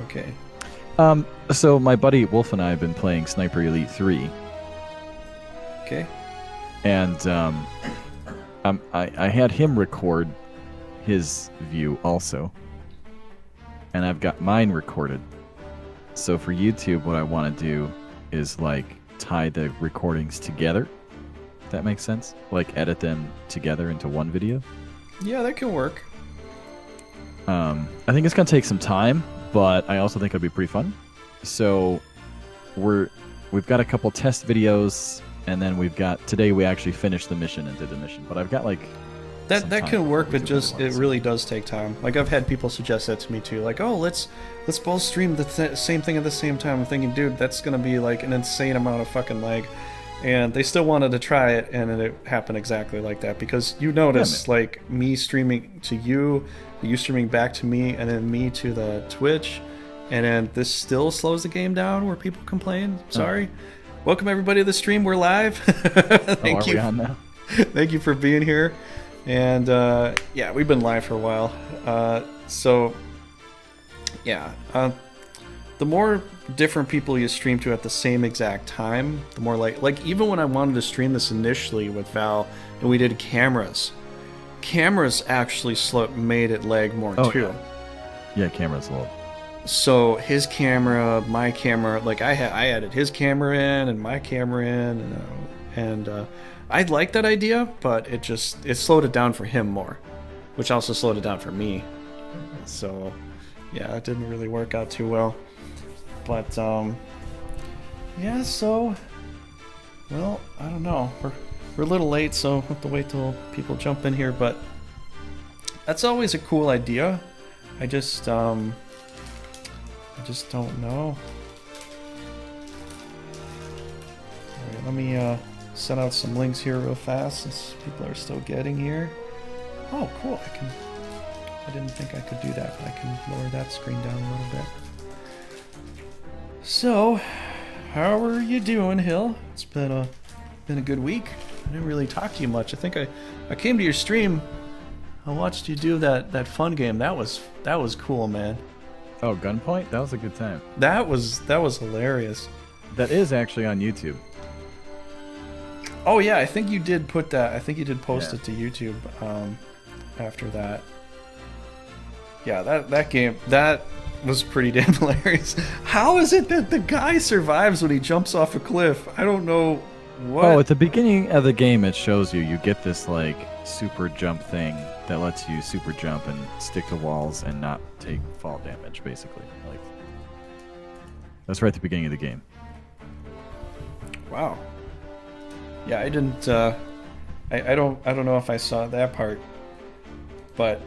Okay. So my buddy Wolf and I have been playing Sniper Elite 3, Okay. and I had him record his view also, and I've got mine recorded. So for YouTube, what I want to do is like tie the recordings together. If that makes sense? Like edit them together into one video. Yeah, that can work. I think it's gonna take some time, but I also think it'll be pretty fun. So we've got a couple test videos, and then today we actually finished the mission and did the mission. But I've got like That can work, but it really does take time. Like I've had people suggest that to me too. Like, oh, let's both stream the same thing at the same time. I'm thinking, dude, that's gonna be like an insane amount of fucking lag. And they still wanted to try it, and it happened exactly like that. Because you notice, like, me streaming to you streaming back to me, and then me to the Twitch, and then this still slows the game down where people complain. Sorry. Welcome everybody to the stream. We're live. Thank you. We on now? Thank you for being here. And yeah, we've been live for a while. So yeah, the more different people you stream to at the same exact time, the more like even when I wanted to stream this initially with Val and we did cameras actually made it lag more too. Yeah, camera's low. So his camera, my camera, like I added his camera in and my camera in, and I like that idea, but it slowed it down for him more, which also slowed it down for me. So yeah, it didn't really work out too well. But yeah, so well, I don't know. We're a little late, so we'll have to wait till people jump in here, but that's always a cool idea. I just don't know. Alright, let me send out some links here real fast since people are still getting here. Oh, cool. I didn't think I could do that, but I can lower that screen down a little bit. So, how are you doing, Hill? It's been a good week. I didn't really talk to you much. I think I came to your stream. I watched you do that fun game. That was cool, man. Oh, Gunpoint? That was a good time. That was hilarious. That is actually on YouTube. Oh yeah, I think you did put that. I think you did post it to YouTube after that. Yeah, that game was pretty damn hilarious. How is it that the guy survives when he jumps off a cliff? I don't know what. Oh, at the beginning of the game, it shows you get this like super jump thing that lets you super jump and stick to walls and not take fall damage, basically. Like that's right at the beginning of the game. Wow. Yeah, I didn't. I don't know if I saw that part, but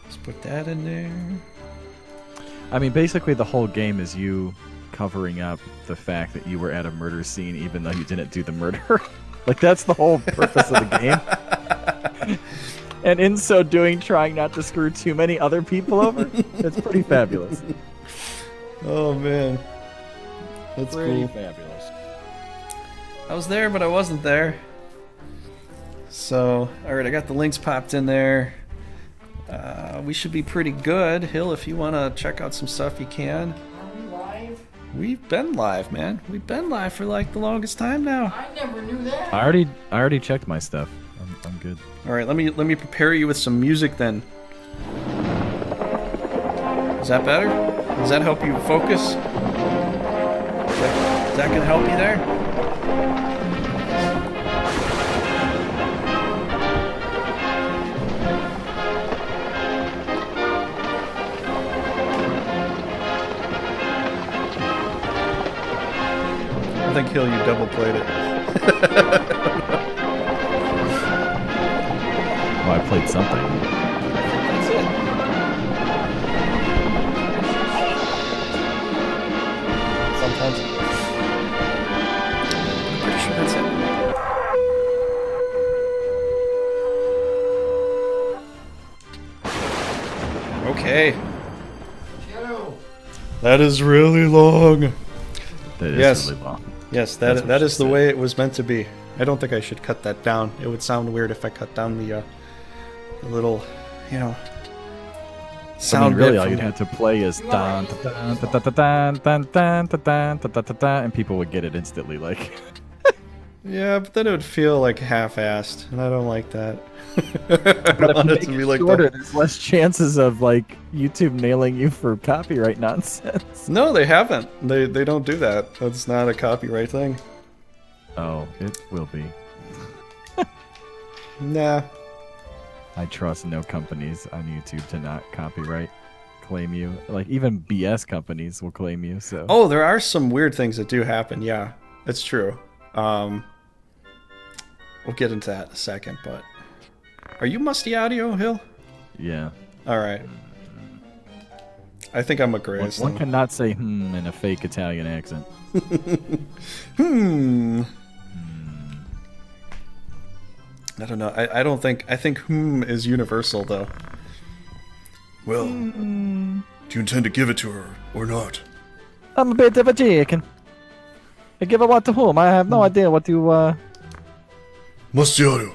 let's put that in there. I mean, basically, the whole game is you covering up the fact that you were at a murder scene, even though you didn't do the murder. Like that's the whole purpose of the game. And in so doing, trying not to screw too many other people over. It's pretty fabulous. Oh man. That's pretty cool. Fabulous. I was there, but I wasn't there. So, alright, I got the links popped in there. We should be pretty good. Hill, if you want to check out some stuff, you can. Are we live? We've been live, man. We've been live for like the longest time now. I never knew that. I already checked my stuff. I'm good. Alright, let me prepare you with some music then. Is that better? Does that help you focus? Is that gonna help you there? I think Hill, you double played it. Oh, I played something. That's it. Sometimes. I'm pretty sure that's it. Okay. Shadow. That is really long. That is Yes. really long. Yes, That's what that she is the said. way it was meant to be. I don't think I should cut that down. It would sound weird if I cut down the little, sound really, bit all from- you'd have to play is dun, dun, dun, dun, dun, dun, dun, dun, dun, dun, dun, dun, dun, and people would get it instantly. Like, Yeah, but then it would feel like half-assed, and I don't like that. but if you make to it be like shorter, that. there's less chances of like YouTube nailing you for copyright nonsense. No, they haven't. They don't do that. That's not a copyright thing. Oh, it will be. Nah. I trust no companies on YouTube to not copyright claim you. Like even BS companies will claim you. So. Oh, there are some weird things that do happen. Yeah, it's true. We'll get into that in a second, but... Are you Musty Audio, Hill? Yeah. Alright. I think I'm a Grace. One cannot say in a fake Italian accent. I don't know. I don't think... I think is universal, though. Well, do you intend to give it to her, or not? I'm a bit of a chicken. I give a what to whom? I have no idea what you, Musty Audio.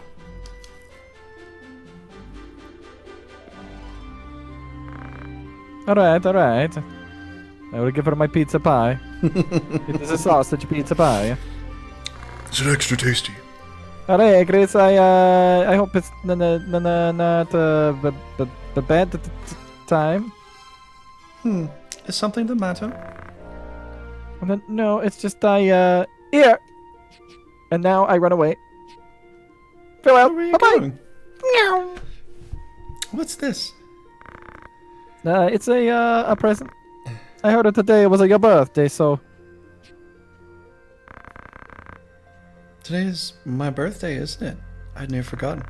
Alright. I will give her my pizza pie. It is a sausage pizza pie. Is it extra tasty? Alright, Grace, I hope it's not the bad time. Is something the matter? No, it's just here. And now I run away. Farewell. Where are you Bye-bye. going? What's this? It's a present. I heard it today was your birthday, so... Today is my birthday, isn't it? I'd never forgotten.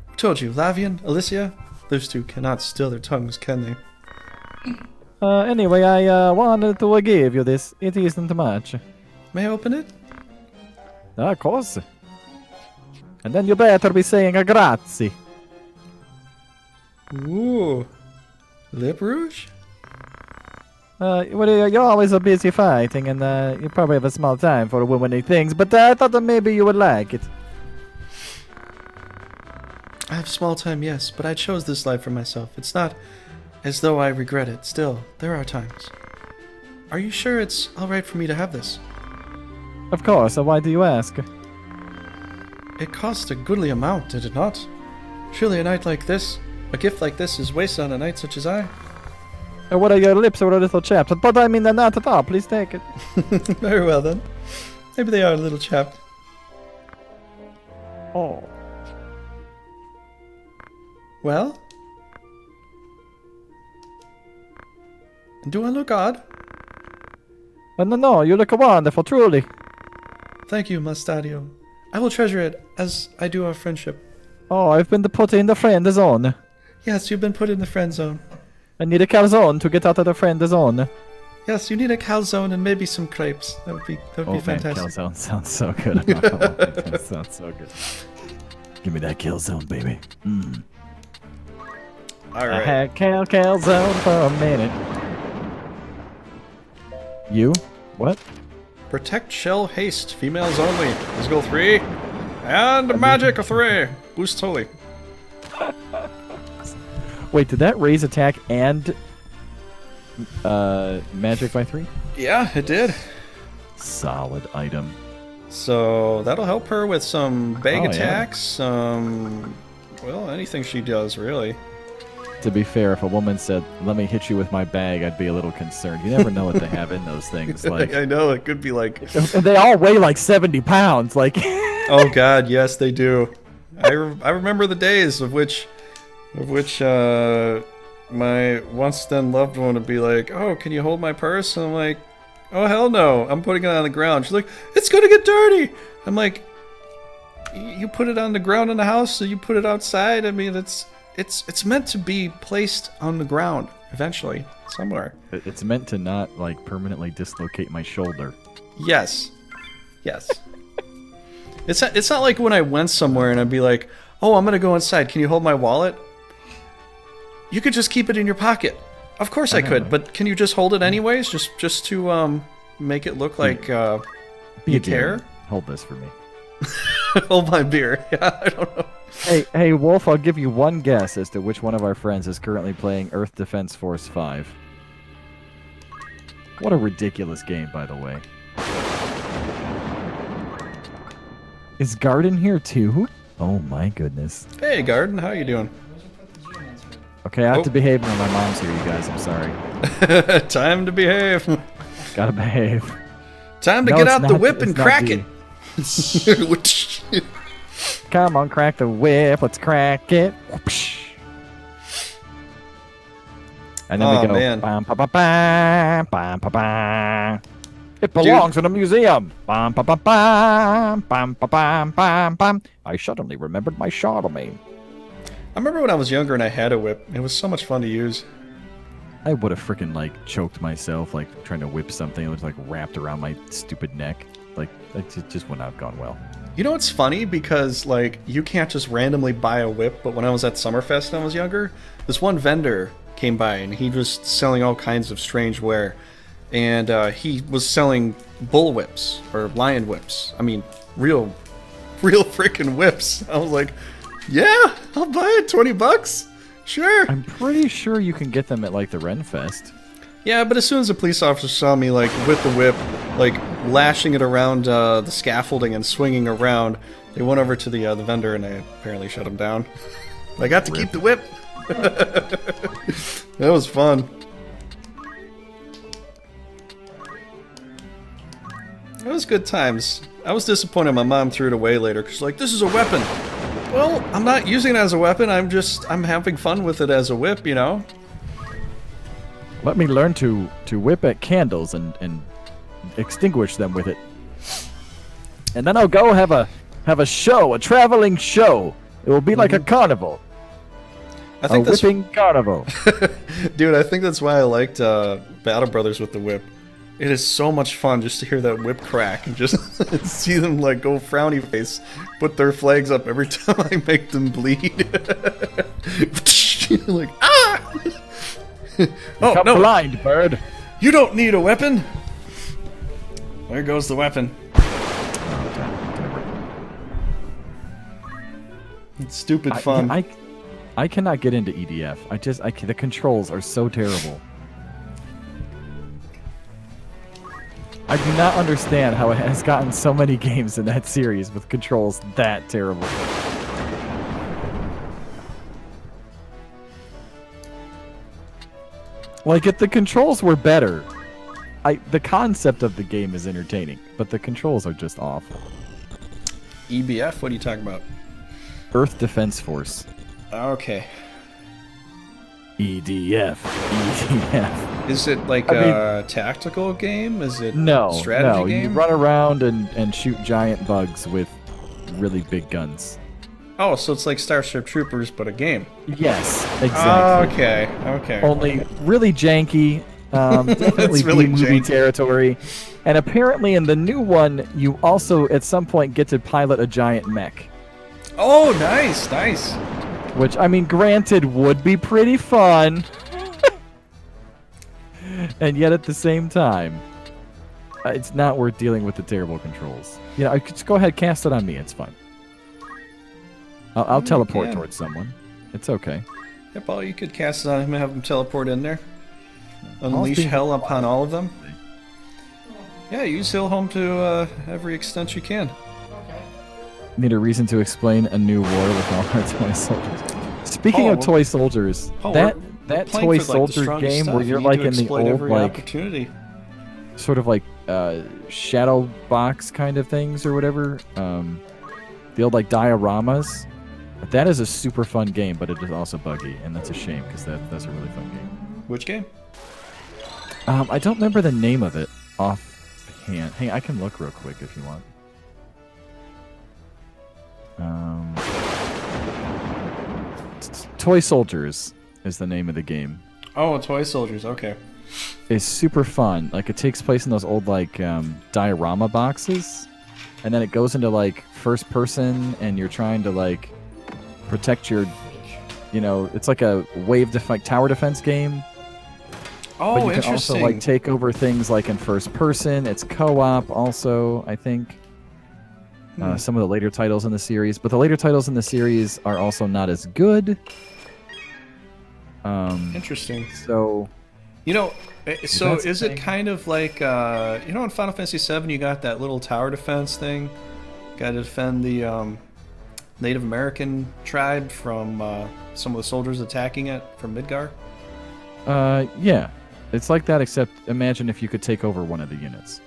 Who told you? Lavian? Alicia? Those two cannot still their tongues, can they? Anyway, I wanted to give you this. It isn't much. May I open it? Of course. And then you better be saying a grazie. Ooh. Lip rouge? Well, you're always so busy fighting, and you probably have a small time for womanly things, but I thought that maybe you would like it. I have small time, yes, but I chose this life for myself. It's not as though I regret it. Still, there are times. Are you sure it's alright for me to have this? Of course, why do you ask? It cost a goodly amount, did it not? Surely a night like this, a gift like this is wasted on a knight such as I. What are your lips or a little chapped? But I mean, they're not at all. Please take it. Very well then. Maybe they are a little chapped. Oh. Well? Do I look odd? No, you look wonderful, truly. Thank you, Mustadio. I will treasure it, as I do our friendship. Oh, I've been put in the friend zone. Yes, you've been put in the friend zone. I need a calzone to get out of the friend zone. Yes, you need a calzone and maybe some crepes. That would be fantastic. Calzone sounds so good. I'm not gonna lie, that sounds so good. Give me that calzone, baby. All I had calzone for a minute. You? What? Protect shell haste, females only. Physical 3. And magic 3. Boost holy. Wait, did that raise attack and magic by 3? Yeah, it did. Solid item. So that'll help her with some bag Oh, yeah. attacks, well, anything she does, really. To be fair, if a woman said, "Let me hit you with my bag," I'd be a little concerned. You never know what they have in those things. Like, I know, it could be like... and they all weigh like 70 pounds. Like, Oh god, yes, they do. I remember the days of which my once then loved one would be like, "Oh, can you hold my purse?" And I'm like, "Oh hell no, I'm putting it on the ground." She's like, "It's gonna get dirty." I'm like, "You put it on the ground in the house, so you put it outside. I mean, it's meant to be placed on the ground eventually somewhere." it's meant to not like permanently dislocate my shoulder. Yes. It's not like when I went somewhere and I'd be like, "Oh, I'm gonna go inside. Can you hold my wallet?" You could just keep it in your pocket. Of course I could, but can you just hold it anyways, just to make it look like Be you a care? Hold this for me. Hold my beer. Yeah, I don't know. Hey, Wolf, I'll give you one guess as to which one of our friends is currently playing Earth Defense Force 5. What a ridiculous game, by the way. Is Garden here too? Oh my goodness. Hey, Garden, how you doing? Okay, I have to behave when my mom's here, you guys. I'm sorry. Time to behave. Gotta behave. Time to No, get it's out the not- whip it's and not crack D. it. Come on, crack the whip. Let's crack it. Whoopsh. And then Oh, we go. man. Bam, ba, ba, ba, bam, ba, ba. It belongs in a museum. Bam, ba, ba, bam, bam, ba, bam, bam, bam. I suddenly remembered my Charlemagne. I remember when I was younger and I had a whip. It was so much fun to use. I would have freaking like choked myself, like trying to whip something. It was like wrapped around my stupid neck. Like it just would not have gone well. You know what's funny? Because, like, you can't just randomly buy a whip, but when I was at Summerfest when I was younger, this one vendor came by and he was selling all kinds of strange wear. And he was selling bull whips or lion whips. I mean, real freaking whips. I was like, yeah, I'll buy it, $20. Sure. I'm pretty sure you can get them at like the Renfest. Yeah, but as soon as the police officer saw me, like, with the whip, like, lashing it around the scaffolding and swinging around, they went over to the vendor and they apparently shut him down. I got to keep the whip. That was fun. It was good times. I was disappointed my mom threw it away later, because she's like, this is a weapon. Well, I'm not using it as a weapon, I'm having fun with it as a whip, you know? Let me learn to whip at candles and extinguish them with it. And then I'll go have a show, a traveling show. It will be like a carnival. I think a whipping carnival. Dude, I think that's why I liked Battle Brothers with the whip. It is so much fun just to hear that whip crack and just see them like go frowny face, put their flags up every time I make them bleed. Like, ah! Oh, Become no. blind, bird. You don't need a weapon. There goes the weapon. It's stupid fun. I cannot get into EDF. The controls are so terrible. I do not understand how it has gotten so many games in that series with controls that terrible. Like, if the controls were better, the concept of the game is entertaining, but the controls are just awful. EBF? What are you talking about? Earth Defense Force. Okay. EDF. EDF. Is it like a tactical game? Is it a strategy game? You run around and shoot giant bugs with really big guns. Oh, so it's like Starship Troopers, but a game. Yes, exactly. Okay. Only really janky, definitely It's really B-movie janky. territory. And apparently in the new one, you also at some point get to pilot a giant mech. Oh, nice. Which, I mean, granted, would be pretty fun. And yet at the same time, it's not worth dealing with the terrible controls. Yeah, I could just go ahead, cast it on me. It's fine. I'll teleport can. towards someone. It's okay. Yeah, Paul, you could cast it on him and have him teleport in there. Paul's Unleash being hell upon all of them. Yeah, use Hill Home to every extent you can. Need a reason to explain a new war with all our toy soldiers. Speaking Paul, of toy soldiers, Paul, that we're toy playing for, like, the soldier strongest game stuff. where You you're need like to in the exploit old every like opportunity. sort of like shadow box kind of things or whatever. The old like dioramas. That is a super fun game, but it is also buggy, and that's a shame because that's a really fun game. Which game? I don't remember the name of it offhand. Hey, I can look real quick if you want. Toy Soldiers is the name of the game. Oh, Toy Soldiers. Okay. It's super fun. Like, it takes place in those old like diorama boxes, and then it goes into like first person, and you're trying to like protect your, it's like a tower defense game. Oh, But you can interesting. also like take over things like in first person. It's co-op also, I think. some of the later titles in the series, but the later titles in the series are also not as good. Interesting. So, You know, so That's the is it thing. kind of like you know in Final Fantasy VII you got that little tower defense thing, got to defend the Native American tribe from some of the soldiers attacking it from Midgar? yeah, it's like that. Except imagine if you could take over one of the units.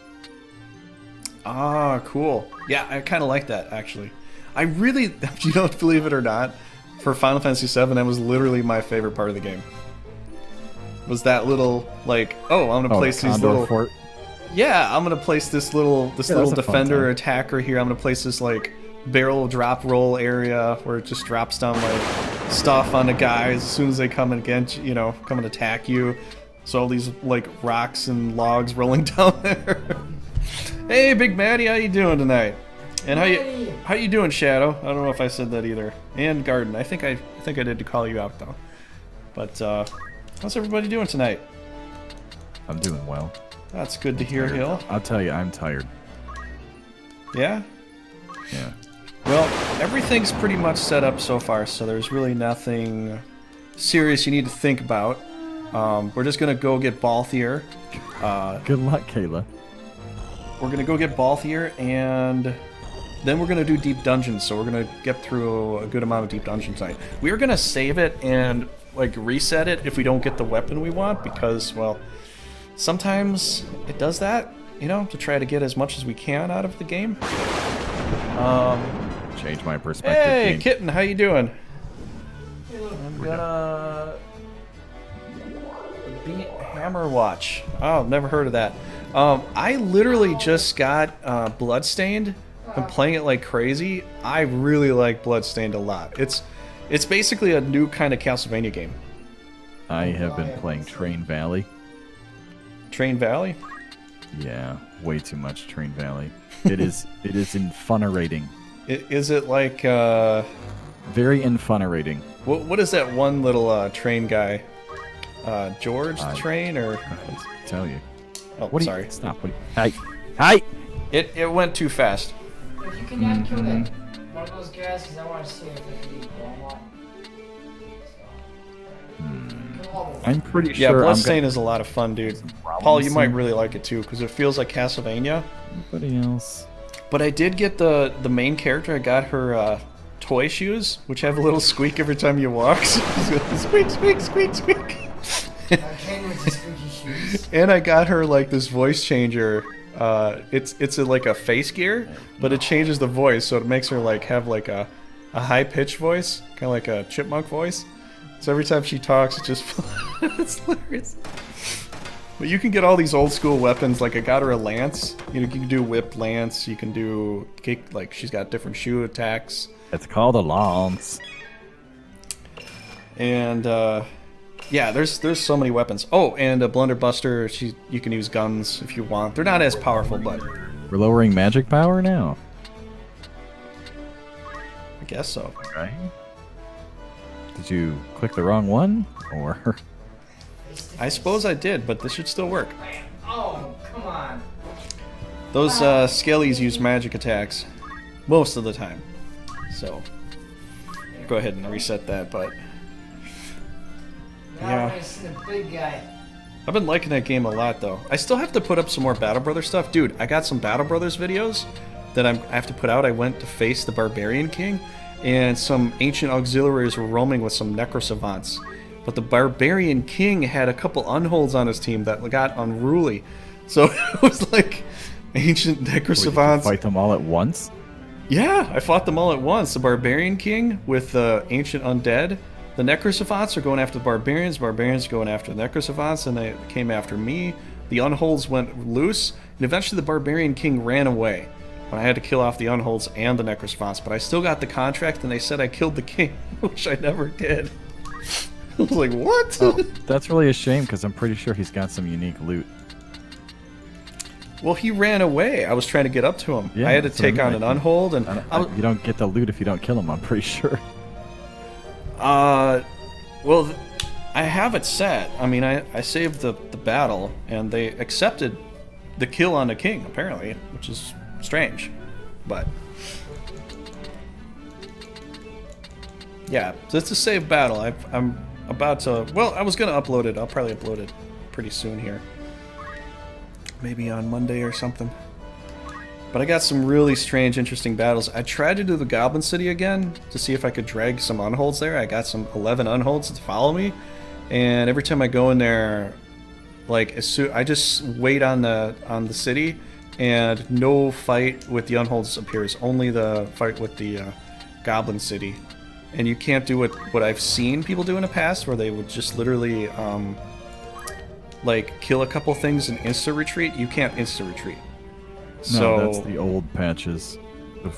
Ah, cool. Yeah, I kind of like that actually. I really, you don't believe it or not, for Final Fantasy VII, that was literally my favorite part of the game. Was that little like, oh, I'm gonna place the these Condor little, Fort. yeah, I'm gonna place this little that little was a fun defender time. attacker here. I'm gonna place this like barrel drop roll area where it just drops down like stuff on the guys as soon as they come against, you know, come and attack you. So all these like rocks and logs rolling down there. Hey, Big Matty, how you doing tonight? And how you doing, Shadow? I don't know if I said that either. And Garden, I think I did to call you out though. But how's everybody doing tonight? I'm doing well. That's good to hear, Hill. I'll tell you, I'm tired. Yeah. Yeah. Well, everything's pretty much set up so far, so there's really nothing serious you need to think about. We're just gonna go get Balthier. Good luck, Kayla. We're gonna go get Balthier, and then we're gonna do deep dungeons. So we're gonna get through a good amount of deep dungeons tonight. We are gonna save it and like reset it if we don't get the weapon we want, because well, sometimes it does that, you know, to try to get as much as we can out of the game. Change my perspective. Hey, King. Kitten, how you doing? I'm gonna beat Hammer Watch. Oh, never heard of that. I literally just got Bloodstained. I'm playing it like crazy. I really like Bloodstained a lot. It's basically a new kind of Castlevania game. I have been playing Train Valley. Train Valley? Yeah, way too much Train Valley. It is infuriating. Is it like Very infuriating. what is that one little train guy? George the Train or? I tell you. Oh, What? sorry. Stop. What? Hey. Hey. It went too fast. If you can not kill that one of those guys, because I want to see if they can eat one. Kill all of them. I'm pretty Yeah, sure. Bloodstained is a lot of fun, dude. problems Paul, you might soon. really like it too, because it feels like Castlevania. Anybody else? But I did get the main character. I got her toy shoes, which have a little squeak every time you walk. Squeak, squeak, squeak, squeak. I came with the squeaky shoes. And I got her like this voice changer. It's like a face gear, but it changes the voice, so it makes her like have like a high pitched voice, kind of like a chipmunk voice. So every time she talks, it just it's hilarious. But you can get all these old school weapons. Like I got her a lance. You know, you can do whipped lance. You can do kick. Like she's got different shoe attacks. It's called a lance. And yeah, there's so many weapons. Oh, and a blunderbuster. You can use guns if you want. They're not as powerful, but We're lowering magic power now. I guess so. Right? Did you click the wrong one, or? I suppose I did, but this should still work. Oh, come on. Those skellies use magic attacks most of the time. So go ahead and reset that, but Now Yeah. we're going to see the big guy. I've been liking that game a lot though. I still have to put up some more Battle Brothers stuff. Dude, I got some Battle Brothers videos that I have to put out. I went to face the Barbarian King, and some ancient auxiliaries were roaming with some necrosavants. But the Barbarian King had a couple unholds on his team that got unruly. So it was like ancient Wait, did you necrosavants. fight them all at once? Yeah, I fought them all at once. The Barbarian King with the ancient undead. The necrosavants are going after the barbarians are going after the necrosavants, and they came after me. The unholds went loose, and eventually the Barbarian King ran away when I had to kill off the unholds and the necrosavants. But I still got the contract, and they said I killed the king, which I never did. I was like, what? Oh, that's really a shame because I'm pretty sure he's got some unique loot. Well, he ran away. I was trying to get up to him. Yeah, I had to that's what I take mean. on an unhold, and You don't get the loot if you don't kill him. I'm pretty sure. Well, I have it set. I mean, I saved the battle, and they accepted the kill on the king, apparently, which is strange. But Yeah, so it's a saved battle. I'm about to... Well, I was going to upload it. I'll probably upload it pretty soon here. Maybe on Monday or something. But I got some really strange, interesting battles. I tried to do the Goblin City again to see if I could drag some unholds there. I got some 11 unholds to follow me. And every time I go in there, like, I just wait on the city, and no fight with the unholds appears. Only the fight with the Goblin City. And you can't do what I've seen people do in the past, where they would just literally, like, kill a couple things and insta-retreat. You can't insta-retreat. No, So that's the old patches.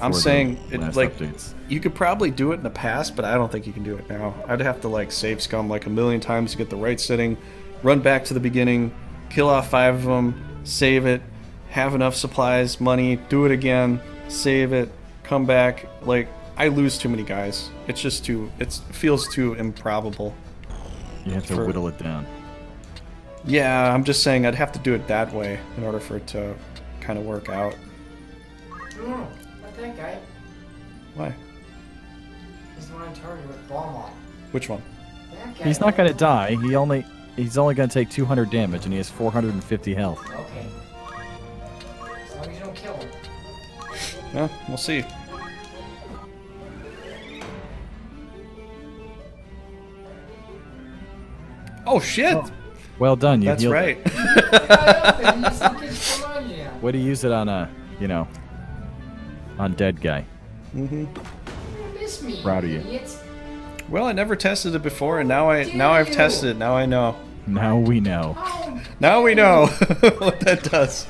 I'm saying, like, updates. you could probably do it in the past, but I don't think you can do it now. I'd have to, like, save scum like a million times to get the right setting, run back to the beginning, kill off 5 of them, save it, have enough supplies, money, do it again, save it, come back. Like, I lose too many guys. It's just too... It feels too improbable. You have to whittle it down. Yeah, I'm just saying I'd have to do it that way in order for it to kind of work out. No, not that guy. Why? He's the one I targeted with bomb on. Which one? That guy. He's not going to die. He's only going to take 200 damage, and he has 450 health. Okay. As long as you don't kill him. Yeah, we'll see. Oh, shit! Oh. Well done, you That's healed right. Way to use it on a, on dead guy. Mm-hmm. Miss me, Proud of you. idiots. Well, I never tested it before, and now I've tested it. Now I know. Now we know. Oh, Now we know what that does.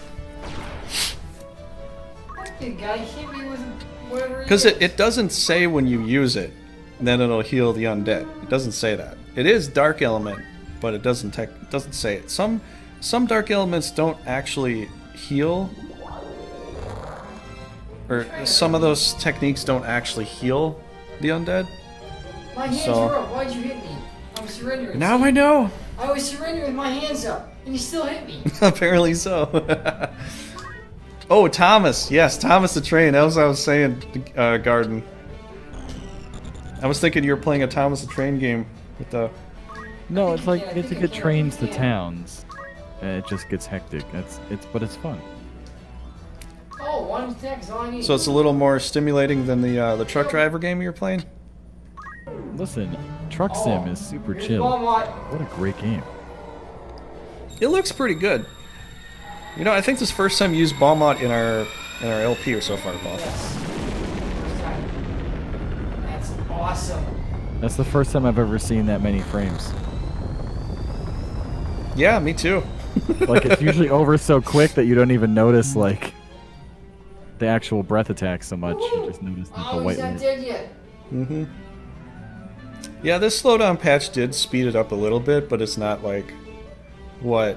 the guy hit me with whatever. Because it doesn't say when you use it, then it'll heal the undead. It doesn't say that. It is dark element, but it doesn't say it. Some dark elements don't actually heal, or some of those techniques don't actually heal the undead. My hands So- were up. Why'd you hit me? I was surrendering. Now I know. I was surrendering with my hands up, and you still hit me. Apparently so. Oh, Thomas. Yes, Thomas the Train. That was what I was saying, Garden. I was thinking you were playing a Thomas the Train game with the... No, it's like you have to get trains to towns, and it just gets hectic. But it's fun. Oh, one attack is all I need. So it's a little more stimulating than the truck driver game you were playing? Listen, Truck Sim is super Here's chill. Walmart. What a great game. It looks pretty good. You know, I think this is the first time you used Balmont in our LP or so far, Paul. Yes. First time. That's awesome. That's the first time I've ever seen that many frames. Yeah, me too. Like, it's usually over so quick that you don't even notice, like, the actual breath attack so much. You just notice the Oh, white he's not light. dead yet. Mm-hmm. Yeah, this slowdown patch did speed it up a little bit, but it's not like what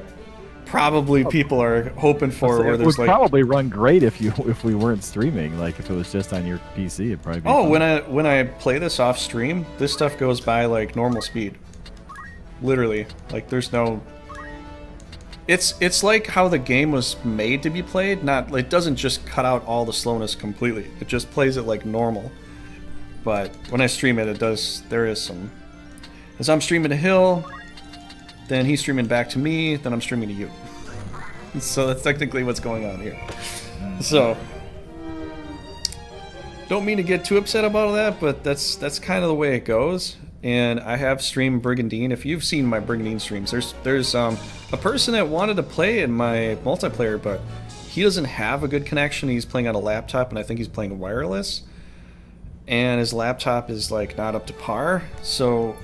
probably people are hoping for, So where it there's would like... probably run great if we weren't streaming. Like, if it was just on your PC, it'd probably be Oh, fine. when I play this off stream, this stuff goes by like normal speed. Literally, like there's no. It's like how the game was made to be played. Not, it doesn't just cut out all the slowness completely. It just plays it like normal. But when I stream it, it does. There is some. As I'm streaming to Hill, then he's streaming back to me, then I'm streaming to you. So that's technically what's going on here. So. Don't mean to get too upset about that, but that's kind of the way it goes. And I have streamed Brigandine. If you've seen my Brigandine streams, there's a person that wanted to play in my multiplayer, but he doesn't have a good connection. He's playing on a laptop, and I think he's playing wireless. And his laptop is like not up to par, so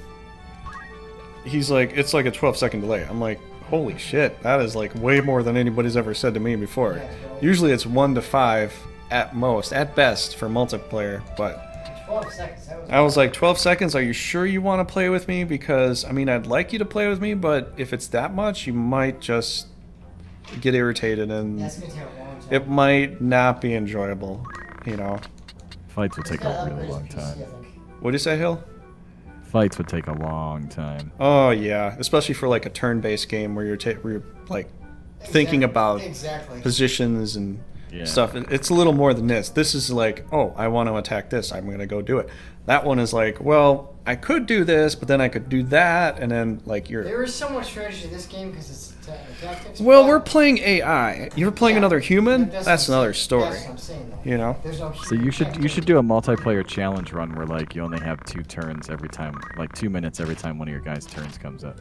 he's like, it's like a 12-second delay. I'm like, holy shit, that is like way more than anybody's ever said to me before. Usually it's 1 to 5 at most, at best for multiplayer, but 12 seconds. I was like, 12 seconds, are you sure you want to play with me? Because, I mean, I'd like you to play with me, but if it's that much, you might just get irritated and That's gonna take a long time. it might not be enjoyable, you know. Fights would take a really long PC, time. I think. What'd you say, Hill? Fights would take a long time. Oh, yeah, especially for like a turn-based game where you're like thinking about Exactly. positions and stuff. It's a little more than this. This is like, oh, I want to attack this. I'm going to go do it. That one is like, well, I could do this, but then I could do that, and then like you're. There is so much strategy to this game because it's tactics. Well, we're playing AI. You're playing another human. That's That's another story. That's what I'm saying, though. You know. There's no So you should do a multiplayer challenge run where like you only have 2 turns every time, like 2 minutes every time one of your guys' turns comes up.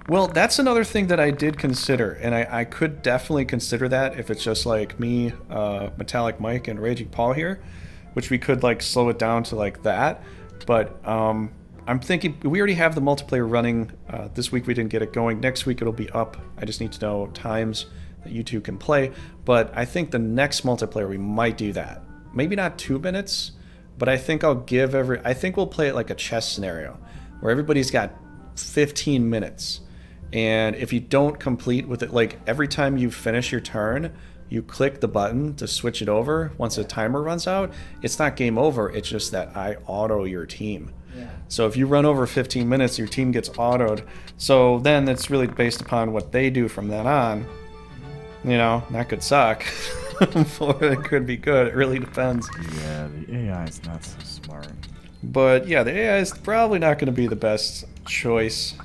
Well, that's another thing that I did consider, and I could definitely consider that if it's just like me, Metallic Mike, and Raging Paul here, which we could like slow it down to like that. But I'm thinking we already have the multiplayer running. This week we didn't get it going. Next week it'll be up. I just need to know times that you two can play. But I think the next multiplayer we might do that. Maybe not 2 minutes, but I think I'll give I think we'll play it like a chess scenario, where everybody's got 15 minutes. And if you don't complete with it, like every time you finish your turn, you click the button to switch it over. Once the timer runs out, it's not game over. It's just that I auto your team. Yeah. So if you run over 15 minutes, your team gets autoed. So then it's really based upon what they do from then on. You know, that could suck. Or it could be good. It really depends. Yeah, the AI is not so smart. But yeah, the AI is probably not going to be the best choice.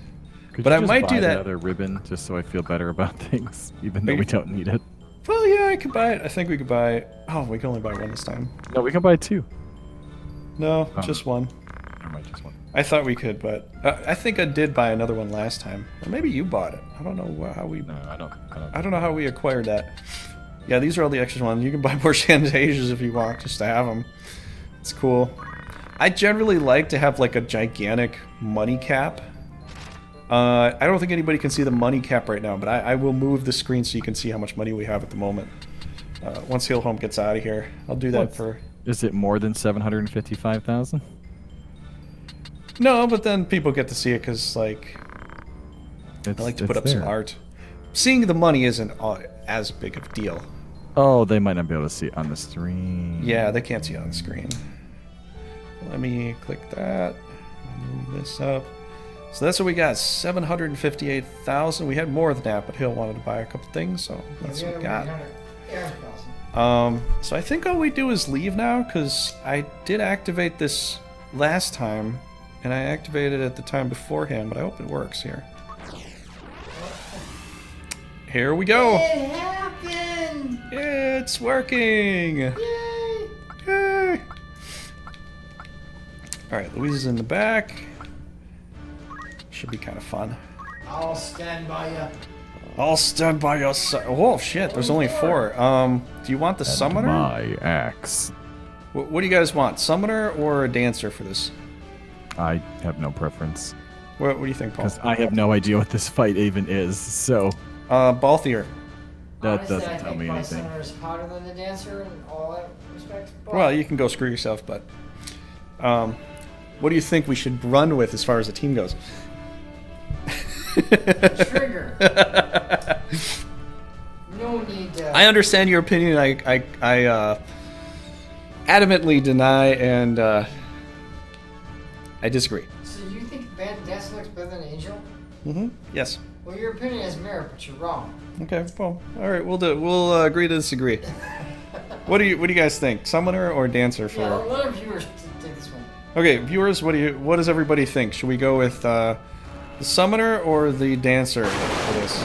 Could But you I just might buy do that. other ribbon just so I feel better about things, even though we don't need it. Well, yeah, I could buy it. I think we could buy. Oh, we can only buy one this time. No, we can buy 2. No, just one. I might just one. I thought we could, but I think I did buy another one last time. Or maybe you bought it. I don't know how we. No, I don't. I don't know how we acquired that. Yeah, these are all the extra ones. You can buy more Shantasias if you want, just to have them. It's cool. I generally like to have like a gigantic money cap. I don't think anybody can see the money cap right now, but I will move the screen so you can see how much money we have at the moment. Once Hill Home gets out of here, I'll do that for. Is it more than 755,000? No, but then people get to see it because like I like to put up some art. Seeing the money isn't as big of a deal. Oh, they might not be able to see it on the stream. Yeah, they can't see it on the screen. Let me click that. Move this up. So that's what we got, 758,000. We had more than that, but Hill wanted to buy a couple things, so that's what we got. So I think all we do is leave now, because I did activate this last time, and I activated it at the time beforehand, but I hope it works here. Here we go. It happened! It's working. Yay! Yay! All right, Louise is in the back. Should be kind of fun. I'll stand by you. I'll stand by your side. Oh shit, there's only 4. Do you want the summoner? My axe. What do you guys want? Summoner or a dancer for this? I have no preference. What do you think, Paul? Because I have no idea what this fight even is, so Balthier. that Honestly, doesn't tell me my anything. summoner is hotter than the dancer in all that respect. But Well, you can go screw yourself, but what do you think we should run with as far as the team goes? Trigger. No need to. I understand your opinion. I adamantly deny and I disagree. So you think Dancer looks better than Angel? Mm-hmm. Yes. Well, your opinion is merit, but you're wrong. Okay. Well, all right. We'll agree to disagree. What do you guys think? Summoner or dancer for? Yeah, let our viewers take this one. Okay, viewers. What does everybody think? Should we go with the summoner or the dancer for this?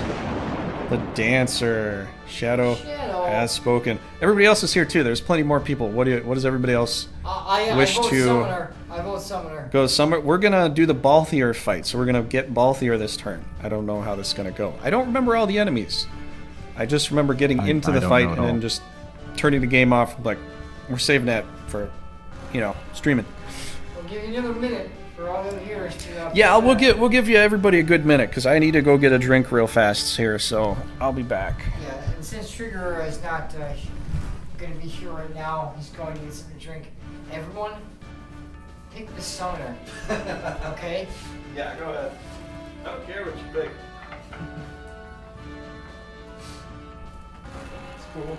The dancer. Shadow has spoken. Everybody else is here too. There's plenty more people. What does everybody else wish I vote to? Summoner. I vote Summoner. Go summoner. We're gonna do the Balthier fight, so we're gonna get Balthier this turn. I don't know how this is gonna go. I don't remember all the enemies. I just remember getting into the don't fight know at and then all. just turning the game off. Like we're saving that for, streaming. We'll give you another minute for all the viewers to. Yeah, we'll give you everybody a good minute because I need to go get a drink real fast here. So I'll be back. Yeah, and since Trigger is not going to be here right now, he's going to get something to drink. Everyone, pick the Summoner. Okay? Yeah, go ahead. I don't care what you pick. It's cool.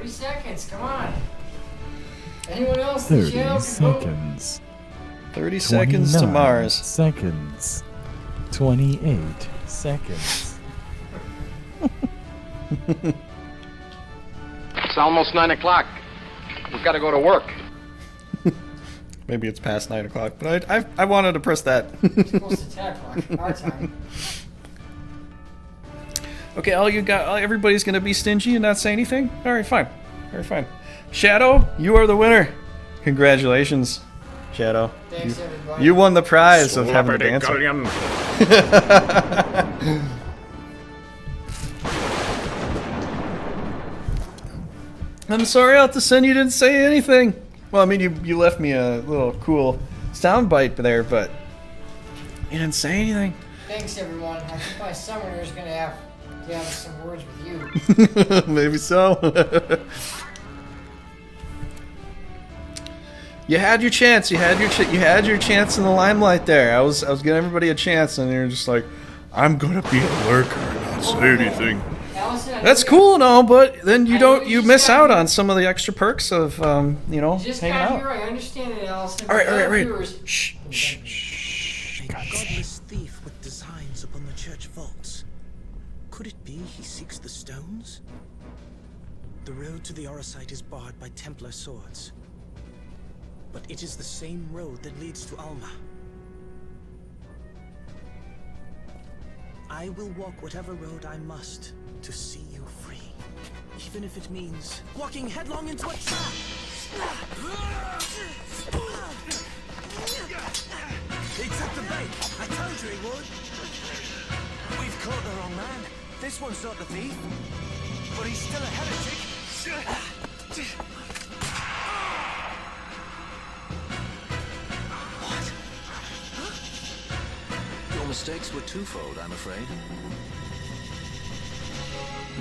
30 seconds, come on. Anyone else in the 30 channel can vote? seconds. 30 seconds to 29 Mars. Seconds. 28 seconds. It's almost 9 o'clock. We've got to go to work. Maybe it's past 9 o'clock, but I wanted to press that. It's close to 10 o'clock, our time. Okay, everybody's gonna be stingy and not say anything? Alright, fine. Alright, fine. Shadow, you are the winner. Congratulations, Shadow. Thanks, everybody. You won the prize of having a dancer. I'm sorry, Altasun, you didn't say anything. Well, I mean, you left me a little cool soundbite there, but you didn't say anything. Thanks, everyone. I think my summoner is going to have some words with you. Maybe so. You had your chance. You had your chance in the limelight there. I was giving everybody a chance, and you're just like, I'm gonna be a lurker and not say anything. Allison, I know that's you- cool and all, but then you I know don't you you just miss got out here. on some of the extra perks of You just hanging got out. here. I understand it, Allison. All right, but right. viewers- Shh, shh, shh. A godless thief with designs upon the church vaults. Could it be he seeks the stones? The road to the Orosite is barred by Templar swords. But it is the same road that leads to Alma. I will walk whatever road I must to see you free. Even if it means walking headlong into a trap! He took the bait! I told you he would! We've caught the wrong man. This one's not the thief, but he's still a heretic. What? Your mistakes were twofold, I'm afraid.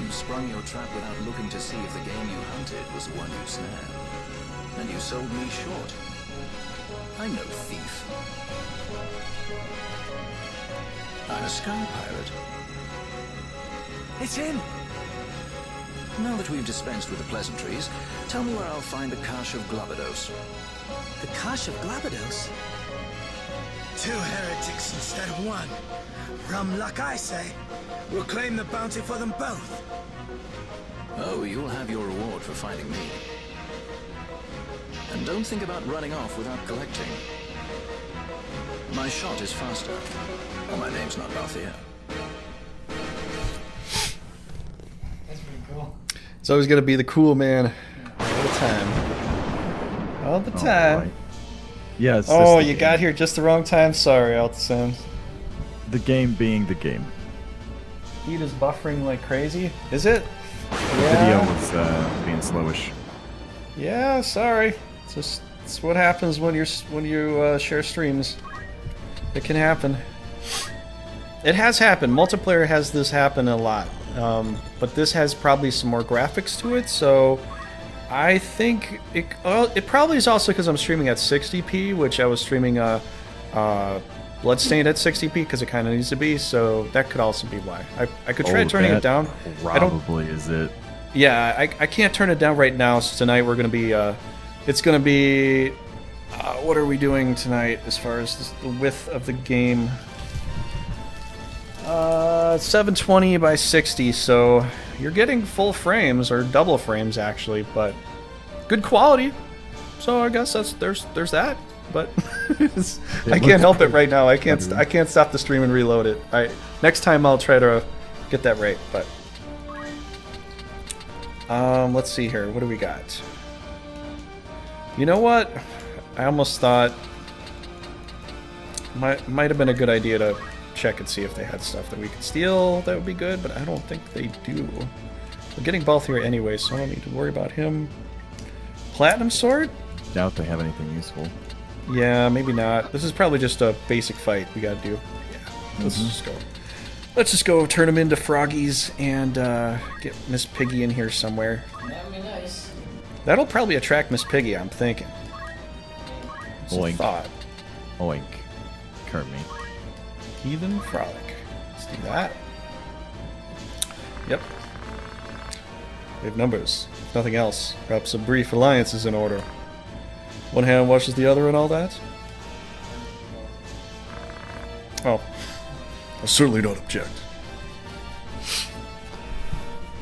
You sprung your trap without looking to see if the game you hunted was the one you snared. And you sold me short. I'm no thief. I'm a sky pirate. It's him! Now that we've dispensed with the pleasantries, tell me where I'll find the cache of Glabados. The Cache of Glabados? 2 heretics instead of 1. Rum luck, I say. We'll claim the bounty for them both. Oh, you'll have your reward for finding me. And don't think about running off without collecting. My shot is faster. And my name's not Balthier. That's pretty cool. It's always gonna be the cool man all the time. All the time. Right. Yeah, it's Oh, just the you game. got here just the wrong time. Sorry, Altasun. The game being the game. Heat is buffering like crazy. Is it? Video was being slowish. Yeah, sorry. It's what happens when you share streams. It can happen. It has happened. Multiplayer has this happen a lot, but this has probably some more graphics to it. So I think it probably is also because I'm streaming at 60p, which I was streaming Bloodstained at 60p because it kind of needs to be. So that could also be why. I could try turning it down. Probably is it. Yeah, I can't turn it down right now. So tonight we're gonna be. It's gonna be. What are we doing tonight as far as the width of the game? 720 by 60. So you're getting full frames or double frames actually, but good quality. So I guess there's that. But I can't help it right now. I can't stop the stream and reload it. Next time I'll try to get that right. But let's see here. What do we got? You know what? I almost thought might have been a good idea to check and see if they had stuff that we could steal. That would be good, but I don't think they do. We're getting Balthier anyway, so I don't need to worry about him. Platinum sword? Doubt they have anything useful. Yeah, maybe not. This is probably just a basic fight we gotta do. Yeah, let's just go. Let's just go turn them into froggies and get Miss Piggy in here somewhere. That'd be nice. That'll probably attract Miss Piggy, I'm thinking. It's a Oink. thought. Oink. Kermit. Heathen Frolic. Let's do that. Yep. They have numbers. If nothing else, perhaps a brief alliance is in order. One hand washes the other and all that? Oh. I certainly don't object.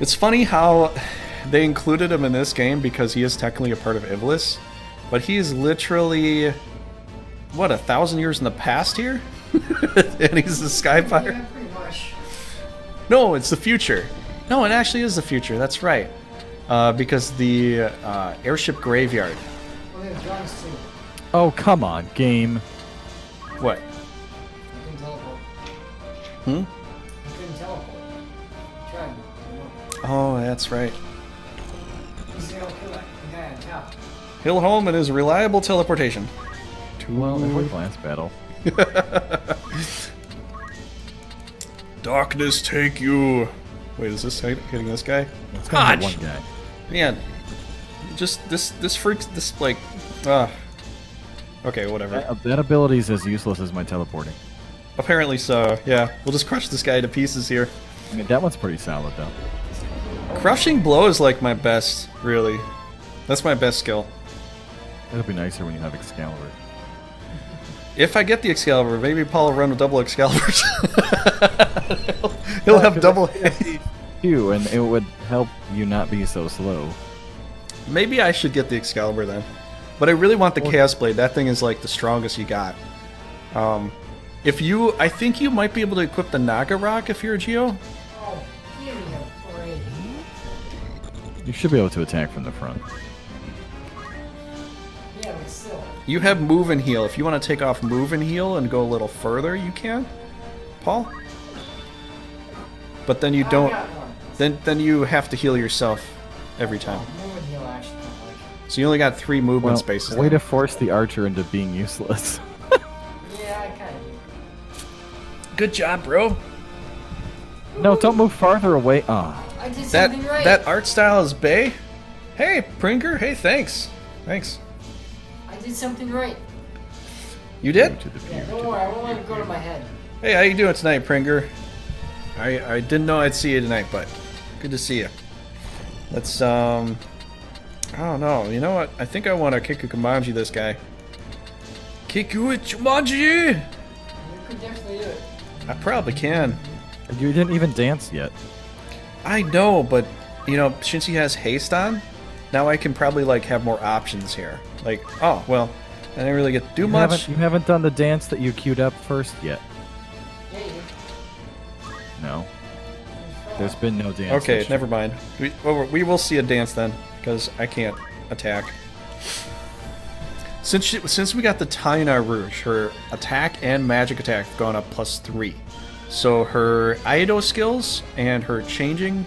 It's funny how they included him in this game because he is technically a part of Iblis, but he is literally, what, 1,000 years in the past here? And he's a Skyfire? Yeah, pretty much. No, it's the future. No, it actually is the future, that's right. Because the airship graveyard. Well, they have guns too. Oh, come on, game. What? You can teleport. Hmm? You couldn't teleport. Try it. Oh, that's right. He's gonna kill that guy on top. Hill home and his reliable teleportation. Well, it was last battle. Darkness take you. Wait, is this hitting this guy? It's gonna be Hodge! one guy. Man, just this freaks this like. Okay, whatever. That ability is as useless as my teleporting. Apparently so. Yeah, we'll just crush this guy to pieces here. I mean, that one's pretty solid though. Crushing blow is like my best, really. That's my best skill. It'll be nicer when you have Excalibur. If I get the Excalibur, maybe Paul will run with double Excaliburs. He'll have double. You, and it would help you not be so slow. Maybe I should get the Excalibur then. But I really want the Chaos Blade. That thing is like the strongest you got. If you, I think you might be able to equip the Naga Rock if you're a Geo. Oh, give me a break. You should be able to attack from the front. Yeah, but still. You have Move and Heal. If you want to take off Move and Heal and go a little further, you can, Paul. But then you I don't. got one. Then you have to heal yourself every time. Move and heal actually don't like it. So you only got 3 movement Well, spaces. way then. to force the archer into being useless. Yeah, I kind of do. Good job, bro. No, don't move farther away. Ah, I did That something right. that art style is bae. Hey, Pringer. Hey, thanks. Thanks. I did something right. You did? to the Yeah, future. don't worry, I won't let it go to my head. Hey, how you doing tonight, Pringer? I didn't know I'd see you tonight, but good to see you. Let's I don't know. You know what? I think I want to Kiku Kumanji this guy. Kiku Kumanji! You could definitely do it. I probably can. You didn't even dance yet. I know, but you know, since he has haste on, now I can probably like have more options here. Like, oh well, I didn't really get to do much. You haven't done the dance that you queued up first yet. Yeah, you. No. There's been no dance. Okay, this never mind. We will see a dance then, because I can't attack. Since we got the Taina Rouge, her attack and magic attack have gone up +3. So her Aido skills and her changing,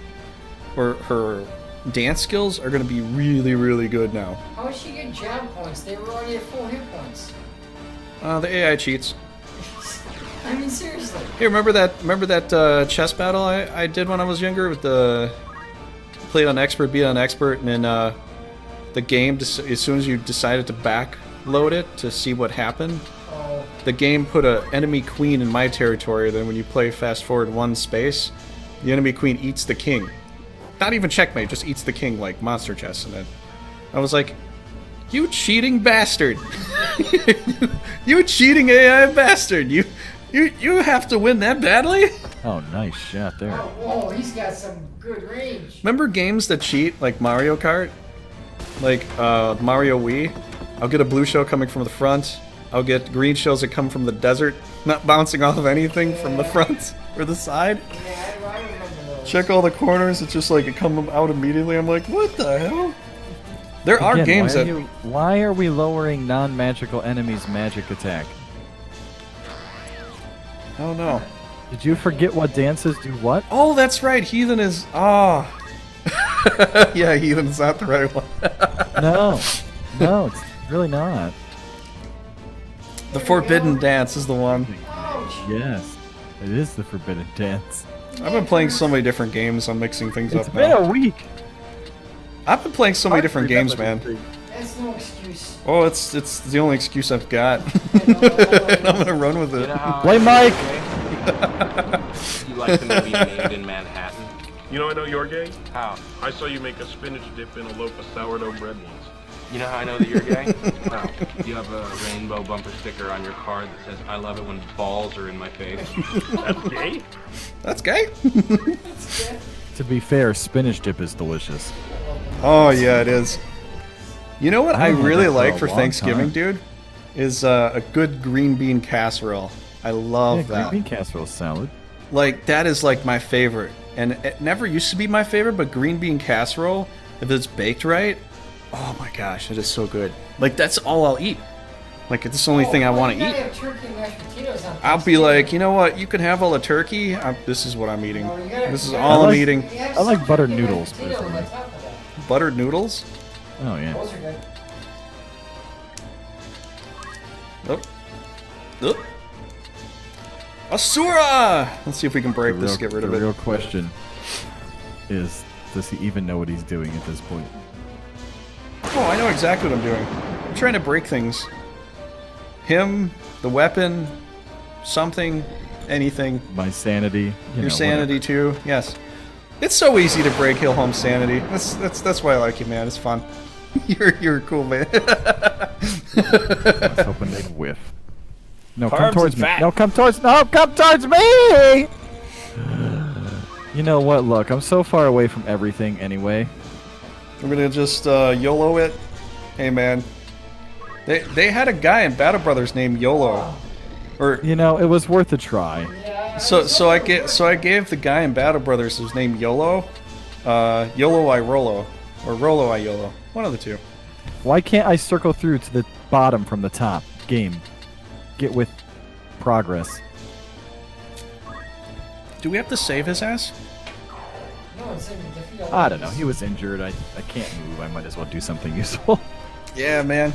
or her dance skills are going to be really, really good now. How did she get jab points? They were already at full hit points. The AI cheats. I mean, seriously. Hey, remember that chess battle I did when I was younger with the played on expert, beat on expert, and then the game as soon as you decided to backload it to see what happened, Oh, the game put a enemy queen in my territory. Then when you play fast forward 1 space, the enemy queen eats the king. Not even checkmate, just eats the king like monster chess. And then I was like, "You cheating bastard! You cheating AI bastard! You have to win that badly?" Oh, nice shot there. oh, whoa, he's got some good range. Remember games that cheat, like Mario Kart? Like Mario Wii? I'll get a blue shell coming from the front. I'll get green shells that come from the desert, not bouncing off of anything from the front or the side. Yeah, I remember those. Check all the corners, it's just like it come out immediately. I'm like, what the hell? There are Again, games that... Why are we lowering non-magical enemies' magic attack? I don't know. Did you forget what dances do what? Oh, that's right, Heathen is... Ah. Yeah, Heathen's not the right one. No, it's really not. The Forbidden Dance is the one. Ouch. Yes, it is the forbidden dance. I've been playing so many different games, I'm mixing things It's up been now. a week. I've been playing so many different games, man. That's no excuse. Oh, it's the only excuse I've got. I know, I'm gonna run with it. Play Mike. You like the movie Made in Manhattan? You know I know you're gay? How? I saw you make a spinach dip in a loaf of sourdough bread once. You know how I know that you're gay? How? You have a rainbow bumper sticker on your car that says, I love it when balls are in my face. That's gay? That's gay. To be fair, spinach dip is delicious. Oh yeah, it is. You know what I haven't had really that for like a for long Thanksgiving, time. dude, is a good green bean casserole. I love Yeah, that. green bean casserole salad. Like that is like my favorite, and it never used to be my favorite. But green bean casserole, if it's baked right, oh my gosh, it is so good. Like that's all I'll eat. Like it's the only thing I want to eat. Have turkey and mashed potatoes on I'll be like, you know what? You can have all the turkey. This is what I'm eating. No, you gotta- This is you all I'm like- eating. You have I like some buttered turkey and noodles, mashed potatoes on personally. top of that. Buttered noodles. Oh yeah. Those are good. Oh. Oh. Asura! Let's see if we can break this, get rid of the it. real question is, does he even know what he's doing at this point? Oh, I know exactly what I'm doing. I'm trying to break things. Him, the weapon, something, anything. My sanity. Your sanity too. Yes. It's so easy to break Hillholm's sanity. That's why I like you, man. It's fun. You're cool, man. I was hoping they'd whiff. No, come Carbs towards and me. fat. No, come towards me! You know what? Look, I'm so far away from everything anyway. I'm gonna just YOLO it. Hey, man. They had a guy in Battle Brothers named YOLO. Or You know, it was worth a try. so I gave the guy in Battle Brothers his name YOLO. YOLO I Rolo. Or Rolo I YOLO. One of the two. Why can't I circle through to the bottom from the top? Game. Get with progress. Do we have to save his ass? No, it's in the field. I don't know. He was injured. I can't move. I might as well do something useful. Yeah, man.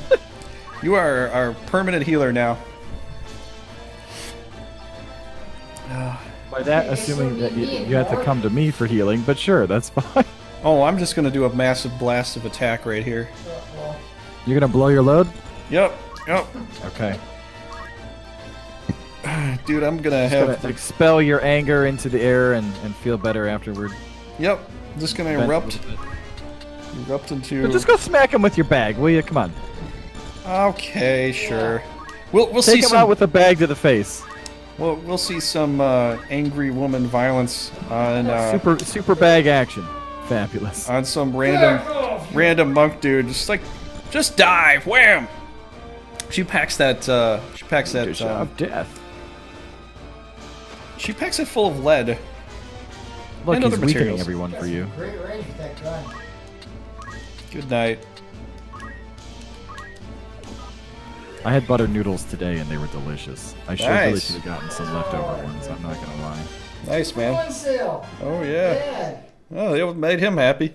You are our permanent healer now. By that, assuming that you have to come to me for healing, but sure, that's fine. Oh, I'm just gonna do a massive blast of attack right here. You're gonna blow your load? Yep. Okay. Dude, I'm gonna Just have gonna expel your anger into the air and feel better afterward. Yep. I'm just gonna Vent a erupt little bit. into. Just go smack him with your bag, will you? Come on. Okay, sure. We'll see Take him some. out with a bag to the face. We'll see some angry woman violence on Super bag action. Fabulous. on some random monk dude. Just dive, wham! She packs that. Dish of death. She packs it full of lead. Look, and he's other weakening materials. everyone for you. Great range with that gun. Good night. I had buttered noodles today and they were delicious. I really Nice. should have gotten some leftover ones, I'm not gonna lie. Nice, man. On sale. Oh yeah. Bad. Oh, it made him happy.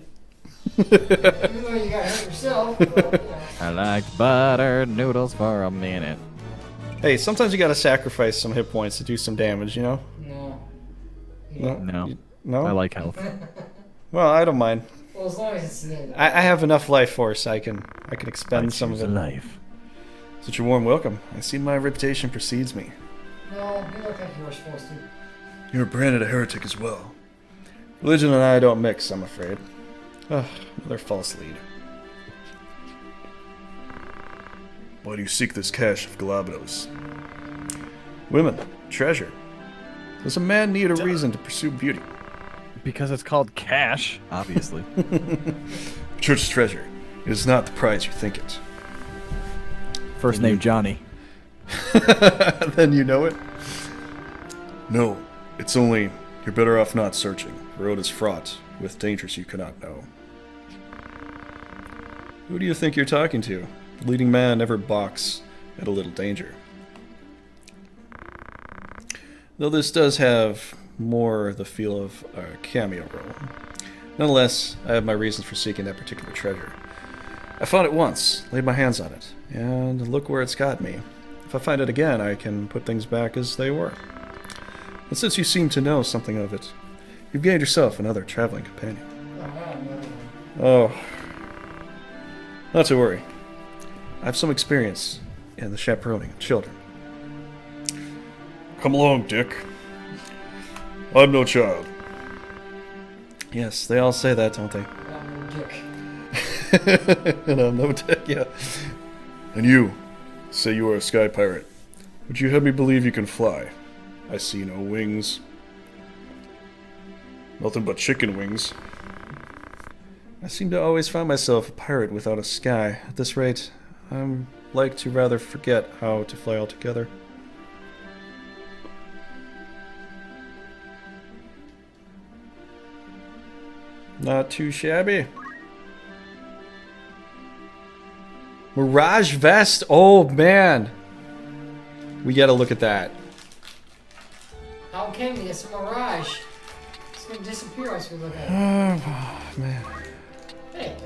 Even though you got hurt yourself. But, you know. I liked buttered noodles for a minute. Hey, sometimes you gotta sacrifice some hit points to do some damage, you know? No. No, No? I like health. Well, I don't mind. Well, as long as it's near. I have enough life force. I can expend some of it. Life. Such a warm welcome. I see my reputation precedes me. No, you look like you were supposed to. You're branded a heretic as well. Religion and I don't mix, I'm afraid. Ugh, another false lead. Why do you seek this cache of Galabnos? Women, treasure. Does a man need a reason to pursue beauty? Because it's called cash, obviously. Church's treasure. It is not the prize you think it. First name Johnny. Then you know it? No, it's only you're better off not searching. The road is fraught with dangers you cannot know. Who do you think you're talking to? The leading man never balks at a little danger. Though this does have more the feel of a cameo role. Nonetheless, I have my reasons for seeking that particular treasure. I found it once, laid my hands on it, and look where it's got me. If I find it again, I can put things back as they were. And since you seem to know something of it, you've gained yourself another traveling companion. Oh, not to worry. I have some experience in the chaperoning of children. Come along, Dick. I'm no child. Yes, they all say that, don't they? I'm no dick. And I'm no dick, yeah. And you, say you are a sky pirate. Would you have me believe you can fly? I see no wings. Nothing but chicken wings. I seem to always find myself a pirate without a sky. At this rate, I'm like to rather forget how to fly altogether. Not too shabby. Mirage vest. Oh man, we gotta look at that. How can we? It's a mirage. It's gonna disappear once we look at it. Oh man. Hey.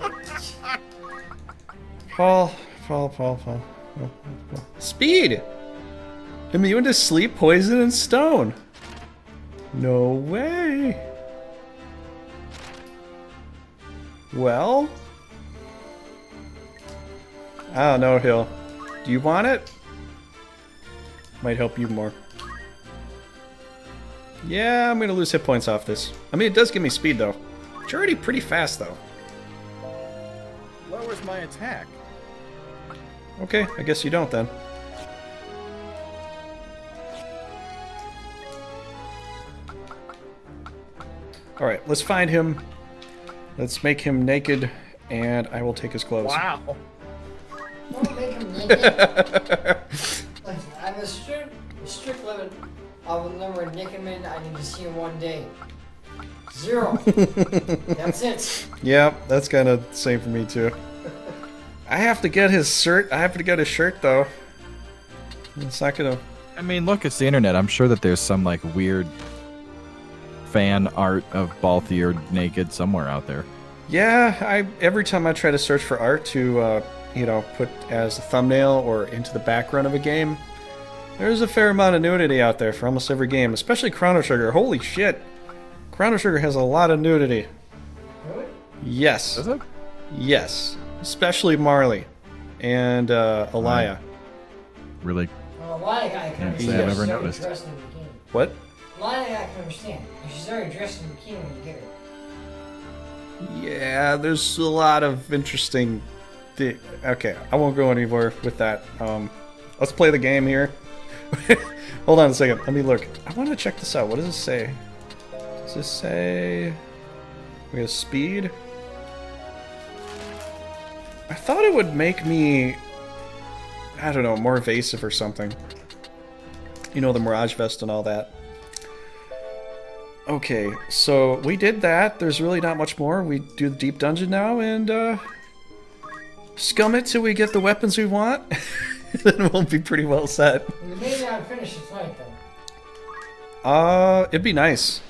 Paul. Speed. Immune to sleep, poison, and stone. No way. Well, I don't know, Hill. Do you want it? Might help you more. Yeah, I'm gonna lose hit points off this. I mean, it does give me speed, though. It's already pretty fast, though. Lowers my attack. Okay, I guess you don't, then. Alright, let's find him. Let's make him naked, and I will take his clothes. Wow. Don't make him naked. Listen, I have a strict limit of the number of naked men I need to see in one day. 0. That's it. Yeah, that's kind of the same for me, too. I have to get his shirt. I have to get his shirt, though. It's not gonna... I mean, look, it's the internet. I'm sure that there's some, like, weird fan art of Balthier naked somewhere out there. Yeah, every time I try to search for art to, you know, put as a thumbnail or into the background of a game, there's a fair amount of nudity out there for almost every game, especially Chrono Trigger. Holy shit! Chrono Trigger has a lot of nudity. Really? Yes. Does it? Yes. Especially Marley and Alaya. Really? Well, Laya I can Can't understand. say I've ever She's already noticed. dressed in a bikini. What? Laya I can understand. She's already dressed in a bikini when you get her. Yeah, there's a lot of interesting... Okay, I won't go anywhere with that. Let's play the game here. Hold on a second. Let me look. I want to check this out. What does it say? Does this say... We have speed? I thought it would make me... I don't know, more evasive or something. You know, the Mirage Vest and all that. Okay, so we did that. There's really not much more. We do the deep dungeon now and scum it till we get the weapons we want. Then we'll be pretty well set. We may not finish it tonight, though. It'd be nice.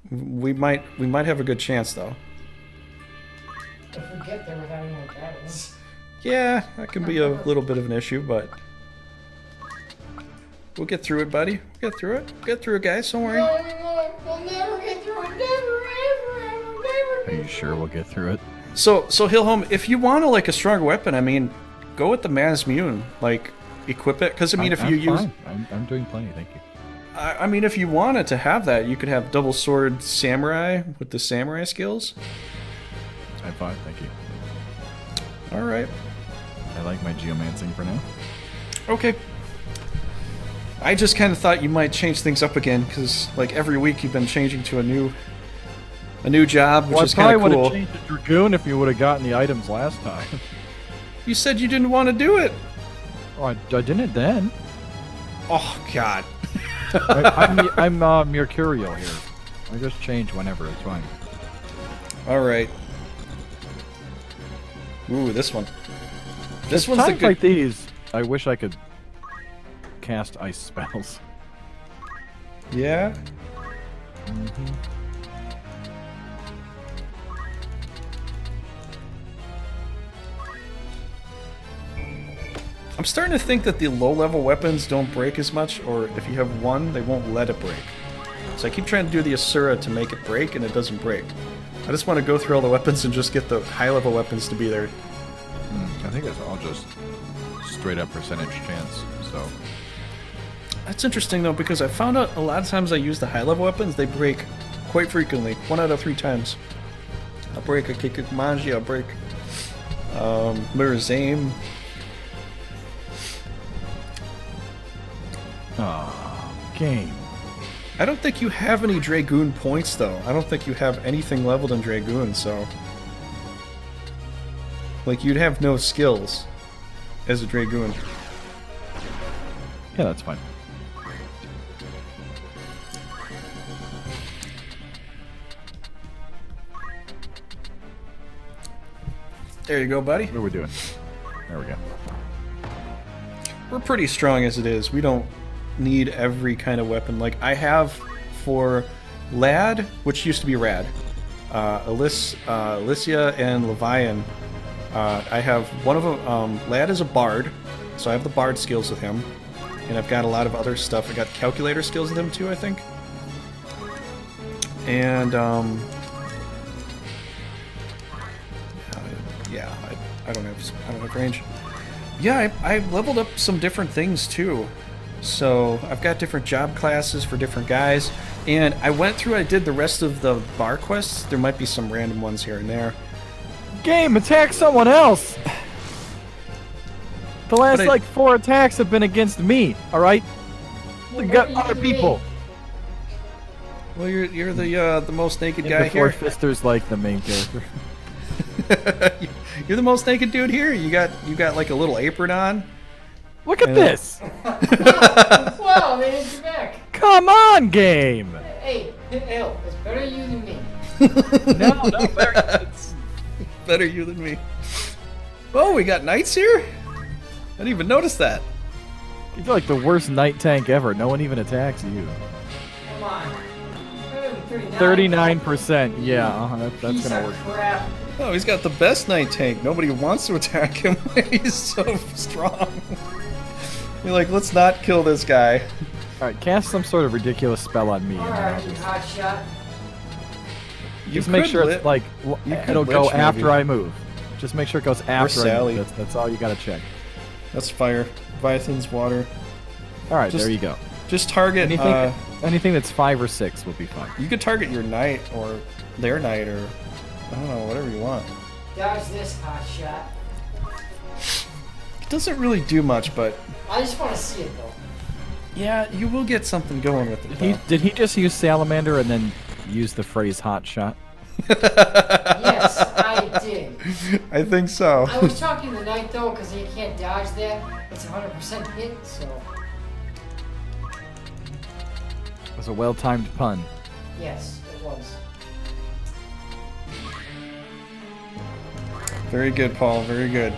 We might have a good chance though. If we get there without any more battles. Yeah, that can be a little bit of an issue, but we'll get through it, buddy. We'll get through it. We'll get through it, guys. Don't worry. No, we won't. We'll never get through it. Never. Are you sure we'll get through it? So Hillhome, if you want like a stronger weapon, I mean, go with the Mazmune. Like, equip it. Because I mean, if you use, I'm doing plenty, thank you. I mean, if you wanted to have that, you could have double sword samurai with the samurai skills. I'm fine, thank you. All right. I like my geomancing for now. Okay. I just kind of thought you might change things up again, because like every week you've been changing to a new job, which is kind of I probably cool. would have changed to Dragoon if you would have gotten the items last time. You said you didn't want to do it. Oh, I didn't then. Oh God. I'm Mercurial here. I just change whenever, it's fine. All right. Ooh, this one. This one's the Times good. like these, I wish I could cast ice spells. Yeah. I'm starting to think that the low-level weapons don't break as much, or if you have one, they won't let it break. So I keep trying to do the Asura to make it break, and it doesn't break. I just want to go through all the weapons and just get the high-level weapons to be there. I think it's all just straight up percentage chance, so... That's interesting, though, because I found out a lot of times I use the high-level weapons, they break quite frequently. 1 out of 3 times. I'll break a Kikumanji, I'll break Mirror's Aim. Oh, game. I don't think you have any Dragoon points, though. I don't think you have anything leveled in Dragoon, so... Like, you'd have no skills as a Dragoon. Yeah, that's fine. There you go, buddy. What are we doing? There we go. We're pretty strong as it is. We don't need every kind of weapon. Like, I have for Lad, which used to be Rad, Alicia and Levian, I have one of them. Lad is a bard, so I have the bard skills with him. And I've got a lot of other stuff. I got calculator skills with him too, I think. And, yeah, I don't have range. Yeah, I leveled up some different things too. So I've got different job classes for different guys. And I went through, I did the rest of the bar quests. There might be some random ones here and there. Game, attack someone else! The last, like, 4 attacks have been against me, alright? We got other people. Well, you're the most naked guy before here. Fister's like the main character. You're the most naked dude here. You got like a little apron on. Look at this! Wow, they hit you back. Come on, game! Hey, hell, it's better you than me. No, it's better you than me. Oh, we got knights here? I didn't even notice that. You feel like the worst knight tank ever. No one even attacks you. Come on. 39%. Yeah, that's gonna work. Crap. Oh, he's got the best knight tank. Nobody wants to attack him. He's so strong. You're like, let's not kill this guy. Alright, cast some sort of ridiculous spell on me. Alright, you hot shot. Just make sure it's like, it'll go after I move. Just make sure it goes after I move. That's all you gotta check. That's fire. Leviathan's water. Alright, there you go. Just target... anything that's 5 or 6 will be fine. You could target your knight or their knight or... I don't know, whatever you want. Dodge this hot shot. It doesn't really do much, but... I just want to see it, though. Yeah, you will get something going with it, Did he just use Salamander and then use the phrase hot shot? Yes, I did. I think so. I was talking the knight, though, because you can't dodge that. It's 100% hit, so... It was a well-timed pun. Yes, it was. Very good, Paul. Very good.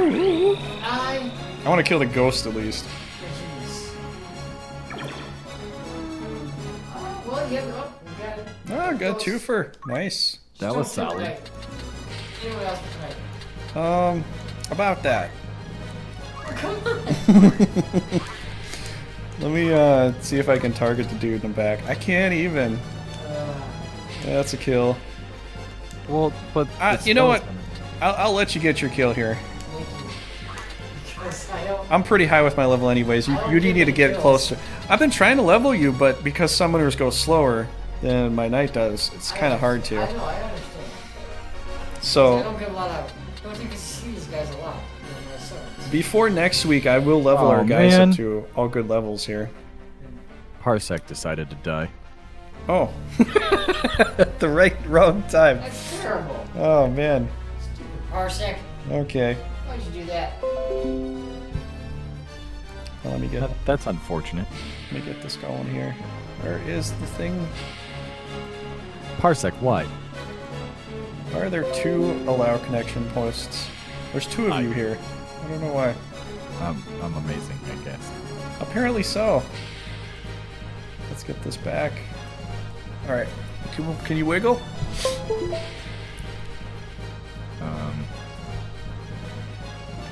I want to kill the ghost at least. Well, yeah, no, we got it. Oh, got a twofer. Nice. That was solid. Anyone else tonight? About that. Come on. Let me see if I can target the dude in the back. I can't even. That's a kill. Well, but you know what? I'll let you get your kill here. I'm pretty high with my level anyways. You need to get closer. I've been trying to level you, but because summoners go slower than my knight does, it's kind of hard to. I know, I understand. So I don't get a lot of... Don't you see these guys a lot? Before next week, I will level our guys up to all good levels here. Parsec decided to die. Oh. The wrong time. That's terrible. Oh, man. Stupid Parsec. Okay. Why'd you do that? Well, let me get... That's unfortunate. Let me get this going here. Where is the thing? Parsec, why? Why are there 2 allow connection posts? There's 2 of you here. I don't know why. I'm amazing, I guess. Apparently so. Let's get this back. Alright. Can you wiggle?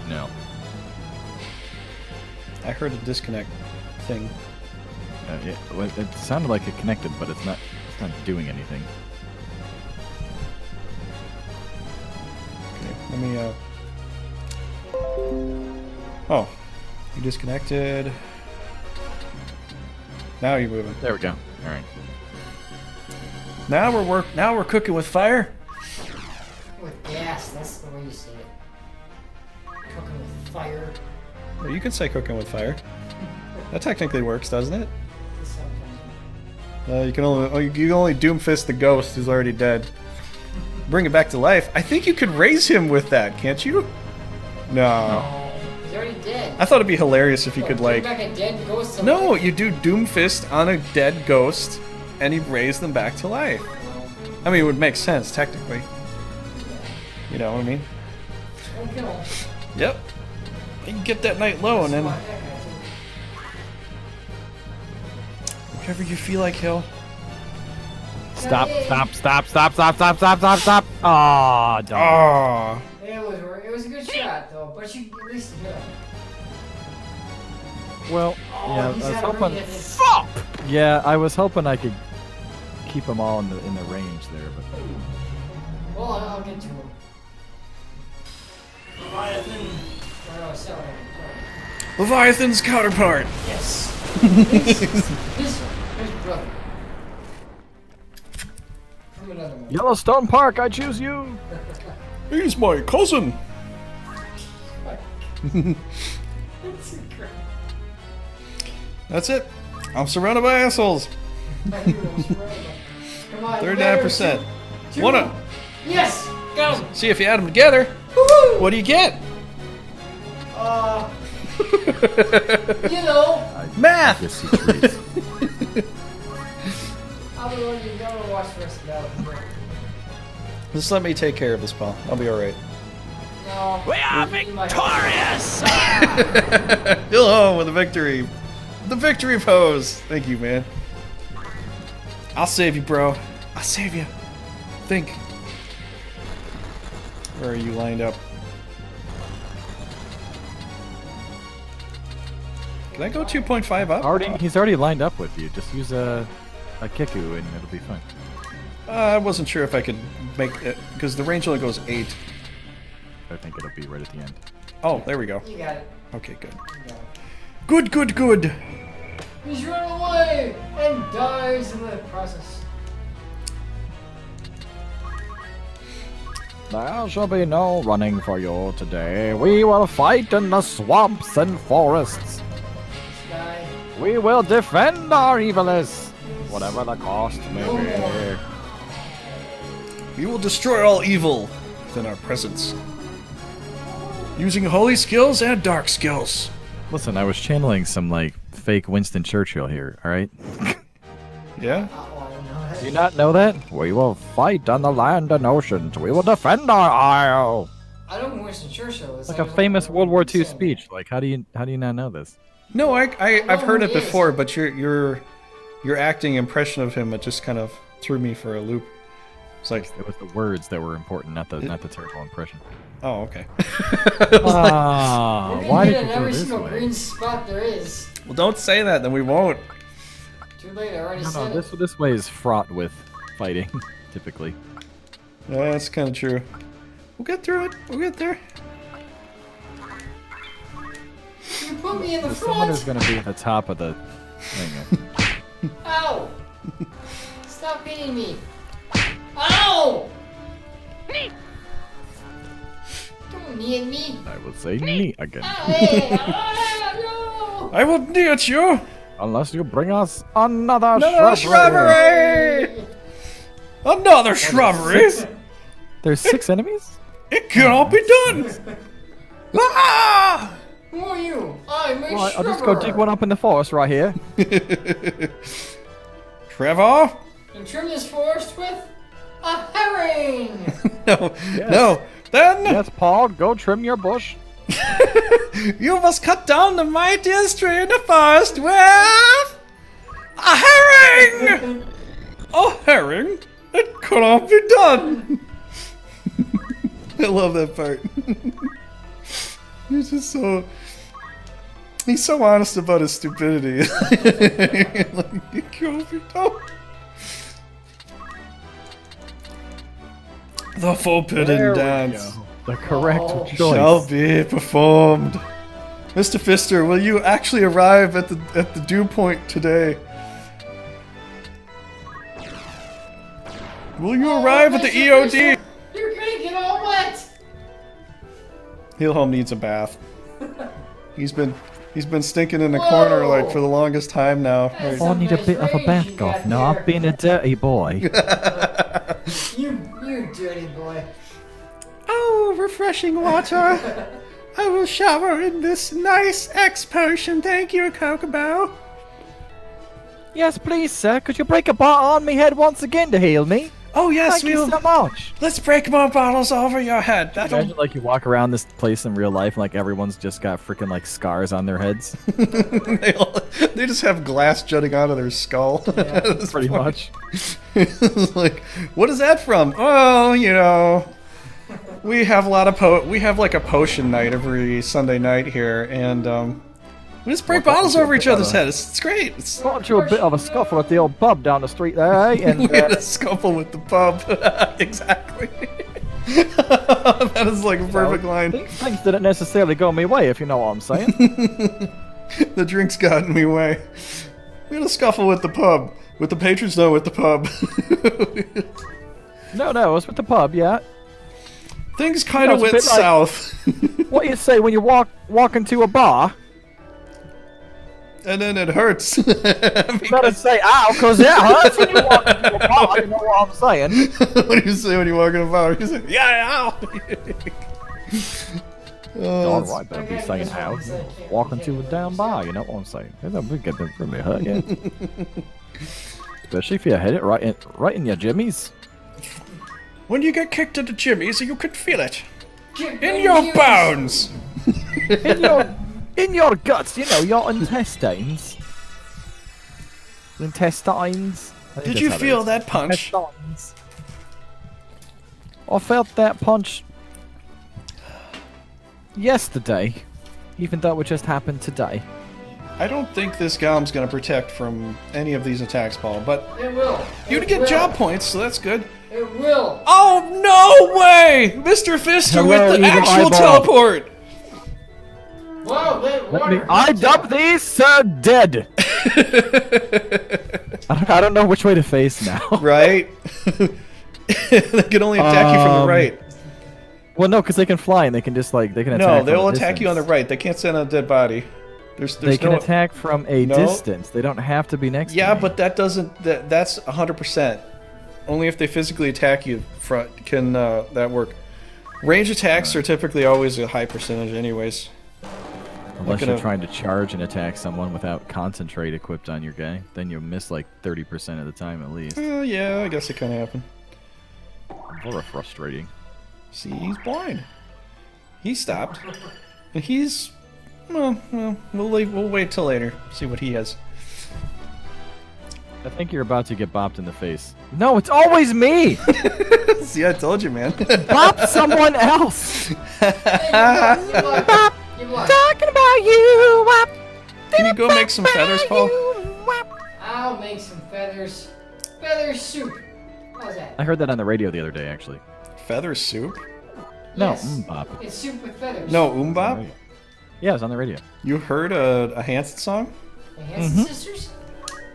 No. I heard a disconnect thing. It sounded like it connected, but it's not doing anything. Okay, let me Oh, you disconnected. Now you're moving. There we go. All right. Now we're cooking with fire. With gas, that's the way you say it. Cooking with fire. Well, you can say cooking with fire. That technically works, doesn't it? You can only doomfist the ghost who's already dead. Bring it back to life. I think you could raise him with that, can't you? No. He's already dead. I thought it'd be hilarious if you could Bring like. back a dead ghost. No, you do doomfist on a dead ghost, and you raise them back to life. I mean, it would make sense technically. You know what I mean? Okay. Yep. You can get that night low, and then whatever you feel like, Hill. Stop! Aw, don't. Aww. It was a good shot though, but you at least hit him. Well, Oh, yeah, he's I was had a hoping. ring in his- Yeah, I was hoping I could keep them all in the range there, but Well, I'll get to him. Leviathan. Oh, no, sorry. Leviathan's counterpart. Yes. His brother. From another one. Yellowstone Park, I choose you. He's my cousin. That's great. That's it. I'm surrounded by assholes. Come on. 39%. Two. Wanna Yes. Got him. see if you add them together? Woohoo! What do you get? You know, Math. Yes, he treats. I'll be one you never watch the rest of that. Just let me take care of this, Paul. I'll be all right. No. We are victorious! Hello with the victory. The victory pose. Thank you, man. I'll save you, bro. I'll save you. Think. Where are you lined up? Can I go 2.5 up? He's already lined up with you. Just use a Kiku and it'll be fine. I wasn't sure if I could make it because the range only goes 8. I think it'll be right at the end. Oh, there we go. You got it. Okay, good. You got it. Good, good, good. He's running away and dies in the process. There shall be no running for you today. We will fight in the swamps and forests. This guy. We will defend our evilness, whatever the cost may be. We will destroy all evil within our presence. Using holy skills and dark skills. Listen, I was channeling some like fake Winston Churchill here. All right. Yeah? Oh, I don't know. Do you not know that? We will fight on the land and oceans. We will defend our isle. I don't Winston Churchill. It's Like a famous World War II speech. Like, how do you not know this? No, I've heard it who he is. before, but your acting impression of him, it just kind of threw me for a loop. It's like, It was the words that were important, not the terrible impression. oh, okay. Ah, We're why gonna did get you in go every this single way? green spot there is. Well, don't say that, then we won't. Too late, I already No, said it. this way is fraught with fighting, typically. Yeah, that's kind of true. We'll get through it. We'll get there. You put me in the Someone is front! going to be at the top of the thing. Ow! Stop hitting me! Ow! Don't knee at me! I will say knee again. Hey! No! I will knee at you. Unless you bring us another Another shrubbery. shrubbery. Another shrubbery. There's 6 enemies? It can all be done. Ah! Who are you? I'm a Right, I'll just go dig one up in the forest right here. Trevor? And trim this forest with a herring! No, Yes. no. Then Yes, Paul, go trim your bush. you must cut down the mightiest tree in the forest with a herring. A herring? It cannot be done. I love that part. He's just so. He's so honest about his stupidity. Like, it cannot be done. The forbidden dance The correct Oh. choice. shall be performed. Mr. Fister, will you actually arrive at the dew point today? Will you arrive at the EOD? You're gonna get all wet. Heelholm needs a bath. He's been stinking in the corner like for the longest time now. I need a bit of a bath off now. I've been a dirty boy. You dirty boy. Oh, refreshing water. I will shower in this nice X potion. Thank you, Kokobo. Yes, please, sir. Could you break a bottle on me head once again to heal me? Oh yes, Thank you so much. Let's break more bottles over your head. Imagine like you walk around this place in real life and like everyone's just got freaking like scars on their heads. they just have glass jutting out of their skull. Yeah, pretty much. Like, what is that from? Oh, you know, we have a lot of we have like a potion night every Sunday night here, and we just break bottles over each other's heads. It's great. Got into a bit of a scuffle at the old pub down the street there, eh? And we had a scuffle with the pub. Exactly. That is like a perfect line. Things didn't necessarily go my way, if you know what I'm saying. The drinks got in my way. We had a scuffle with the pub. With the patrons, no, with the pub. No, it was with the pub, yeah. Things kind of went south. What you say when you walk into a bar? And then it hurts. You better say ow, because it hurts when you walk into a bar, you know what I'm saying. What do you say when you walk in a bar? You say, yeah, ow! Alright, better be saying ow. Walk into a damn bar, you know what I'm saying. We get them from me hurt, yeah. Especially if you hit it right in your jimmies. When you get kicked into jimmies, you can feel it. In your bones! In your guts, you know, your intestines. Intestines. Did you feel that punch? Intestines. I felt that punch yesterday, even though it just happened today. I don't think this Galm's gonna protect from any of these attacks, Paul, but It will. you get job points, so that's good. It will. Oh, no way! Mr. Fister with the evil actual eyeball. teleport! Whoa, I dub these, sir, dead. I don't know which way to face now. Right? They can only attack you from the right. Well, no, because they can fly and they can just like they can attack. No, from they'll a attack you on the distance. right. They can't send a dead body. They can attack from a distance. They don't have to be next to Yeah, me. but that doesn't. That's 100%. Only if they physically attack you can that work. Range attacks are typically always a high percentage, anyways. Unless you're trying to charge and attack someone without concentrate equipped on your guy, then you'll miss like 30% of the time at least. Yeah, I guess it kind of happened. Very frustrating. See, he's blind. He stopped. And he's well, we'll wait till later. See what he has. I think you're about to get bopped in the face. No, it's always me! See, I told you, man. Bop someone else! Bop. Talking about you! Wop. Can you go make some feathers, Paul? I'll make some feathers. Feather soup. How's that? I heard that on the radio the other day, actually. Feather soup? No, Yes. Bop. It's soup with feathers. No, Umbop? Yeah, it was on the radio. You heard a Hanson song? The Hanson sisters?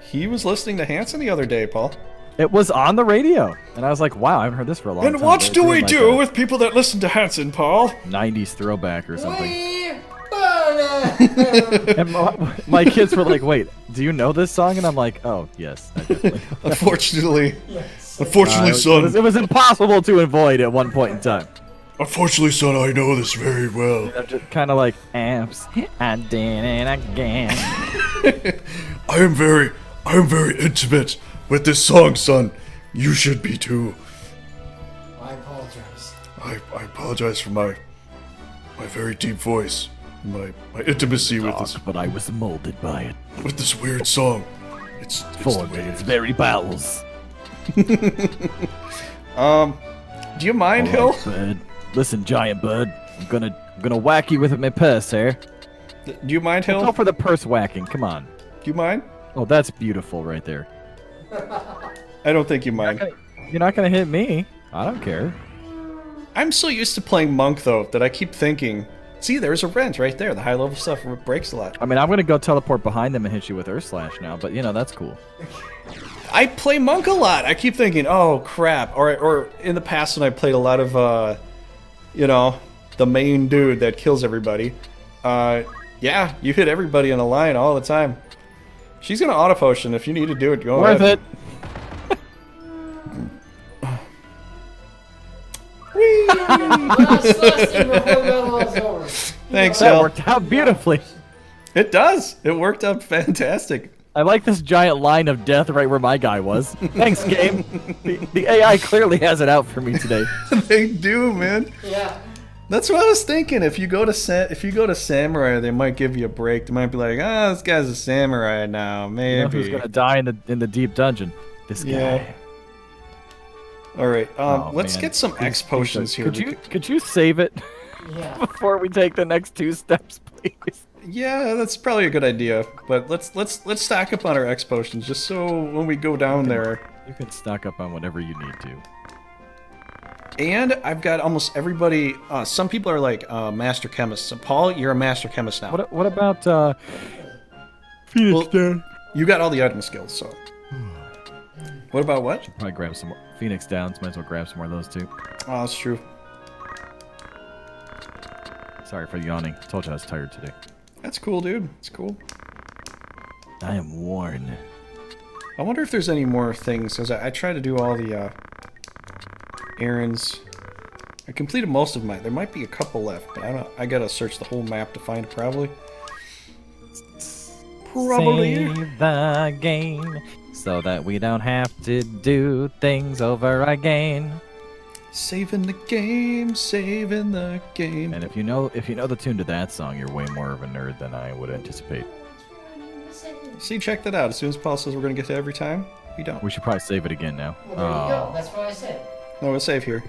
He was listening to Hanson the other day, Paul. It was on the radio, and I was like, "Wow, I haven't heard this for a long time." And what They're do we doing, like, do a with people that listen to Hanson, Paul? 90s throwback or something? We burn And my kids were like, "Wait, do you know this song?" And I'm like, "Oh, yes, I definitely." know." Unfortunately. Yes. Unfortunately, son. It was impossible to avoid at one point in time. Unfortunately, son, I know this very well. I'm just kind of like amps. I did it again. I am very intimate with this song, son. You should be too. I apologize. I apologize for my very deep voice, my intimacy with But I was molded by it. this weird song. It's For its very bowels. Do you mind, Hill? Bird. Listen, giant bird. I'm gonna whack you with my purse here. Do you mind, Go Hill? for the purse whacking. Come on. Do you mind? Oh, that's beautiful right there. I don't think you mind. You're not gonna hit me. I don't care. I'm so used to playing Monk, though, that I keep thinking, See, there's a wrench right there. The high level stuff breaks a lot. I mean, I'm gonna go teleport behind them and hit you with Earth Slash now, but you know that's cool. I play Monk a lot. I keep thinking, oh crap. Or in the past when I played a lot of, you know, the main dude that kills everybody. Yeah, you hit everybody in a line all the time. She's gonna auto potion. If you need to do it, go Worth ahead. it. Whee! Thanks, That Al. worked out beautifully. It does. It worked out fantastic. I like this giant line of death right where my guy was. Thanks, game. The AI clearly has it out for me today. They do, man. Yeah. That's what I was thinking. If you go to samurai, they might give you a break. They might be like, "Ah, this guy's a samurai now. Maybe." You know who's gonna die in the deep dungeon? This guy. Yeah. All right. Oh, let's man. get some X potions here. Could you save it Yeah. before we take the next 2 steps, please? Yeah, that's probably a good idea. But let's stack up on our X potions just so when we go down there. You can stock up on whatever you need to. And I've got almost everybody. Some people are like master chemists. So Paul, you're a master chemist now. What about Phoenix down? You got all the item skills, so. What about what? Probably grab some more. Phoenix Downs, might as well grab some more of those too. Oh, that's true. Sorry for yawning. Told you I was tired today. That's cool, dude. It's cool. I am worn. I wonder if there's any more things, because I try to do all the errands. I completed most of mine. There might be a couple left, but I gotta search the whole map to find it, probably. Save the game so that we don't have to do things over again. Saving the game, saving the game. And if you know the tune to that song, you're way more of a nerd than I would anticipate. See, check that out. As soon as Paul says we're gonna get to every time, we don't. We should probably save it again now. Well, there you go. That's what I said. No, we'll save here.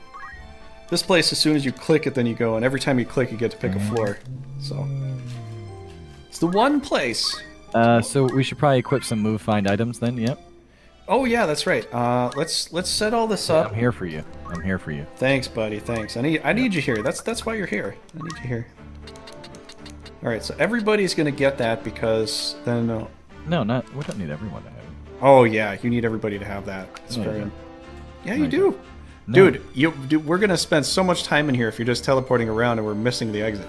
This place, as soon as you click it, then you go, and every time you click, you get to pick a floor. So it's the one place. So we should probably equip some move find items then. Yep. Oh yeah, that's right. Let's set all this up. I'm here for you. I'm here for you. Thanks, buddy. Thanks. I need you here. That's why you're here. I need you here. All right. So everybody's gonna get that because then. No, not. We don't need everyone to have it. Oh yeah, you need everybody to have that. It's No, you very. don't. Yeah, No, you you do. No. Dude, we're gonna spend so much time in here if you're just teleporting around and we're missing the exit.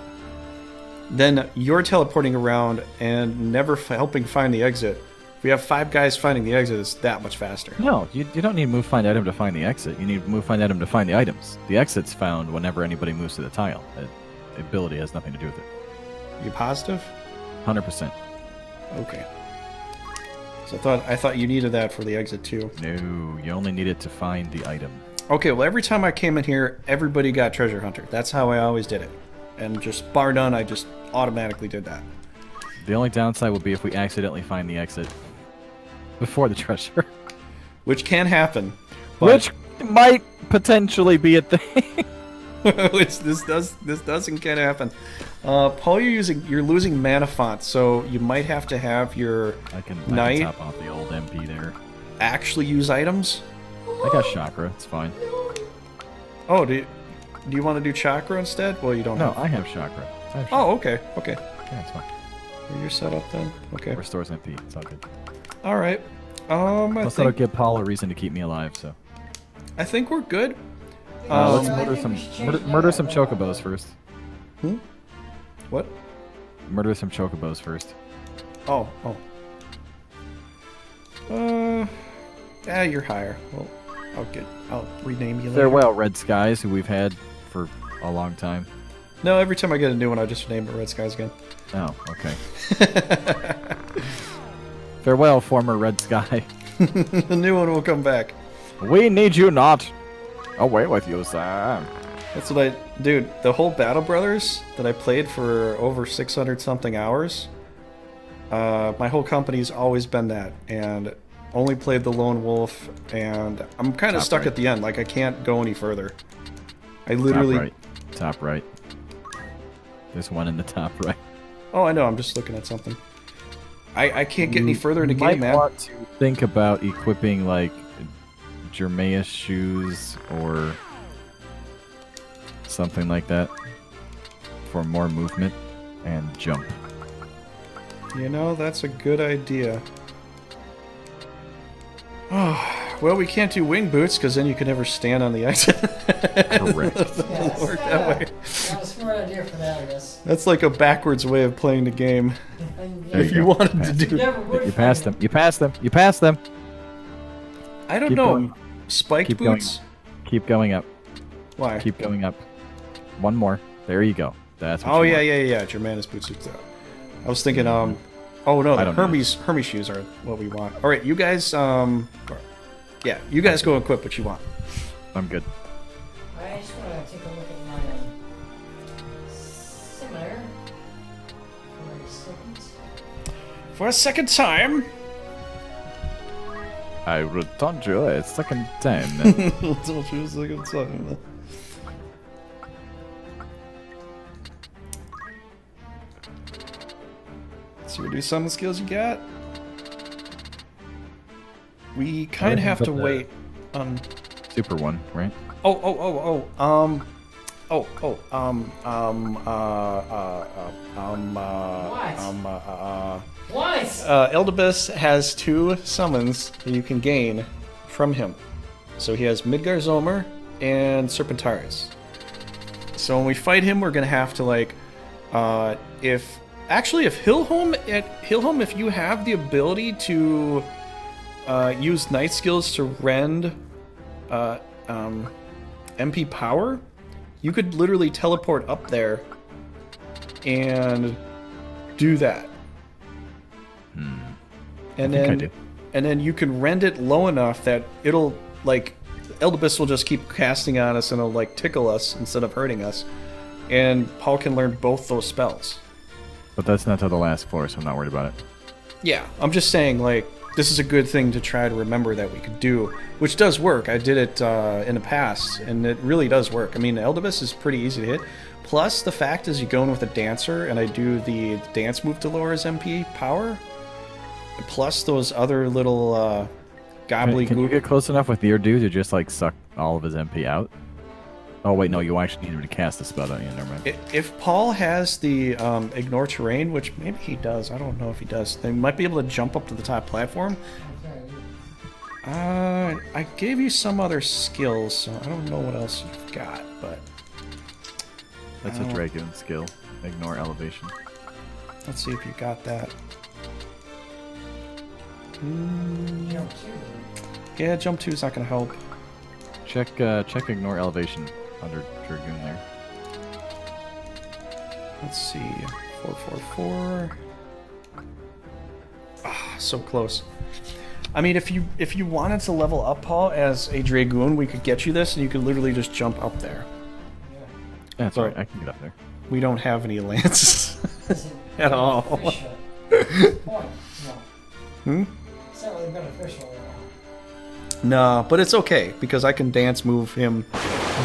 Then you're teleporting around and never helping find the exit. If we have 5 guys finding the exit, it's that much faster. No, you don't need move find item to find the exit. You need move find item to find the items. The exit's found whenever anybody moves to the tile. The ability has nothing to do with it. You positive? 100%. Okay. So I thought you needed that for the exit too. No, you only need it to find the item. Okay, well every time I came in here, everybody got treasure hunter. That's how I always did it. And just bar none, I just automatically did that. The only downside would be if we accidentally find the exit before the treasure. Which can happen. But Which might potentially be a thing. which this can happen. Paul, you're losing mana font, so you might have to have your I can knight top off the old MP there. actually use items. I got chakra, it's fine. Oh, do you want to do chakra instead? Well, you don't No, have. I have chakra. I have Oh, okay. yeah, it's fine. You're set up then? Okay. Restores MP, it's all good. All right. Plus that'll give Paul a reason to keep me alive, so. I think we're good. Let's I murder think some we should change murder that. some chocobos first. What? Murder some chocobos first. Oh. Yeah, you're higher. Well, I'll rename you later. Farewell, Red Skies, who we've had for a long time. No, every time I get a new one, I just name it Red Skies again. Oh, okay. Farewell, former Red Sky. The new one will come back. We need you not. Away with you, Sam. That's what dude, the whole Battle Brothers that I played for over 600 something hours, my whole company's always been that, and only played the Lone Wolf, and I'm kind of Top stuck right. at the end, like I can't go any further. I literally... Top right. There's one in the top right. Oh, I know, I'm just looking at something. I can't get any further in the You game, might man. want to think about equipping, like, Germaeus shoes or something like that. for more movement and jump. You know, that's a good idea. Oh, well, we can't do wing boots because then you can never stand on the ice. Correct. Doesn't work that way. Not a smart idea for that, I guess. That's like a backwards way of playing the game. There If you go. wanted to Passed do, Never would You find passed it. them. You passed them. You passed them. I don't Keep know, going. spiked Keep going. boots. Keep going up. Why? Keep going up. One more. There you go. That's what Oh you yeah, want. yeah, yeah. Germanus boots. I was thinking, oh no, I the don't know. Hermes shoes are what we want. All right, you guys, yeah, you guys go equip what you want. I'm good. I just want to take a look at my seminar for a second. For a second time. I returned you a second time. Don't you a second time. So we do some of the skills you got. We kind of have to but the- wait on. Super one, right? What? What? Eldebus has 2 summons that you can gain from him. So he has Midgar Zomer and Serpentaris. So when we fight him, we're gonna have to like, if Hillholm, if you have the ability to use night skills to rend MP power, you could literally teleport up there and do that. And think I then do. and then you can rend it low enough that it'll like Eldebus will just keep casting on us and it'll like tickle us instead of hurting us. And Paul can learn both those spells. But that's not till the last floor, so I'm not worried about it. Yeah, I'm just saying, like, this is a good thing to try to remember that we could do, which does work. I did it in the past, and it really does work. I mean, Eldebus is pretty easy to hit. Plus, the fact is you go in with a dancer, and I do the dance move to lower his MP power. Plus those other little Can you gobbledygook. get close enough with your dude to just like suck all of his MP out? Oh wait, no, you actually need him to cast the spell, don't you? Never mind. If Paul has the ignore terrain, which maybe he does, I don't know if he does, then he might be able to jump up to the top platform. I gave you some other skills, so I don't know what else you've got, but That's a dragon skill. Ignore elevation. let's see if you got that. Jump two. Yeah, jump 2 is not going to help. Check ignore elevation under Dragoon there. Let's see. 444. Ah, so close. I mean, if you wanted to level up, Paul, as a Dragoon, we could get you this, and you could literally just jump up there. That's Sorry. alright, I can get up there. We don't have any lances Isn't at all. beneficial. Point. No. Hmm? It's not really beneficial right now. No, but it's okay because I can dance move him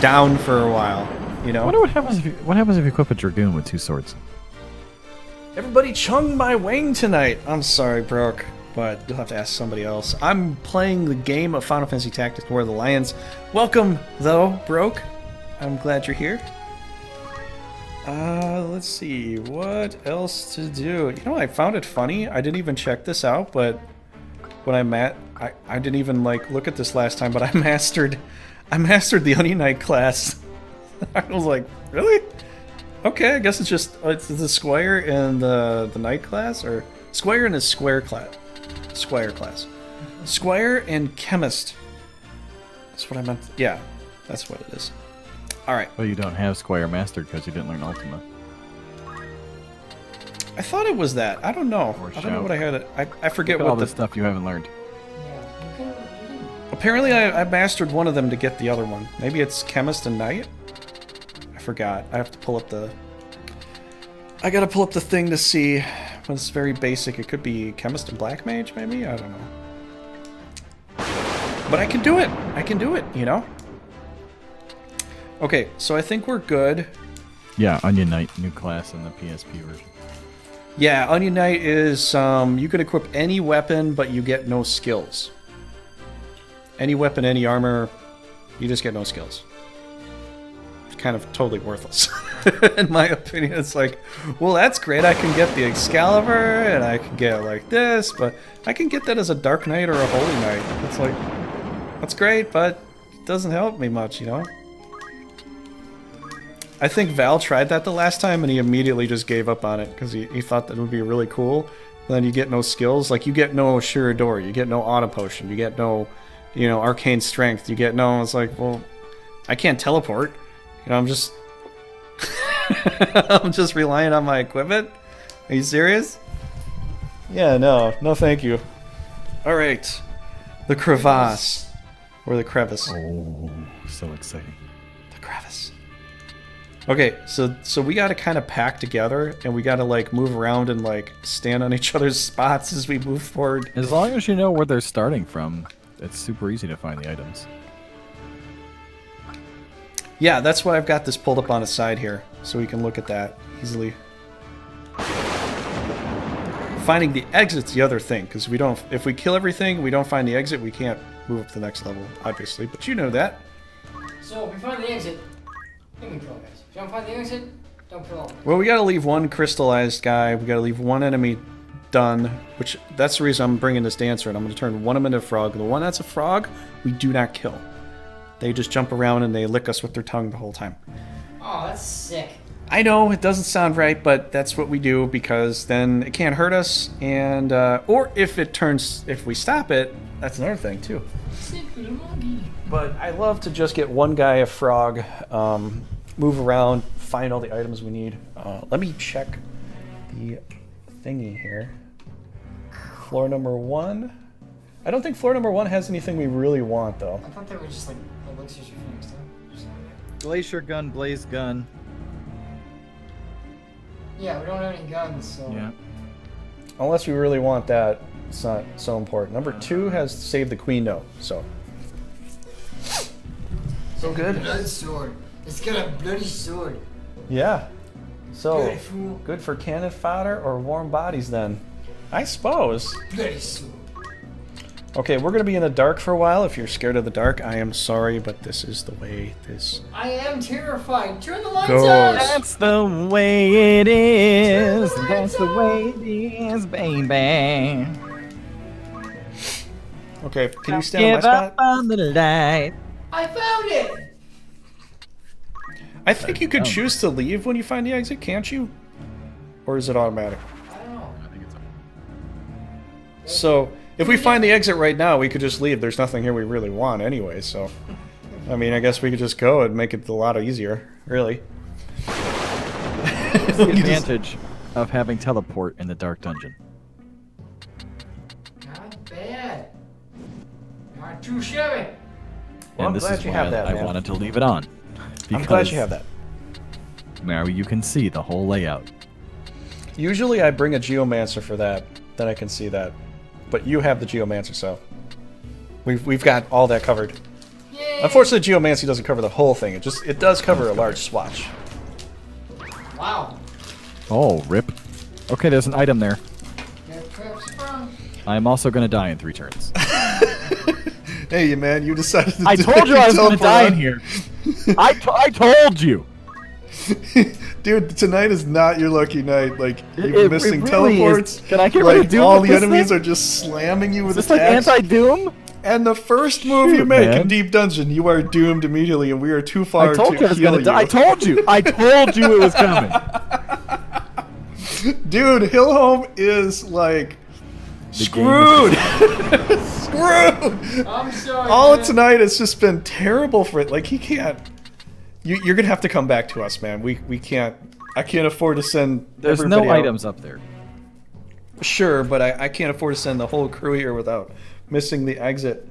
down for a while. You I know. wonder what happens if you equip a Dragoon with 2 swords. Everybody chung my wing tonight. I'm sorry, Brooke, but you'll have to ask somebody else. I'm playing the game of Final Fantasy Tactics War of the Lions. Welcome, though, Broke. I'm glad you're here. Let's see. What else to do? You know, I found it funny. I didn't even check this out, but when I didn't even, like, look at this last time, but I mastered the Onion Knight class. I was like, really? Okay, I guess it's the Squire and the Knight class, or Squire and his Squire class. Squire class. Squire and Chemist. That's what I meant. Yeah, that's what it is. Alright. Well, you don't have Squire mastered because you didn't learn Ultima. I thought it was that. I don't know. Or I don't know shout. what I had. I forget Look at all what the the... stuff you haven't learned. Yeah. You can Apparently I mastered one of them to get the other one. Maybe it's Chemist and Knight? I forgot. I have to pull up the... I gotta pull up the thing to see. But it's very basic. It could be Chemist and Black Mage, maybe? I don't know. But I can do it. I can do it, you know? Okay, so I think we're good. Yeah, Onion Knight, new class in the PSP version. Yeah, Onion Knight is, you can equip any weapon, but you get no skills. Any weapon, any armor, you just get no skills. It's kind of totally worthless. In my opinion, it's like, well, that's great. I can get the Excalibur, and I can get like this, but I can get that as a Dark Knight or a Holy Knight. It's like, that's great, but it doesn't help me much, you know? I think Val tried that the last time, and he immediately just gave up on it, because he thought that would be really cool. And then you get no skills. Like, you get no Shiradori, you get no Auto Potion, you get no, you know, Arcane Strength, you get no... It's like, well, I can't teleport. You know, I'm just... I'm just relying on my equipment? Are you serious? Yeah, no thank you. Alright. The crevasse. Or the crevice. Oh, so exciting. The crevice. Okay, so we gotta kind of pack together, and we gotta, like, move around and, like, stand on each other's spots as we move forward. As long as you know where they're starting from, it's super easy to find the items. Yeah, that's why I've got this pulled up on the side here, so we can look at that easily. Finding the exit's the other thing, because we don't. If we kill everything, we don't find the exit, we can't move up to the next level, obviously. But you know that. So if we find the exit, you can kill guys. If you don't find the exit, don't kill all. Well, we gotta leave one crystallized guy. We gotta leave one enemy done, which that's the reason I'm bringing this dancer, and I'm gonna turn one of them into a frog. The one that's a frog, we do not kill. They just jump around and they lick us with their tongue the whole time. Oh, that's sick. I know it doesn't sound right, but that's what we do because then it can't hurt us, and or if we stop it, that's another thing too. Sick little monkey. But I love to just get one guy a frog, move around, find all the items we need. Let me check the thingy here. Floor number 1. I don't think floor number 1 has anything we really want though. I thought they were just like elixirs you next time. Glacier gun, blaze gun. Yeah, we don't have any guns, so. Yeah. Unless we really want that, it's not so important. Number 2 has Save the Queen note, so. So good. Blood sword. It's got a bloody sword. Yeah. So, Bloody fool. good for cannon fodder or warm bodies then? I suppose. Bloody sword. Okay, we're gonna be in the dark for a while. If you're scared of the dark, I am sorry, but this is the way this... I am terrified. Turn the lights Goes. on. That's the way it is. Turn the That's lights the way on. it is, baby. Okay, can you stand on my Give up spot? on the light. I found it. I think you could choose to leave when you find the exit, can't you? Or is it automatic? I don't know. So, if we find the exit right now, we could just leave. There's nothing here we really want anyway, so... I mean, I guess we could just go and make it a lot easier, really. Here's the advantage of having teleport in the dark dungeon. Not bad. Not too shabby. Well, I'm And this glad is you why have that, I man. wanted to leave it on. I'm glad you have that. Now you can see the whole layout. Usually I bring a Geomancer for that, then I can see that. But you have the Geomancer, so... We've got all that covered. Yay. Unfortunately, Geomancy doesn't cover the whole thing. It does cover a large swatch. Wow. Oh, rip. Okay, there's an item there. Get traps from. I'm also going to die in 3 turns. Hey, man, you decided to I told you I was going to die in here. I told you. Dude, tonight is not your lucky night. Like, It you're missing really teleports. is. Can I get like, rid of Doom all with the this enemies thing? are just slamming you with Is this like attacks. anti-Doom? And the first move you Shoot, make man. in Deep Dungeon, you are doomed immediately, and we are too far I told to you I was heal going to you. die. I told you. I told you it was coming. Dude, Hillhome is like The screwed. Screwed. I'm sorry. All man. of tonight has just been terrible for it. Like, he can't. You're gonna have to come back to us, man. We can't. I can't afford to send. There's everybody no out. items up there. Sure, but I can't afford to send the whole crew here without missing the exit.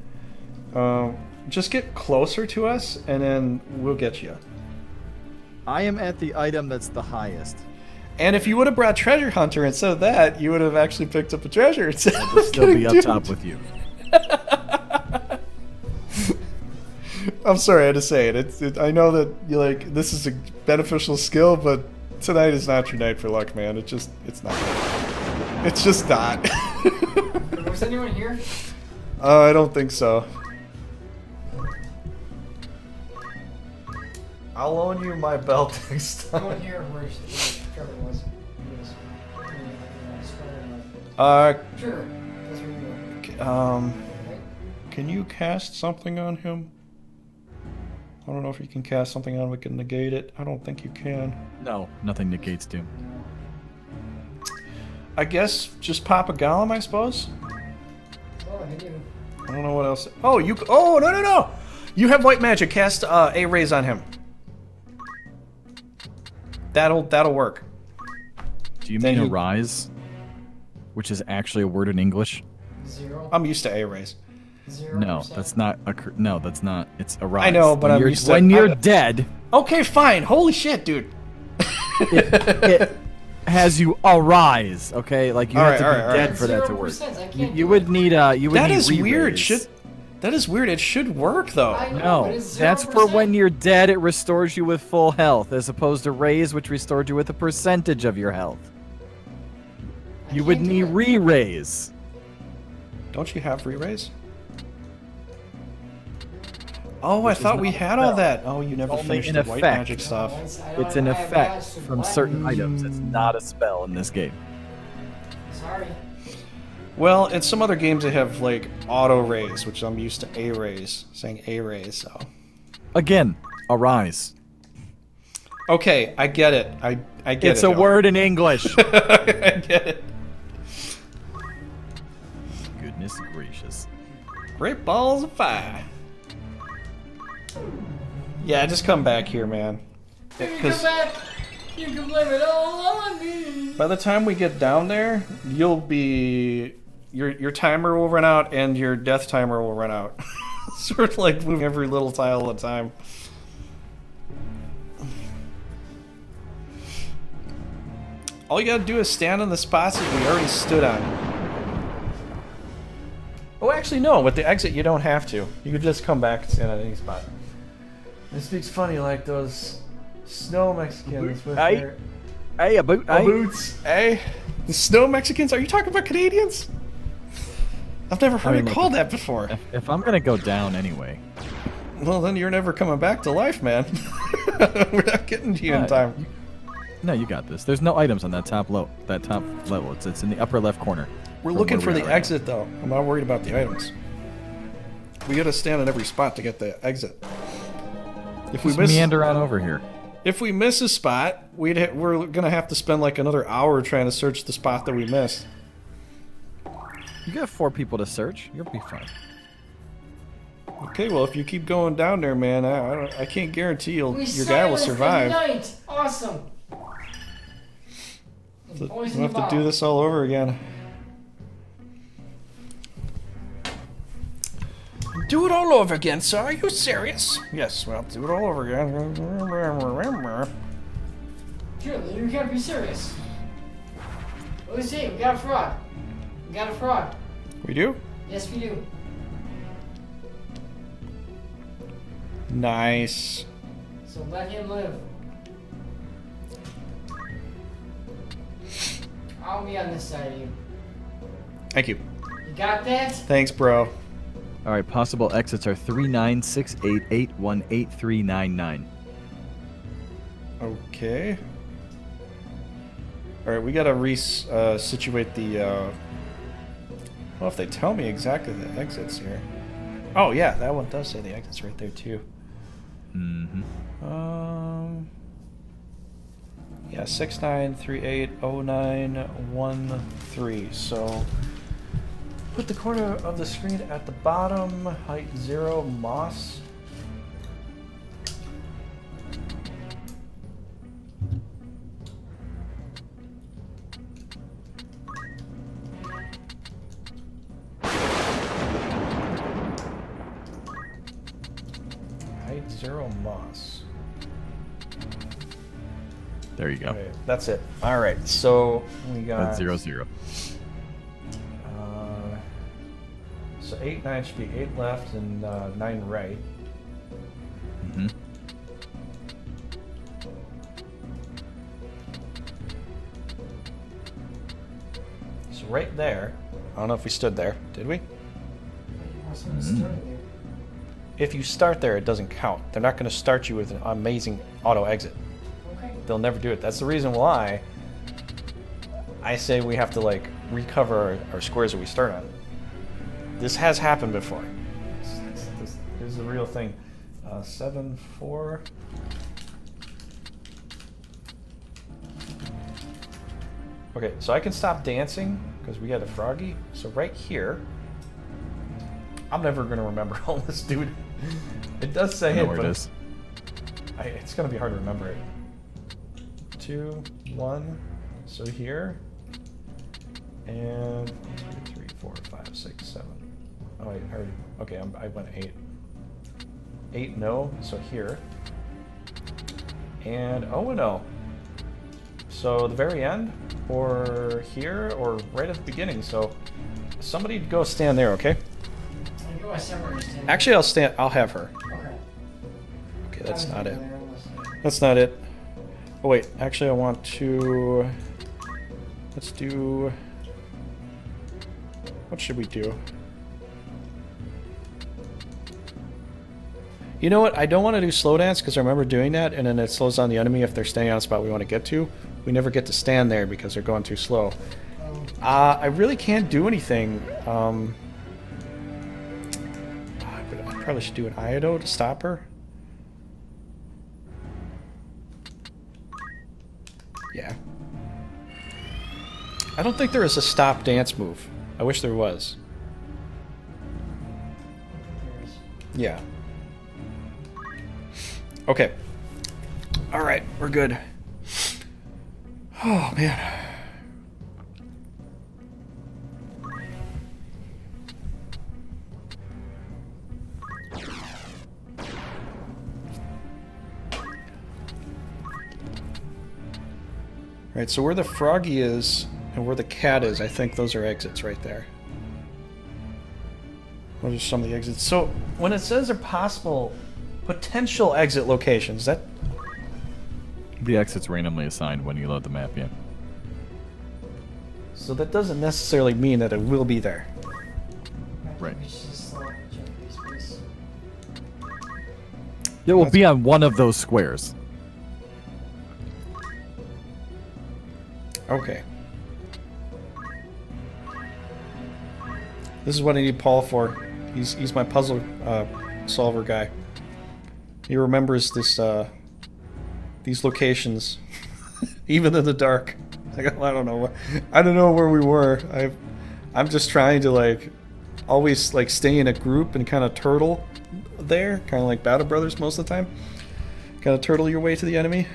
Just get closer to us, and then we'll get you. I am at the item that's the highest. And if you would have brought Treasure Hunter instead of that, you would have actually picked up a treasure instead I of will still be up getting top doomed. with you. I'm sorry, I had to say it. I know that you like this is a beneficial skill, but tonight is not your night for luck, man. It's not. It's just not. Was anyone here? I don't think so. I'll loan you my belt next I time. want to hear where Trevor was. Trigger. That's where you were. Right? Can you cast something on him? I don't know if you can cast something on him that can negate it. I don't think you can. No, nothing negates doom. I guess just pop a golem, I suppose. Oh, I do. I don't know what else. Oh, you. Oh, no. You have white magic. Cast a raise on him. That'll work. Do you Then mean you- arise? Which is actually a word in English? 0. I'm used to a raise. 0%. No, that's not. No, that's not. It's arise. I know, but when I'm you're, used to- when you're I- dead, Okay, fine. Holy shit, dude. it has you arise. Okay, like you All have right, to all be right, all dead right. for that to work. 0%, I can't You do would it. need you would That need is weird. re-raise. That is weird. It should work though. I know, but No, it's that's for 0%. when you're dead. It restores you with full health, as opposed to raise, which restored you with a percentage of your health. I You would can't do need it. re-raise. Don't you have re-raise? Oh, I thought we had all that. Oh, you never Only finished in the white effect. magic stuff. It's an effect from certain items. It's not a spell in this game. Sorry. Well, in some other games they have like auto raise, which I'm used to a raise, saying a raise. So Again, arise. okay, I get it. I get It's it. a word in English. I get it. Goodness gracious. Great balls of fire. Yeah, just come back here, man. You can 'Cause come back. You can blame it all on me. by the time we get down there, you'll be your timer will run out and your death timer will run out. Sort of like moving every little tile at a time. All you gotta do is stand on the spots that we already stood on. Oh, actually, no. With the exit, you don't have to. You could just come back and stand on any spot. This speaks funny like those snow Mexicans with Aye. their Hey, a boot. Hey. boots. Eh? The snow Mexicans? Are you talking about Canadians? I've never heard I mean, it look, called that before. If I'm gonna go down anyway, Well, then you're never coming back to life, man. We're not getting to you in time. no, you got this. There's no items on that top level. It's in the upper left corner. We're from looking where for we the are right exit, though. I'm not worried about the items. We gotta stand on every spot to get the exit. If we Just miss, meander on over here. if we miss a spot, we're gonna have to spend like another hour trying to search the spot that we missed. You got 4 people to search. You'll be fine. Okay, well, if you keep going down there, man, I can't guarantee your guy will silenced the survive. night. Awesome. So Boys we'll in the have to do bottom. this all over again. Do it all over again, sir? Are you serious? Yes, well, do it all over again. Surely, you can't be serious. What do you see? We got a fraud. We got a fraud. We do? Yes, we do. Nice. So let him live. I'll be on this side of you. Thank you. You got that? Thanks, bro. All right, possible exits are 3968818399. Okay. All right, we gotta situate the. Well, if they tell me exactly the exits here. Oh yeah, that one does say the exits right there too. Mm-hmm. Yeah, 69380913. So put the corner of the screen at the bottom, height 0, moss. Height 0, moss. There you go. Okay, that's it. All right, so we got That's 0-0. So 8, 9 should be 8 left and 9 right. Mm-hmm. So right there. I don't know if we stood there. Did we? if you start there, it doesn't count. They're not going to start you with an amazing auto exit. Okay. They'll never do it. That's the reason why I say we have to like recover our squares that we start on. This has happened before. This is the real thing. 7, 4. Okay, so I can stop dancing because we had a froggy. So right here, I'm never gonna remember all this, dude. It does say I know it, where but it is. it's gonna be hard to remember it. 2, 1. So here, and 2, 3, 4, 5, 6, 7. Oh, I already. Okay, I went 8. 8, no. So here, and O and O. So the very end, or here, or right at the beginning. So somebody go stand there, okay? I go somewhere to stand. Actually, I'll stand. I'll have her. Okay. Okay, that's not it. There, unless- That's not it. Oh wait, actually, I want to. Let's do. What should we do? You know what? I don't want to do slow dance because I remember doing that, and then it slows down the enemy if they're standing on a spot we want to get to. We never get to stand there because they're going too slow. I really can't do anything. I probably should do an Iodo to stop her. Yeah. I don't think there is a stop dance move. I wish there was. Yeah. Okay. All right, we're good. Oh, man. Right, so where the froggy is and where the cat is, I think those are exits right there. Those are some of the exits. So when it says they're possible potential exit locations, that The exit's randomly assigned when you load the map, yeah. so that doesn't necessarily mean that it will be there. Right. It's just slow. Check this place. It will be on one of those squares. Okay. This is what I need Paul for. He's my puzzle solver guy. He remembers this these locations, even in the dark. Like, I don't know. I don't know where we were. I'm just trying to like always like stay in a group and kind of turtle there, kind of like Battle Brothers most of the time. Kind of turtle your way to the enemy.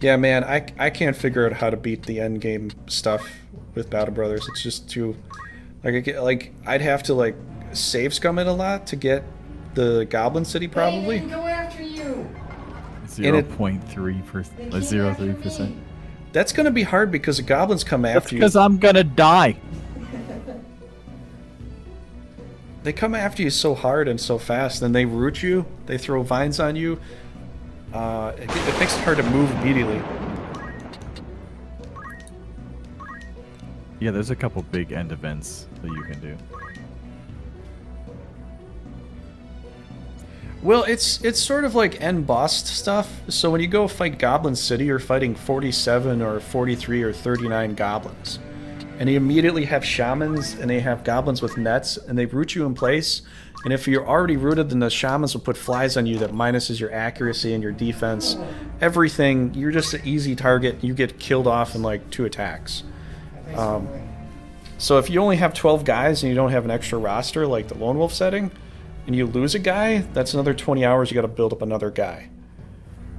Yeah, man, I can't figure out how to beat the end game stuff with Battle Brothers. It's just too I'd have to like save scum it a lot to get the Goblin City They probably. didn't go after you. 0.3%, like 0.3%. That's gonna be hard because the goblins come That's after you. because I'm gonna die. They come after you so hard and so fast, and they root you. They throw vines on you. It makes it hard to move immediately. Yeah, there's a couple big end events that you can do. Well, it's sort of like end boss stuff. So when you go fight Goblin City, you're fighting 47 or 43 or 39 goblins. And you immediately have shamans, and they have goblins with nets, and they root you in place. And if you're already rooted, then the shamans will put flies on you that minuses your accuracy and your defense. Everything, you're just an easy target. You get killed off in like 2 attacks. So if you only have 12 guys and you don't have an extra roster like the Lone Wolf setting, and you lose a guy, that's another 20 hours you got to build up another guy.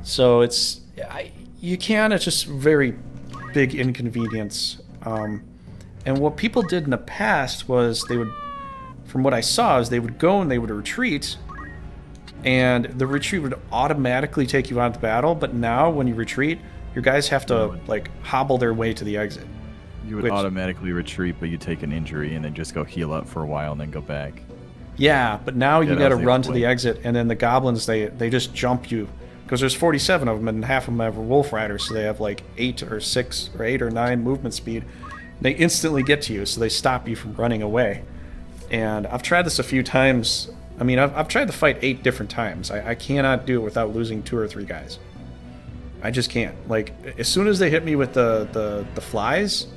So it's just very big inconvenience. And what people did in the past was they would, from what I saw, is they would go and they would retreat, and the retreat would automatically take you out of the battle. But now when you retreat, your guys have to like hobble their way to the exit. You would automatically retreat, but you take an injury and then just go heal up for a while and then go back. Yeah, but now you Yeah, got to that was run the to the way. exit, and then the goblins they just jump you because there's 47 of them, and half of them have wolf riders, so they have like 8 or 6 or 8 or 9 movement speed, They instantly get to you, so they stop you from running away. And I've tried this a few times. I mean, I've tried to fight 8 different times. I cannot do it without losing 2 or 3 guys. I just can't. Like, as soon as they hit me with the flies,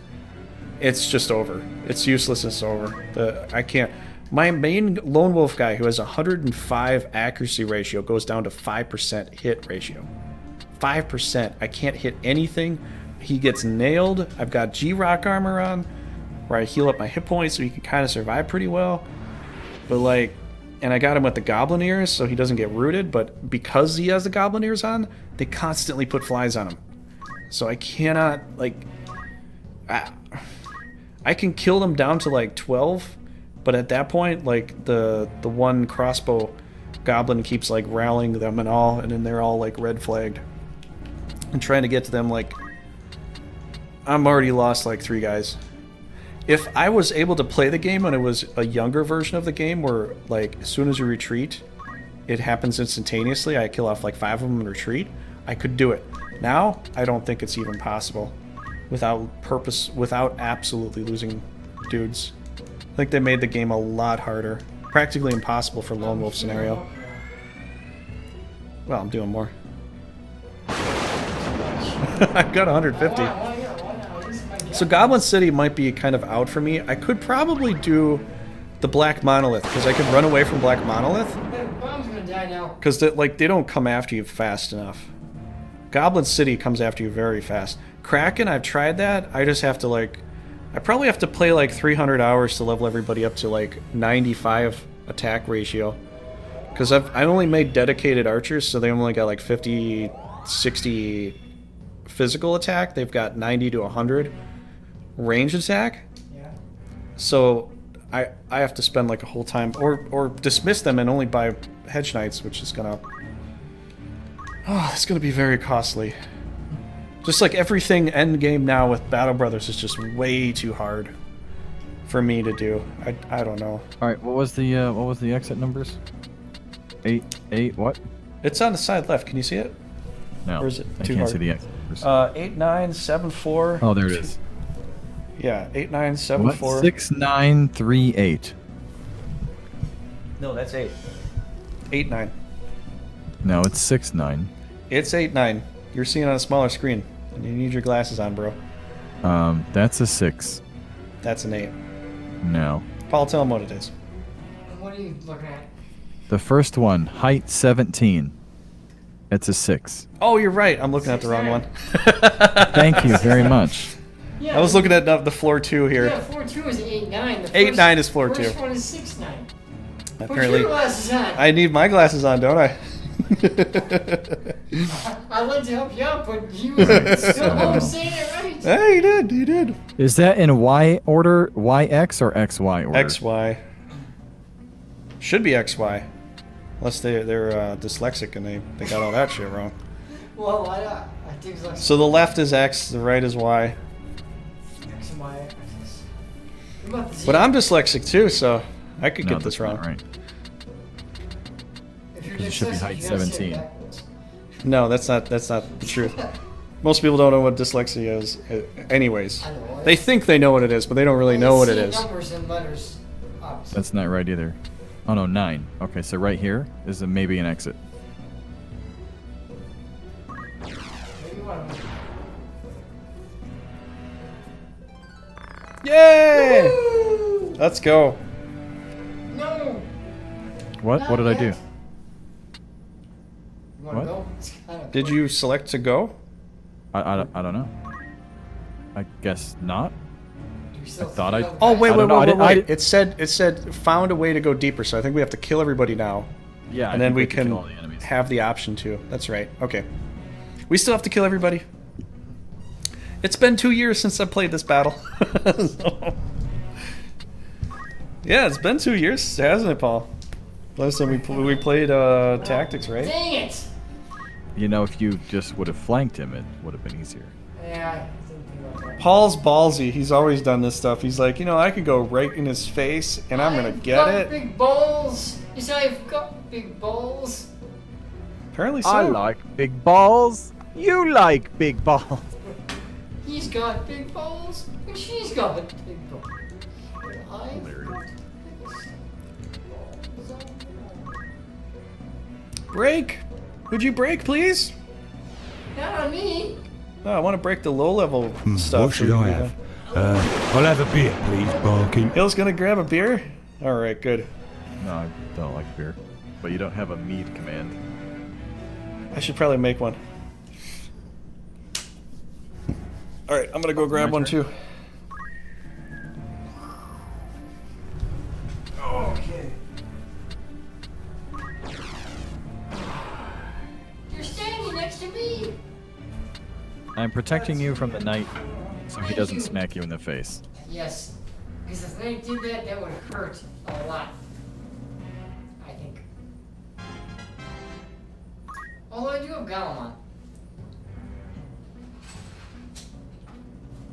it's just over. It's useless. It's over. I can't. My main lone wolf guy, who has 105 accuracy ratio, goes down to 5% hit ratio. 5%. I can't hit anything. He gets nailed. I've got G-Rock armor on, where I heal up my hit points so he can kind of survive pretty well. But like, and I got him with the goblin ears so he doesn't get rooted, but because he has the goblin ears on, they constantly put flies on him. So I cannot, like, I can kill them down to like 12, but at that point, like, the one crossbow goblin keeps like rallying them and all, and then they're all like red flagged. And trying to get to them, like, I'm already lost like 3 guys. If I was able to play the game when it was a younger version of the game where, like, as soon as you retreat, it happens instantaneously, I kill off like 5 of them and retreat, I could do it. Now, I don't think it's even possible without absolutely losing dudes. I think they made the game a lot harder. Practically impossible for lone wolf scenario. Well, I'm doing more. I've got 150. So Goblin City might be kind of out for me. I could probably do the Black Monolith, because I could run away from Black Monolith. Bomb's gonna die now. Because they don't come after you fast enough. Goblin City comes after you very fast. Kraken, I've tried that. I just have to, like, I probably have to play like 300 hours to level everybody up to like 95 attack ratio. Because I only made dedicated archers, so they only got like 50, 60 physical attack. They've got 90 to 100 range attack. Yeah. So I have to spend like a whole time, or dismiss them and only buy hedge knights, which is gonna, it's gonna be very costly. Just like everything end game now with Battle Brothers is just way too hard for me to do. I don't know. All right, what was the exit numbers? 8 what? It's on the side left. Can you see it? No. Or is it I too can't hard? see the exit numbers. 8974. Oh, there it is. Yeah, 8974. 6938. No, that's 8. 89. No, it's 69. It's 89. You're seeing it on a smaller screen, and you need your glasses on, bro. That's a 6. That's an 8. No. Paul, tell him what it is. What are you looking at? The first one, height 17. It's a 6. Oh, you're right. I'm looking at the wrong one. Thank you very much. Yeah, I was looking at the floor 2 here. Yeah, floor 2 is 8-9. 8-9 is floor 2. First one is 6-9. Apparently, Put your glasses on. I need my glasses on, don't I? I'd like to help you out, but you were still home saying it right. Hey, you did. Is that in Y order, YX or XY order? XY. Should be XY. Unless they're dyslexic and they got all that shit wrong. Well, why not? I think it's like So the left is X, the right is Y. X and Y axis. What about the Z? But I'm dyslexic too, so I could No, get this that's wrong. not right. If you're It should be dyslexic, height you gotta say it 17. backwards. No, that's not the truth. Most people don't know what dyslexia is. Anyways, I know. they think they know what it is, but they don't really know what it It's is. numbers and letters. Opposite. That's not right either. Oh no, 9. Okay, so right here is maybe an exit. Maybe one of them. Yay! Woo! Let's go. No. What? Not What did I yet. do? You wanna What? go? It's kinda Did quick. you select to go? I don't know. I guess not. Do you still thought I- feel Oh bad? wait, I don't know, I didn't- It said found a way to go deeper, so I think we have to kill everybody now, Yeah, and then we can can kill all the enemies. have the option to. That's right. Okay. We still have to kill everybody. It's been 2 years since I played this battle. So- Yeah, it's been 2 years, hasn't it, Paul? Last time we played tactics, right? Dang it! You know, if you just would have flanked him, it would have been easier. Yeah, I didn't think about that. Paul's ballsy. He's always done this stuff. He's like, I could go right in his face, and I'm gonna I've get got it. Big balls. You say I've got big balls. Apparently so. I like big balls. You like big balls. He's got big balls, and she's got big balls. Break! Would you break, please? Not on me. No, I want to break the low-level stuff. What should I have? I'll have a beer, please, Barkeep. Hill's gonna grab a beer? Alright, good. No, I don't like beer. But you don't have a mead command. I should probably make one. Alright, I'm gonna go grab one too. Okay. You're standing next to me. I'm protecting you from the knight so he doesn't smack you in the face. Yes, because if they did that, that would hurt a lot. I think. Although I do have Galamon.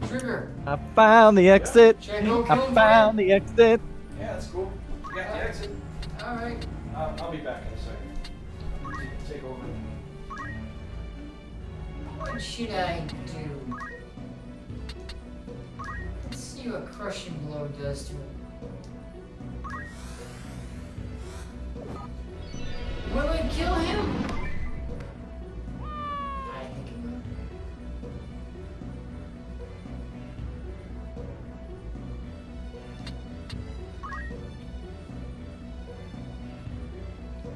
Trigger. I found the exit. Should I go kill him I found the exit. Yeah, that's cool. You got the exit. Alright. I'll be back in a second. Take over. What should I do? Let's see what crushing blow does to him. Will it kill him? I think it will.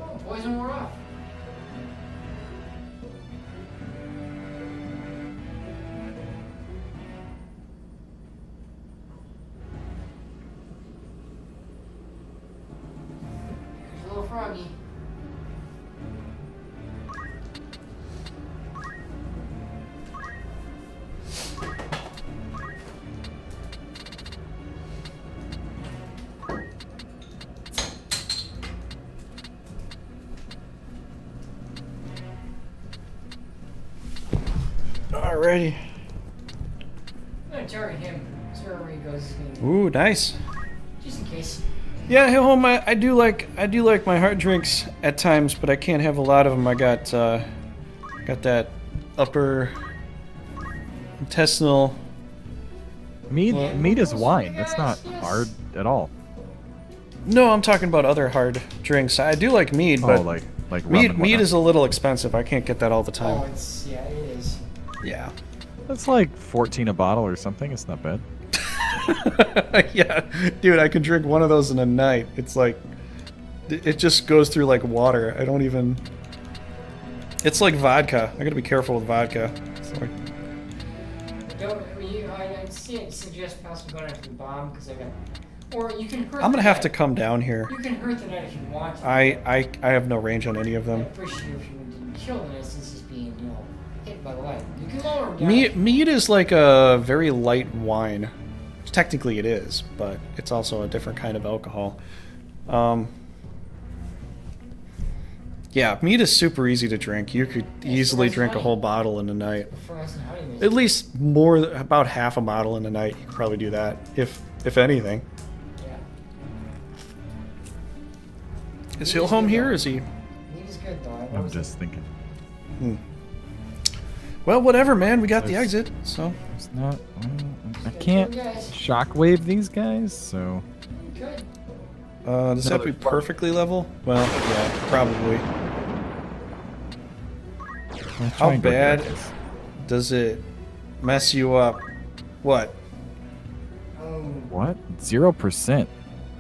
Oh, poison wore off. Here's a little froggy. Alrighty. I'm gonna target him. So wherever he goes, he's gonna Ooh, nice. just in case. Yeah, hey, home. I do like my hard drinks at times, but I can't have a lot of them. I got that upper intestinal. Mead is wine. That's not hard at all. No, I'm talking about other hard drinks. I do like mead, but like rum mead and whatnot. is a little expensive. I can't get that all the Oh, time. yeah, it is. Yeah. That's like 14 a bottle or something. It's not bad. Yeah, dude, I can drink one of those in a night. It's like, it just goes through like water. I don't even. It's like vodka. I gotta be careful with vodka. It's like, I'd suggest possibly going after the bomb because I got. Or you can hurt. I'm the gonna have knight. to come down here. You can hurt the knight if you want to. I have no range on any of I them. appreciate if you didn't kill the knight since he's being, hit by the light. You can lower him down. Mead is like a very light wine. Technically it is, but it's also a different kind of alcohol. Yeah, mead is super easy to drink. You could easily drink a whole bottle in a night. Fries and honey mix. At least more, about half a bottle in a night. You could probably do that, if anything. Yeah. Is Hill home here? Is he? Meat is good though. I've I'm always just thinking. Well, whatever, man. We got the exit, so. It's not. I can't shockwave these guys, so. good. Does that have to be perfectly level? Well, yeah, probably. I'll try How and go bad get this. does it mess you up? What? Oh, What? 0%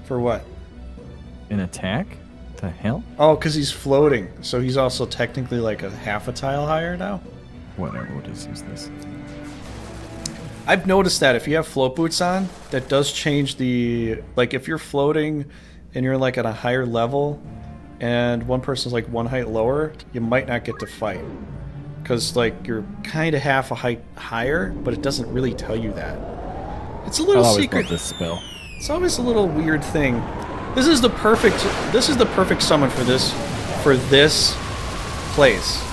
For what? in attack? The hell? Oh, because he's floating, so he's also technically like a half a tile higher now? Whatever, we'll just use this. I've noticed that if you have float boots on, that does change the... Like, if you're floating and you're like at a higher level and one person's like one height lower, you might not get to fight. Because, like, you're kind of half a height higher, but it doesn't really tell you that. It's a little I'll always secret. love this spell. It's always a little weird thing. This is the perfect summon for this place.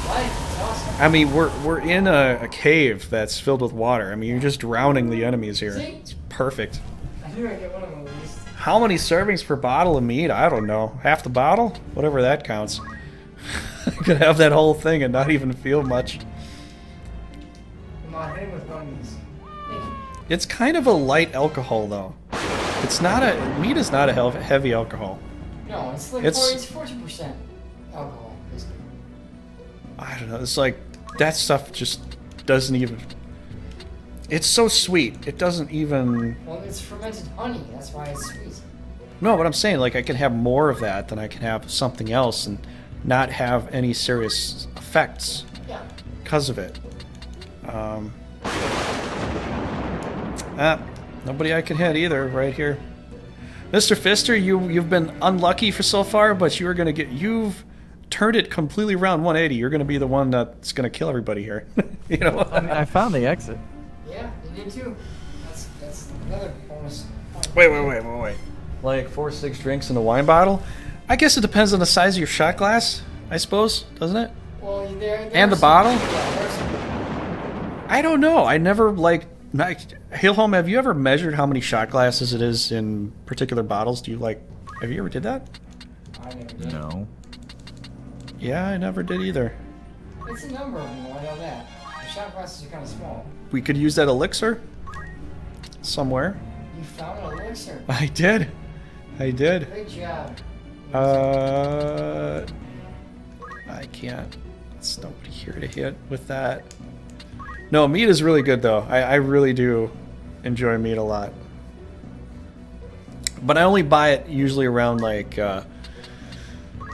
I mean, we're in a cave that's filled with water. I mean, you're just drowning the enemies here. It's perfect. I knew I'd get one of them at least. How many servings per bottle of mead? I don't know. Half the bottle? Whatever that counts. I could have that whole thing and not even feel much. Come on, hit him with one of these. It's kind of a light alcohol though. It's not a mead is not a heavy alcohol. No, it's like It's- 40% alcohol. Basically. I don't know. It's like that stuff just doesn't even. It's so sweet. It doesn't even. Well, it's fermented honey. That's why it's sweet. No, but I'm saying like I can have more of that than I can have something else and not have any serious effects Yeah. because of it. Nobody I can hit either right here. Mr. Fister, you've been unlucky for so far, but you've turned it completely around 180. You're gonna be the one that's gonna kill everybody here. You know. I mean, I found the exit. Yeah, you did too. That's another bonus point. Wait. Like 4-6 drinks in a wine bottle? I guess it depends on the size of your shot glass, I suppose, doesn't it? Well, there And the are some- bottle? Yeah, there's some. I don't know. I never Hillholm, have you ever measured how many shot glasses it is in particular bottles? Have you ever did that? I never did. No. Yeah, I never did either. It's a number of them, I know that. The shot glasses are kind of small. We could use that elixir somewhere. You found an elixir. I did. Good job. I can't. There's nobody here to hit with that. No, meat is really good though. I really do enjoy meat a lot. But I only buy it usually around like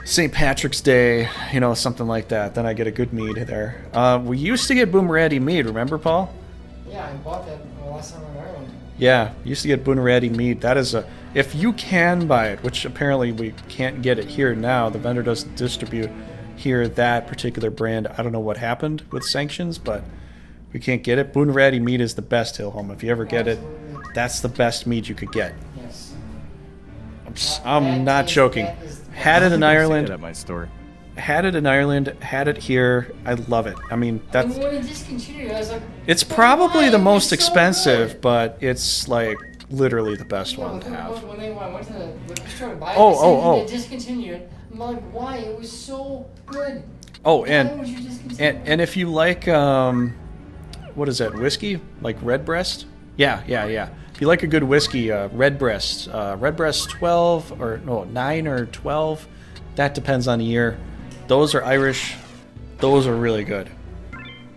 St. Patrick's Day, you know, something like that. Then I get a good mead there. We used to get Boomerati mead, remember, Paul? Yeah, I bought that last time in Ireland. Yeah, used to get Boomerati mead. That is if you can buy it, which apparently we can't get it here now. The vendor doesn't distribute here that particular brand. I don't know what happened with sanctions, but we can't get it. Boomerati mead is the best, Hillholm. If you ever get it, that's the best mead you could get. Yes. I'm not joking. Had it in Ireland. At my store. Had it in Ireland. Had it here. I love it. I mean, that's. And when it discontinued, I was like, It's probably the why? most It's so expensive, good. but it's like literally the best You know, one to have. when I went to the liquor store to buy it, Oh. they discontinued it. I'm like, why? It was so good. Oh, Why and would you discontinue it? and if you like what is that, whiskey? Like Redbreast? Yeah. If you like a good whiskey, Redbreast 12 or no 9 or 12, that depends on the year. Those are Irish. Those are really good.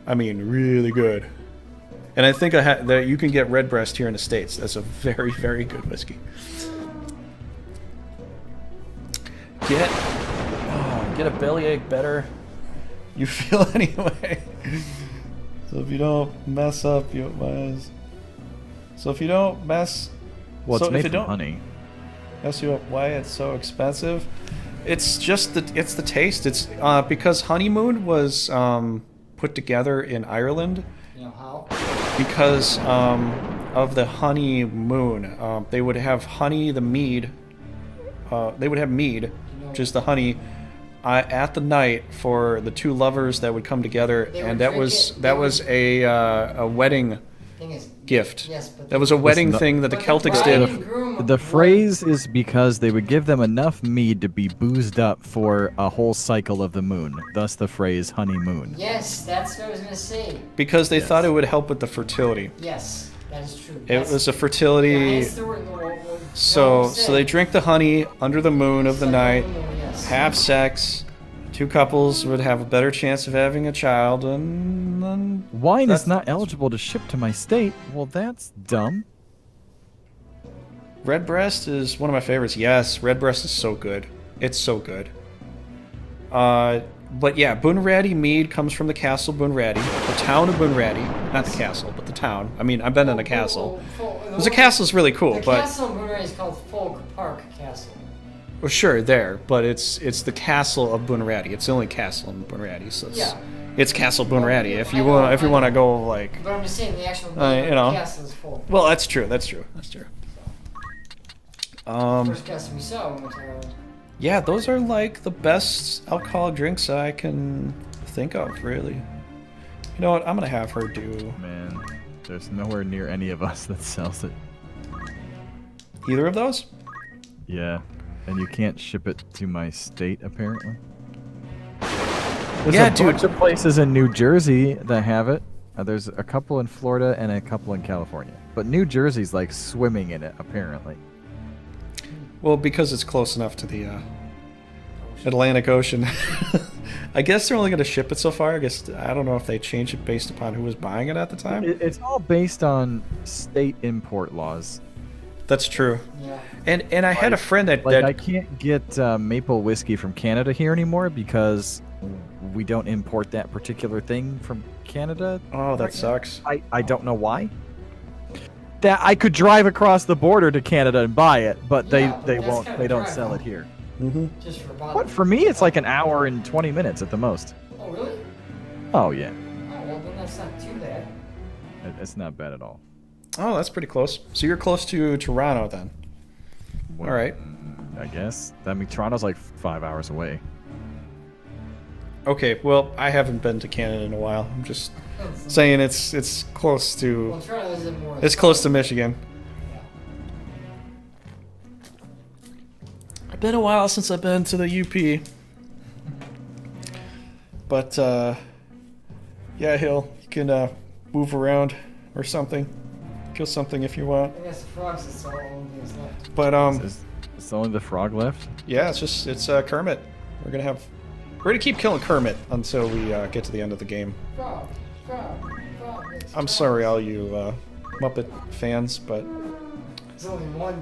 I mean, really good. And I think that you can get Redbreast here in the States. That's a very, very good whiskey. Get a bellyache better. You feel anyway. So if you don't mess up, you mess. So if you don't mess. Well, so it's made if you from don't honey. mess you up, why it's so expensive? It's just the taste. It's because honeymoon was put together in Ireland. You know how? Because of the honeymoon, they would have honey, the mead. They would have mead, which is the honey, at the night for the two lovers that would come together, They and would that drink was it- that they was a wedding Thing is, gift. yes, but That was a wedding Listen, thing that the but Celtics bride did. and groom The would- phrase is because they would give them enough mead to be boozed up for a whole cycle of the moon. Thus the phrase honeymoon. Yes, that's what I was gonna say. Because they thought it would help with the fertility. Yes, that is true. It was a fertility. That's the word, So they drink the honey under the moon of the night, Yes. have sex. Two couples would have a better chance of having a child, and then Wine That's- is not eligible to ship to my state. Well, that's dumb. Redbreast is one of my favorites. Yes, Redbreast is so good. It's so good. But yeah, Bunratty mead comes from the castle Bunratty, the town of Bunratty, not the castle, but the town. I mean, I've been in a castle. Because the castle's really cool, The but castle in Brunei is called Folk Park Castle. well, sure, there, but it's the castle of Bunratty. It's the only castle in Bunratty, so it's Castle Bunratty. If you want to go like, But I'm just saying the actual you know. castle is Folk. well, that's true. That's true. First castle we saw when we went to Ireland. Yeah, those are like the best alcoholic drinks I can think of, really. You know what? I'm gonna have her do Man, there's nowhere near any of us that sells it. either of those. Yeah, and you can't ship it to my state, apparently. There's Yeah, a bunch dude. of places in New Jersey that have it. There's a couple in Florida and a couple in California. But New Jersey's like swimming in it, apparently. Well, because it's close enough to the Atlantic Ocean. I guess they're only going to ship it so far. I don't know if they change it based upon who was buying it at the time. It's all based on state import laws. That's true. Yeah. And I had a friend that... I can't get maple whiskey from Canada here anymore because we don't import that particular thing from Canada. Oh, that sucks. I don't know why. That I could drive across the border to Canada and buy it, but they won't. They don't sell it here. Mm-hmm. Just for about. But for me, it's like an hour and 20 minutes at the most. Oh really? Oh yeah. Oh well, then that's not too bad. It's not bad at all. Oh, that's pretty close. So you're close to Toronto then. Well, all right. I guess. I mean, Toronto's like 5 hours away. Okay, well, I haven't been to Canada in a while. I'm just saying it's close to... Well, Toronto isn't more. It's close to Michigan. It's been a while since I've been to the UP. But, yeah, Hill, you can move around or something. Kill something if you want. I guess the frogs is all only things left. But, Is only the frog left? yeah, it's Kermit. We're gonna keep killing Kermit until we get to the end of the game. Frog. I'm sorry, all you Muppet fans, but There's only one.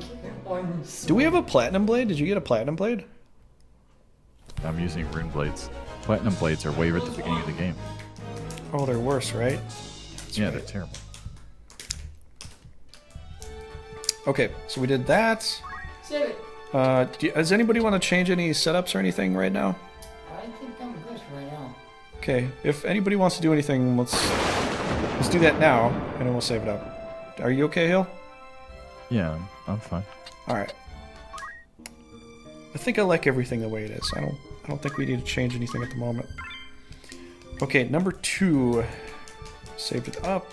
do we have a platinum blade? Did you get a platinum blade? I'm using rune blades. Platinum blades are way at the beginning of the game. Oh, they're worse, right? Yeah, they're terrible. Okay, so we did that. Save it. Does anybody want to change any setups or anything right now? I think I'm good right now. Okay, if anybody wants to do anything, let's do that now, and then we'll save it up. Are you okay, Hill? Yeah, I'm fine. All right. I think I like everything the way it is. I don't think we need to change anything at the moment. Okay, number 2. Saved it up.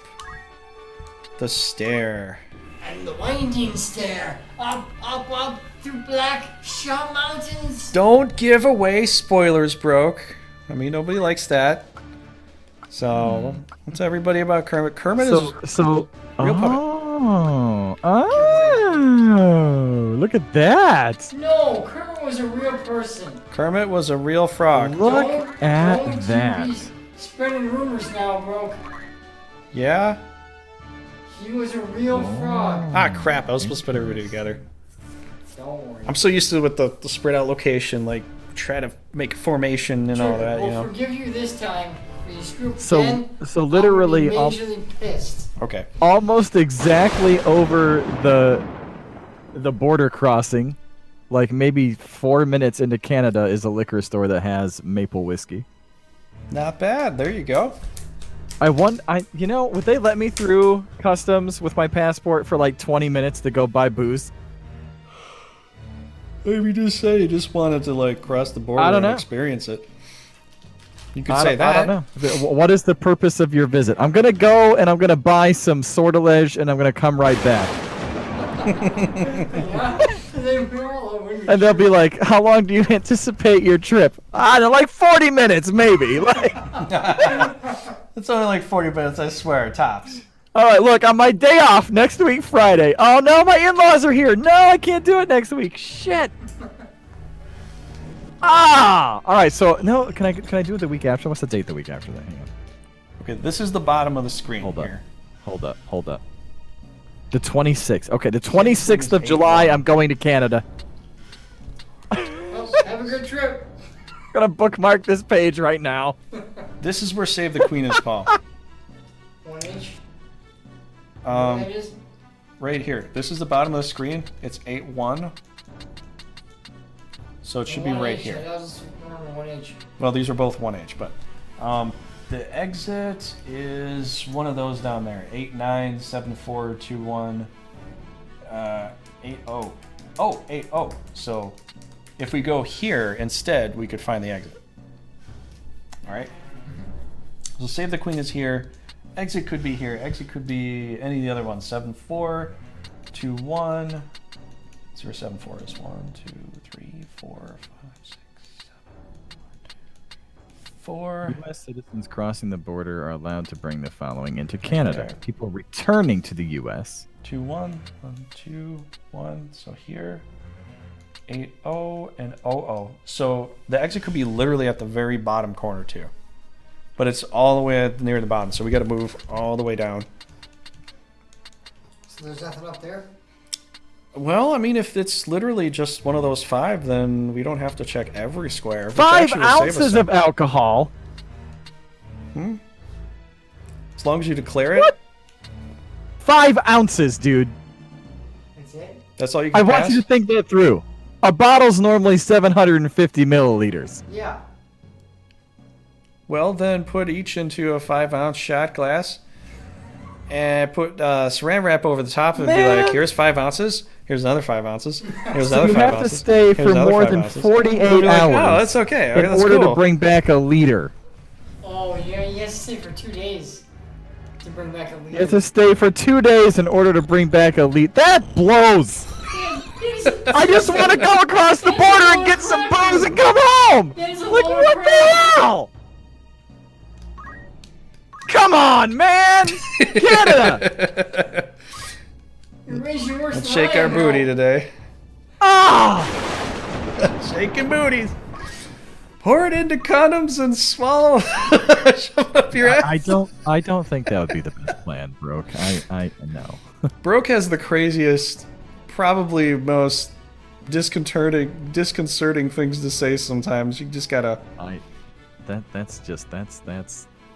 The stair. And the winding stair. Up, through black shell mountains. Don't give away spoilers, Broke. I mean, nobody likes that. So, what's everybody about Kermit? Kermit is real puppet. Oh, look at that. No, Kermit was a real person. Kermit was a real frog. Look at Don't that. you be spreading rumors now, bro. Yeah? He was a real frog. Ah, crap. I was supposed to put everybody together. Don't worry. I'm so used to with the spread out location, like, try to make formation and all that, you We'll know. forgive you this time. But you screw up So- again, so literally, I'll be majorly pissed. Okay. Almost exactly over the border crossing, like maybe 4 minutes into Canada, is a liquor store that has maple whiskey. Not bad. There you go. Would they let me through customs with my passport for like 20 minutes to go buy booze? Maybe just say you just wanted to, like, cross the border I don't and know. experience it. You could say that. I don't know. What is the purpose of your visit? I'm gonna go and I'm gonna buy some sortilege and I'm gonna come right back. And they'll be like, "How long do you anticipate your trip?" I don't know, like 40 minutes, maybe. Like, It's only like 40 minutes, I swear, tops. all right, look, on my day off next week, Friday. Oh no, my in-laws are here. No, I can't do it next week. Shit. All right. So no, can I do it the week after? What's the date the week after that? Hang on. Okay, this is the bottom of the screen here. Hold up. The 26th. Okay, the 26th of July, I'm going to Canada. Well, have a good trip. I'm gonna bookmark this page right now. This is where Save the Queen is, Paul. 1H. Right here. This is the bottom of the screen. It's 8-1. So it should be right here. I was just remember 1H. Well, these are both 1H, but the exit is one of those down there. 897421 80. Oh, 80. So if we go here instead, we could find the exit. All right. So Save the Queen is here. Exit could be here. Exit could be any of the other ones. 7421 074 is 1, 2, 3, 4, 5, 6, 7, 1, 2, 4. U.S. citizens crossing the border are allowed to bring the following into Canada. Okay. People returning to the U.S. 2 1 1 2 1. So here 8 0 and 0 0. So the exit could be literally at the very bottom corner too, but it's all the way near the bottom. So we got to move all the way down. So there's nothing up there? Well, I mean, if it's literally just one of those 5, then we don't have to check every square. which 5 actually will save us ounces some. of alcohol. As long as you declare it. What? 5 ounces, dude. That's it? That's all you can I want pass? you to think that through. A bottle's normally 750 milliliters. Yeah. Well, then put each into a 5-ounce shot glass and put saran wrap over the top and be like, here's 5 ounces. Here's another 5 ounces. Here's So another you 5 have ounces. to stay Here's for another more 5 than ounces. 48 We'll be like, hours. oh, that's okay. Okay, in that's order cool. to bring back a liter. Oh, yeah, you have to stay for 2 days to bring back a lead. You have to stay for 2 days in order to bring back a liter. That blows! I just want to go across the border and get some booze and come home! Like, what the hell? Come on, man! Canada! Let's shake our booty today. Ah! Shaking booties. Pour it into condoms and swallow. Shove it up your ass. I don't think that would be the best plan, Broke. I no. Broke has the craziest, probably most disconcerting things to say sometimes. You just gotta.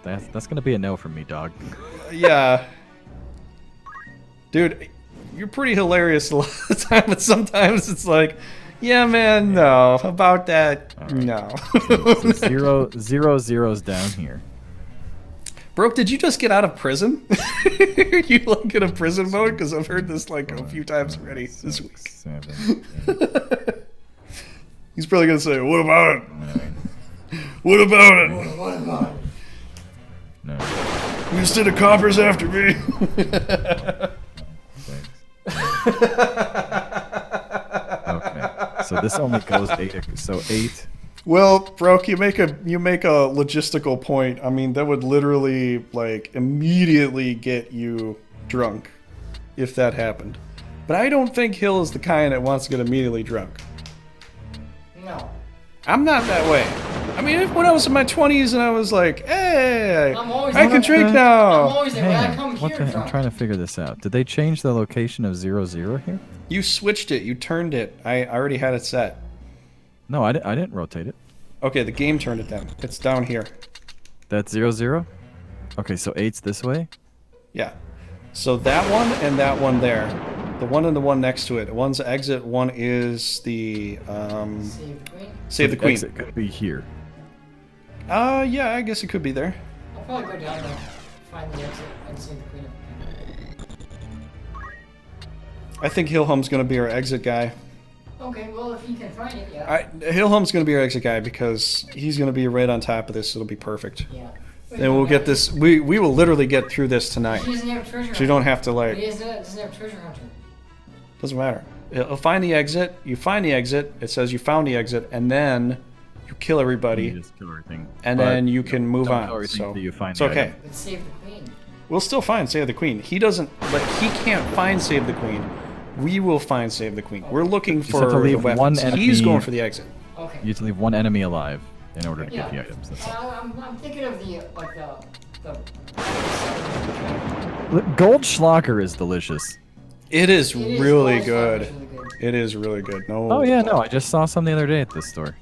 That's gonna be a no from me, dog. Yeah. Dude, you're pretty hilarious a lot of the time, but sometimes it's like, yeah, man, no. About that, right. no. So 0 down here. Broke, did you just get out of prison? You like in a prison mode? Because I've heard this like a few times already this week. 7, 8, He's probably gonna say, "What about it? 9, What about it? What about it? 9, Instead of coppers after me." 6. Okay, so this only goes 8. So 8. Well, Broke, you make a logistical point. I mean, that would literally like immediately get you drunk if that happened. But I don't think Hill is the kind that wants to get immediately drunk. No. I'm not that way. I mean, when I was in my 20s and I was like, hey, I'm always I can drink I'm now. always there when I Hang come on. here I'm drunk. trying to figure this out. Did they change the location of 0 here? You switched it. You turned it. I already had it set. No, I didn't rotate it. Okay, the game turned it down. It's down here. That's 0. Okay, so 8's this way. Yeah. So that one and that one there. The one and the one next to it. One's exit, one is the Save the queen. Save the Queen. Exit could be here. Yeah, I guess it could be there. I'll probably go down there, find the exit, and save the queen. I think Hillholm's going to be our exit guy. Okay, well, if he can find it, yeah. Hillholm's going to be our exit guy because he's going to be right on top of this. It'll be perfect. Yeah. And we'll get this. We will literally get through this tonight. He doesn't have treasure hunter. So you don't have to like. He doesn't have treasure hunter. Doesn't matter. He'll find the exit. You find the exit. It says you found the exit, and then you kill everybody. You just kill everything. And But then you can move don't on. kill everything So until you find it's the okay. item. But save the queen. We'll still find Save the Queen. He doesn't. Like he can't find Save the Queen. We will find Save the Queen. We're looking just for have to the leave one weapons. He's enemy- going for the exit. Okay. You have to leave one enemy alive in order to Yeah. get the items. That's all. I'm thinking of the Gold Schlocker is delicious. It is It is really also good. really good. It is really good. No. Oh yeah, no, I just saw some the other day at this store.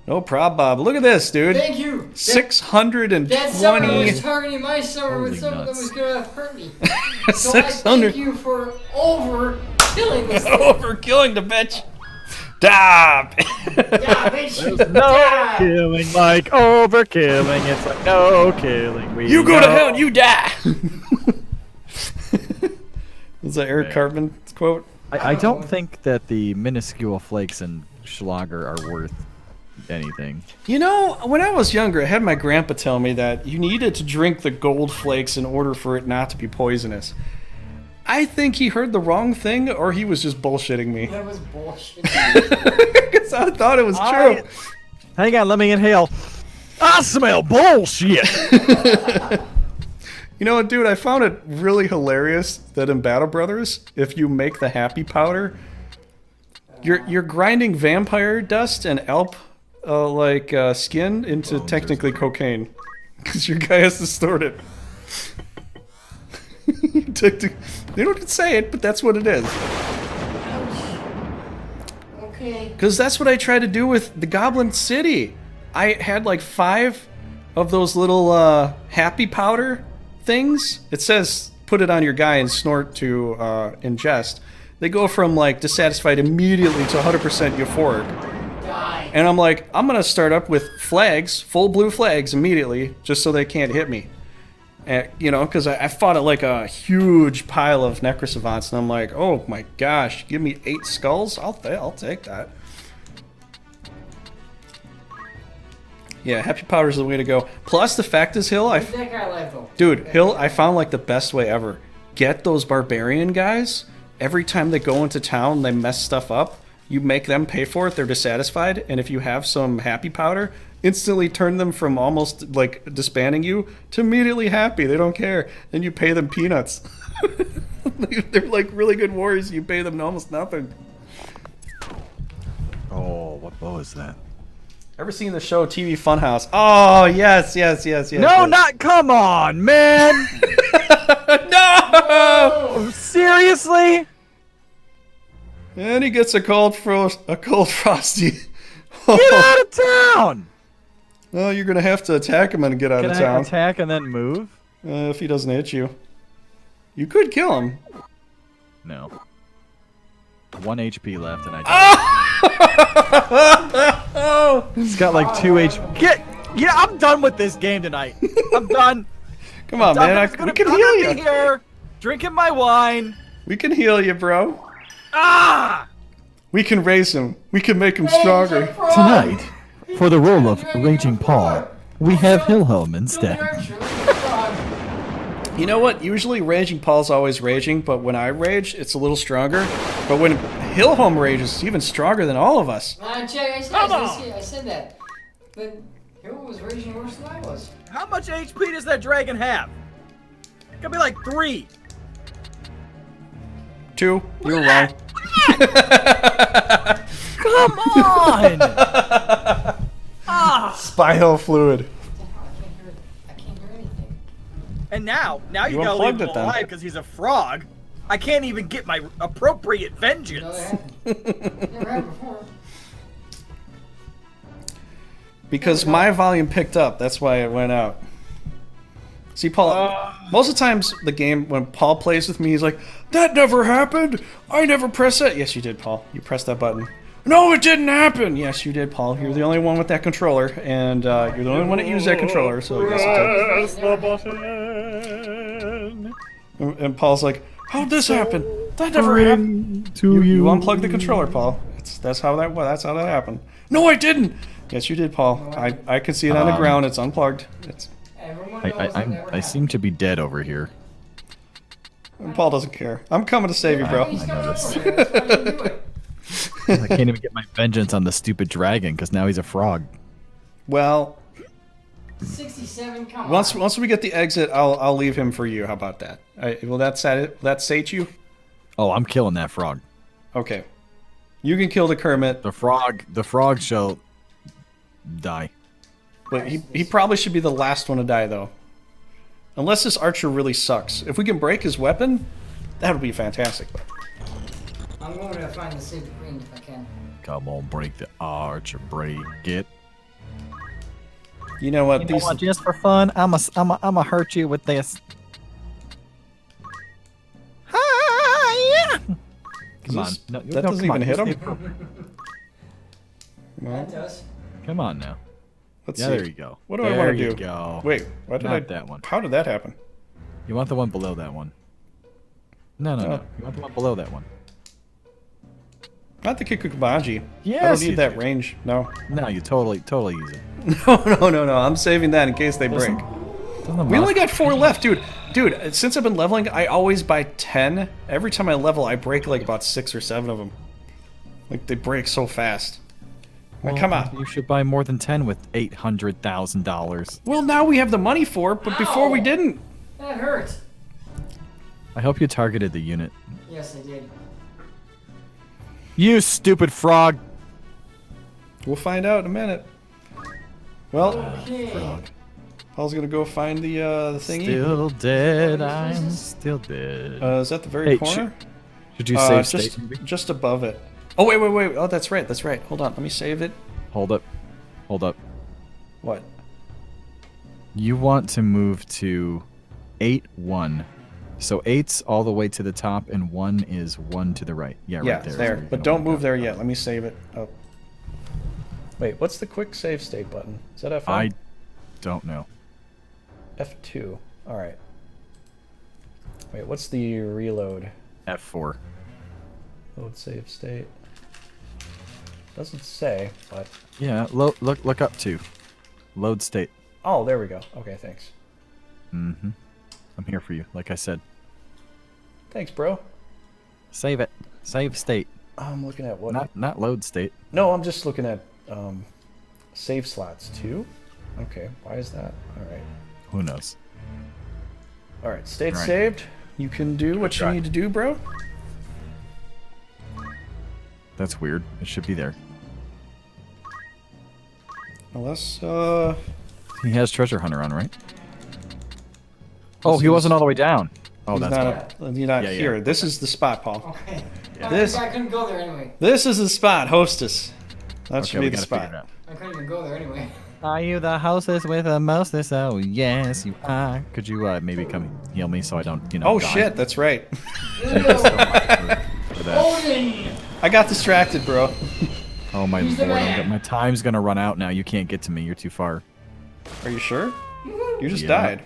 No problem, Bob. Look at this, dude. Thank you. That summer 620. was targeting my summer with Holy something that nuts. was gonna hurt me. So I 600. thank you for over killing this thing. Overkilling the bitch. Stop. Yeah, bitch. No Yeah. killing like overkilling. It's like no killing. We You go to know. hell and you die. Was that Eric Cartman's quote? I don't think that the minuscule flakes in Schlager are worth anything. You know, when I was younger, I had my grandpa tell me that you needed to drink the gold flakes in order for it not to be poisonous. I think he heard the wrong thing, or he was just bullshitting me. That was bullshit. Because I thought it was true. Hang on, let me inhale. I smell bullshit. You know what, dude? I found it really hilarious that in Battle Brothers, if you make the happy powder, you're grinding vampire dust and elp skin into technically cocaine, because your guy has to store it. They don't say it, but that's what it is. Okay. Because that's what I tried to do with the Goblin City. I had like 5 of those little happy powder things. It says put it on your guy and snort to ingest. They go from like dissatisfied immediately to 100% euphoric. Die. And I'm like, I'm gonna start up with flags, full blue flags immediately, just so they can't hit me. You know, because I fought like a huge pile of Necrosavants, and I'm like, oh my gosh, give me 8 skulls? I'll take that. Yeah, happy powder is the way to go. Plus, the fact is, Hill, Where's that guy alive, though? Dude, Hill, I found like the best way ever. Get those barbarian guys. Every time they go into town, they mess stuff up. You make them pay for it. They're dissatisfied, and if you have some happy powder, instantly turn them from almost like disbanding you to immediately happy. They don't care, and you pay them peanuts. They're like really good warriors. You pay them almost nothing. Oh, what bow is that? Ever seen the show TV Funhouse? Oh yes. No, not come on, man. No. Seriously? And he gets a cold frosty. Get out of town! Oh, you're gonna have to attack him and get out of Can town. I attack and then move? If he doesn't hit you, you could kill him. No. 1 HP left, and I. Oh! It's got like 2 HP. Yeah, I'm done with this game tonight. I'm done. Come on, man. We can heal you. Here, drinking my wine. We can heal you, bro. Ah! We can raise him. We can make him stronger. Tonight, for the role of Raging Paul, we have Hilhelm instead. You know what? Usually Raging Paul's always raging, but when I rage, it's a little stronger. But when Hilhelm rages, it's even stronger than all of us. I said that. But Hill was raging worse than I was. How much HP does that dragon have? It could be like 3. 2. You were wrong. Come on! Spinal fluid. I can't hear anything. And now you You gotta leave unplugged him it then. alive because he's a frog. I can't even get my appropriate No, vengeance. that happened. Never happened before. Because my volume picked up, that's why it went out. See, Paul, most of the times the game, when Paul plays with me, he's like, that never happened! I never pressed it! Yes, you did, Paul. You pressed that button. No, it didn't happen! Yes, you did, Paul. You're the only one with that controller, and you're the only one that used that controller, so yes, it did. Press the button. And Paul's like, how'd this happen? That never happened. You unplugged the controller, Paul. That's how that happened. No, I didn't! Yes, you did, Paul. I can see it on the ground. It's unplugged. I seem to be dead over here. Paul doesn't care. I'm coming to save you, bro. He's coming over there. That's why you do it. I can't even get my vengeance on the stupid dragon because now he's a frog. Well, 67, come on. once we get the exit, I'll leave him for you. How about that? Will that sate you? Oh, I'm killing that frog. Okay. You can kill the Kermit. The frog shall die. But he probably should be the last one to die, though. Unless this archer really sucks. If we can break his weapon, that would be fantastic. I'm going to find the Sacred Queen if I can. Come on, break the archer, break it. You know what? You know what, just for fun, I'ma hurt you with this. Hi! Come on. No, That doesn't even hit him? That does. Come on now. Let's Yeah, see. there you go. What do I want to do? There you go. Wait, why did Not that one. How did that happen? You want the one below that one. No. You want the one below that one. Not the Kikukabanji. I Yes, don't need you that do. range. No. No, you totally use it. No. I'm saving that in case they break. Doesn't the We only mouse- got 4 left, dude. Dude, since I've been leveling, I always buy 10. Every time I level, I break like about 6 or 7 of them. Like, they break so fast. Well, come on. You should buy more than 10 with $800,000. Well, now we have the money for it, but before we Ow! didn't. That hurt. I hope you targeted the unit. Yes, I did. You stupid frog! We'll find out in a minute. Well, Okay. Paul's gonna go find the thingy. Still dead, I'm still dead. Is that the very Hey, corner? Should you save just, state? Maybe? just above it. Oh, wait. Oh, that's right. Hold on. Let me save it. Hold up. What? You want to move to 8-1. So 8's all the way to the top, and 1 is 1 to the right. Yeah, Yeah, right there. there. So you But can don't only move go. there yet. Let me save it. Oh. Wait, what's the quick save state button? Is that F1? I don't know. F2. All right. Wait, what's the reload? F4. Load save state. Doesn't say, but... Yeah, look up to. Load state. Oh, there we go. Okay, thanks. Mm-hmm. I'm here for you, like I said. Thanks, bro. Save it. Save state. I'm looking at what... Not load state. No, I'm just looking at save slots, too. Okay, why is that? All right. Who knows? All right, state Right. saved. You can do what you try. need to do, bro. That's weird. It should be there. Unless, He has treasure hunter on, right? Oh, he wasn't all the way down. Oh, he's that's not, good. you're not Yeah, yeah. here. This is the spot, Paul. Okay. This- I couldn't go there anyway. This is the spot, hostess. That Okay, should we be the gotta figure it spot. out. I couldn't even go there anyway. Are you the hostess with the mostest? Oh, yes, you are. Could you maybe come heal me so I don't, Oh, die? shit, that's right. Thank you so much for that. Odin! I got distracted, bro. Oh, my He's the lord. man. My time's gonna run out now. You can't get to me. You're too far. Are you sure? You just Yeah. died.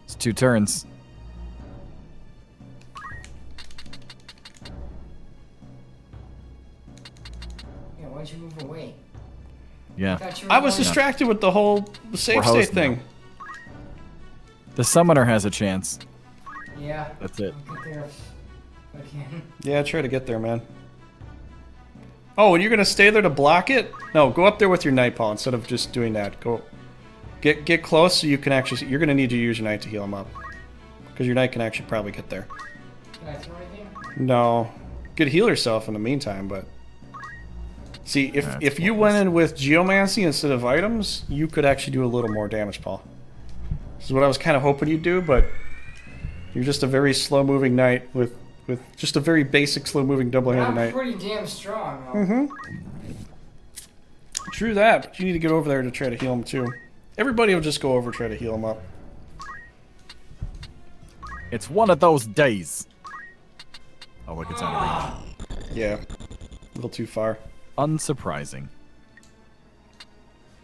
It's 2 turns. Yeah, why'd you move away? Yeah. thought you were I was going- distracted with the whole save We're state hosting thing. now. The summoner has a chance. Yeah. That's it. I'll get there if I can. Yeah, try to get there, man. Oh, and you're gonna stay there to block it? No, go up there with your knight, Paul, instead of just doing that. Go, get close so you can actually. You're gonna need to use your knight to heal him up, because your knight can actually probably get there. Can I throw anything? No, you could heal yourself in the meantime, but see if That's you went in with geomancy instead of items, you could actually do a little more damage, Paul. This is what I was kind of hoping you'd do, but you're just a very slow-moving knight with just a very basic slow-moving double-handed I'm knight. pretty damn strong, though. Mm-hmm. True that, but you need to get over there to try to heal him too. Everybody will just go over try to heal him up. It's one of those days. Oh, look, it's out of range. Yeah, a little too far. Unsurprising.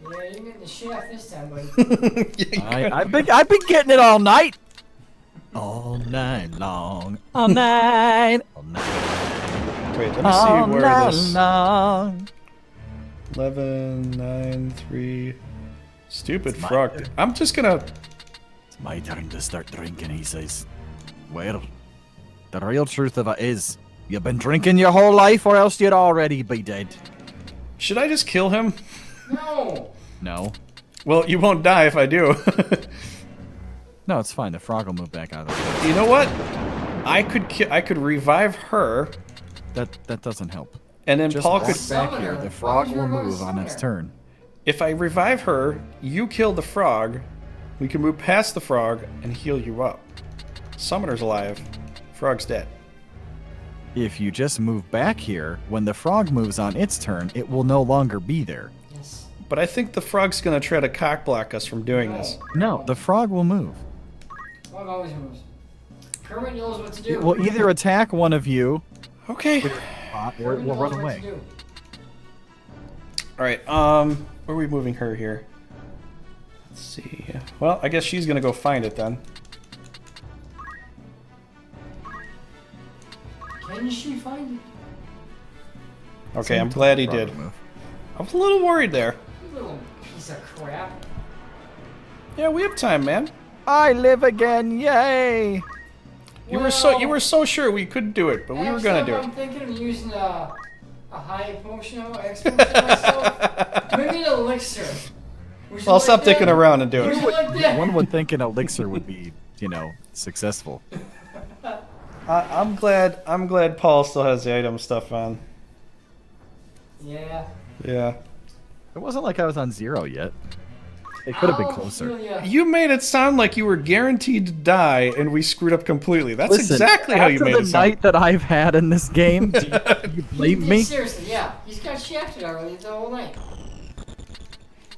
Yeah, you're getting the shaft this time, buddy. I've been getting it all night. All night long. All night. All night. Wait, let me All see where night this. long. 11, 9, 3. Stupid It's my frog. turn. I'm just gonna. It's my turn to start drinking, he says. Well, the real truth of it is, you've been drinking your whole life or else you'd already be dead. Should I just kill him? No! No. Well, you won't die if I do. No, it's fine. The frog will move back out of the way. You know what? I could revive her, That doesn't help. and then Just Paul walk could. back Summon here. her. The Why frog would you will remove move on its summoner? turn. If I revive her, you kill the frog. We can move past the frog and heal you up. Summoner's alive. Frog's dead. If you just move back here, when the frog moves on its turn, it will no longer be there. Yes. But I think the frog's gonna try to cockblock us from doing this. No, the frog will move. Frog always moves. Kermit knows what to do. It will either attack one of you, Okay. or it Kermit will knows run what away. to do. All right. Where are we moving her here? Let's see. Well, I guess she's gonna go find it then. Can she find it? Okay, I'm glad he Frog did. will move. I was a little worried there. You little piece of crap. Yeah, we have time, man. I live again! Yay! You were so sure we could do it, but we were Next gonna time do it. I'm thinking of using a high potion or X potion myself. Maybe an elixir. Would you I'll like stop that? dicking around and do Would it. you like that? One would think an elixir would be, you know, successful. I'm glad Paul still has the item stuff on. Yeah. Yeah. It wasn't like I was on 0 yet. It could have been I'll closer. heal ya. You made it sound like you were guaranteed to die, and we screwed up completely. That's Listen, exactly how you made after it the sound. night that I've had in this game, do you blame me? Seriously, yeah. He's got shafted already the whole night.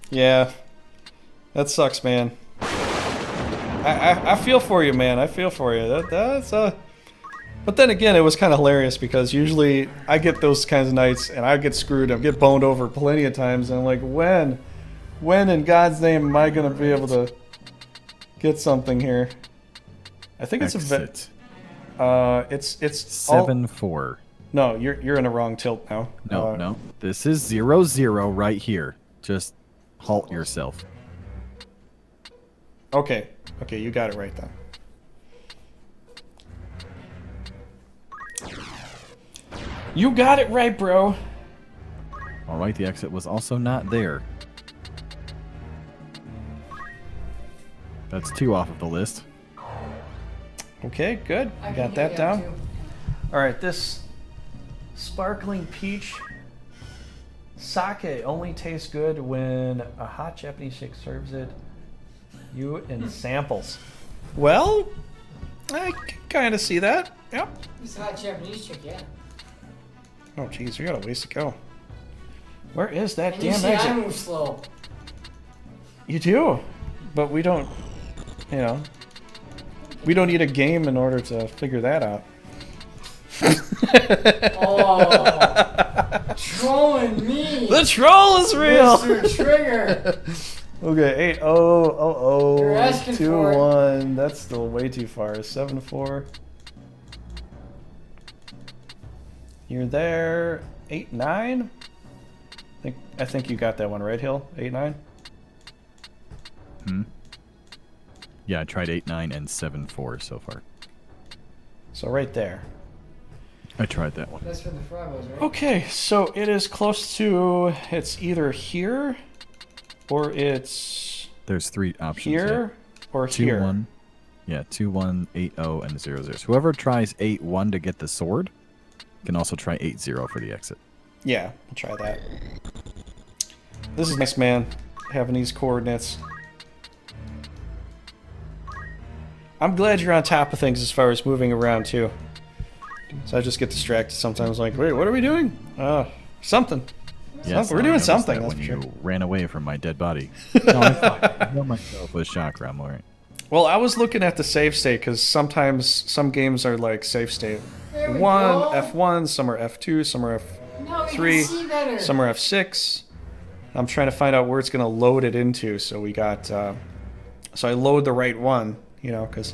Yeah. That sucks, man. I feel for you, man. I feel for you. That's But then again, it was kind of hilarious because usually I get those kinds of nights and I get screwed. I get boned over plenty of times, and I'm like, when in God's name am I gonna be able to get something here? I think it's Exit. it's 7-4. No, you're in a wrong tilt now. No, no. This is 0-0 right here. Just halt yourself. Okay, you got it right then. You got it right, bro. Alright, the exit was also not there. That's 2 off of the list. Okay, good. I You can got that heal down. ya, too. All right, this sparkling peach sake only tastes good when a hot Japanese chick serves it you in samples. Well, I can kind of see that. Yep. It's a hot Japanese chick, yeah. Oh, jeez, we got a ways to go. Where is that And you damn see I exit? move slow. You do, but we don't. You know, we don't need a game in order to figure that out. Oh, trolling me. The troll is real. Mr. Trigger. Okay, 8-0, You're asking 2-1. That's still way too far. 7-4. You're there. 8-9. I think you got that one right, Hill. 8-9. Yeah, I tried 8-9 and 7-4 so far. So right there. I tried that one. That's where the frog was, right? Okay, so it is close to. It's either here, or it's There's 3 options. here, or Yeah. here. 2-1. Yeah, 2-1, 8-0, and 0-0. So whoever tries 8-1 to get the sword can also try 8-0 for the exit. Yeah, we'll try that. This is nice, man. Having these coordinates. I'm glad you're on top of things as far as moving around too. So I just get distracted sometimes. Like, wait, what are we doing? Something. Yes, We're I doing noticed something. that That's when for you sure. ran away from my dead body. No, I'm fine. I healed myself with chakra. I'm alright. Well, I was looking at the save state because sometimes some games are like save state There we 1, go. F1, some are F2, some are Now we F3, can see better. some are F6. I'm trying to find out where it's going to load it into. So we got, so I load the right one, you know, because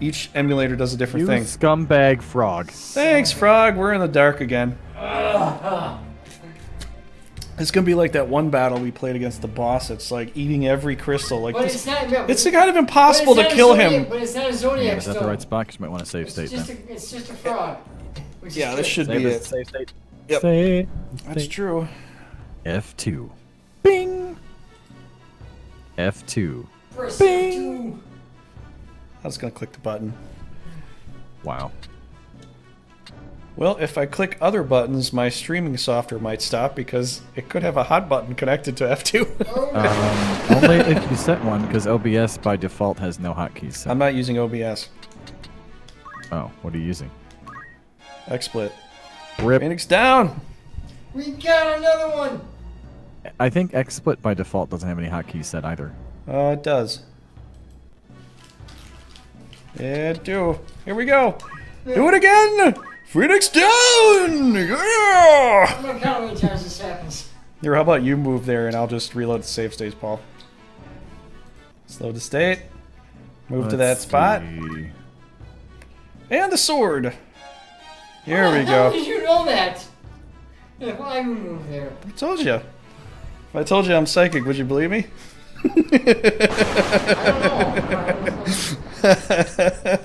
each emulator does a different You thing. scumbag frog. Thanks, Frog. We're in the dark again. It's gonna be like that one battle we played against the boss. It's like eating every crystal. Like But this, it's not. it's kind of impossible to but it's not a kill Zodiac- him. But it's not a Zodiac Yeah, is that the stone. right spot? 'Cause you might want to save It's state just then. it's just a frog. Which Yeah, is this good. should Save be it. it. Save state. Yep. Save That's state. true. F2. Bing. F2. Press Bing. F2. I was gonna click the button. Wow. Well, if I click other buttons, my streaming software might stop because it could have a hot button connected to F2. Only if you set one, because OBS by default has no hotkeys set. I'm not using OBS. Oh, what are you using? XSplit. Rip. Phoenix down. We got another one. I think XSplit by default doesn't have any hotkeys set either. It does. Yeah, do. Here we go. Do it again. Phoenix down. Yeah. I'm gonna count how many times this happens. Here, how about you move there and I'll just reload the save states, Paul. Slow the state. Move to that Let's spot. see. And the sword. Here How we the hell go. did you know that? If I move there. I told you. If I told you I'm psychic, would you believe me? I don't know.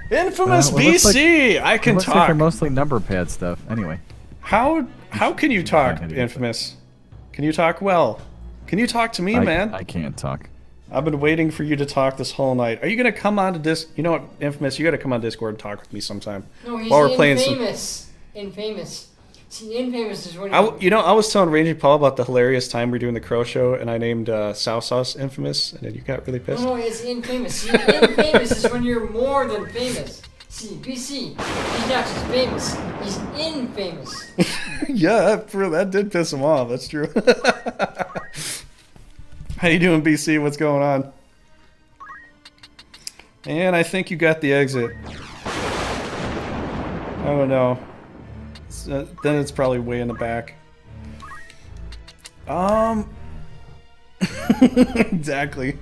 Infamous Well, it looks BC! I It can looks like talk. they're mostly number pad stuff. Anyway. How can you talk, find how to do Infamous? Can you talk well? Can you talk to me, man? I can't talk. I've been waiting for you to talk this whole night. Are you gonna come on to this? You know what, Infamous? You gotta come on Discord and talk with me sometime. No, he's while we're playing some. Infamous. See, infamous is when I was telling Rangy Paul about the hilarious time we were doing the Crow Show, and I named Sow Sauce Infamous, and then you got really pissed. No, it's infamous. See, infamous is when you're more than famous. See, BC, he's not just famous, he's infamous. Yeah, that did piss him off. That's true. How you doing, BC? What's going on? And I think you got the exit. Oh no. Then it's probably way in the back. Exactly.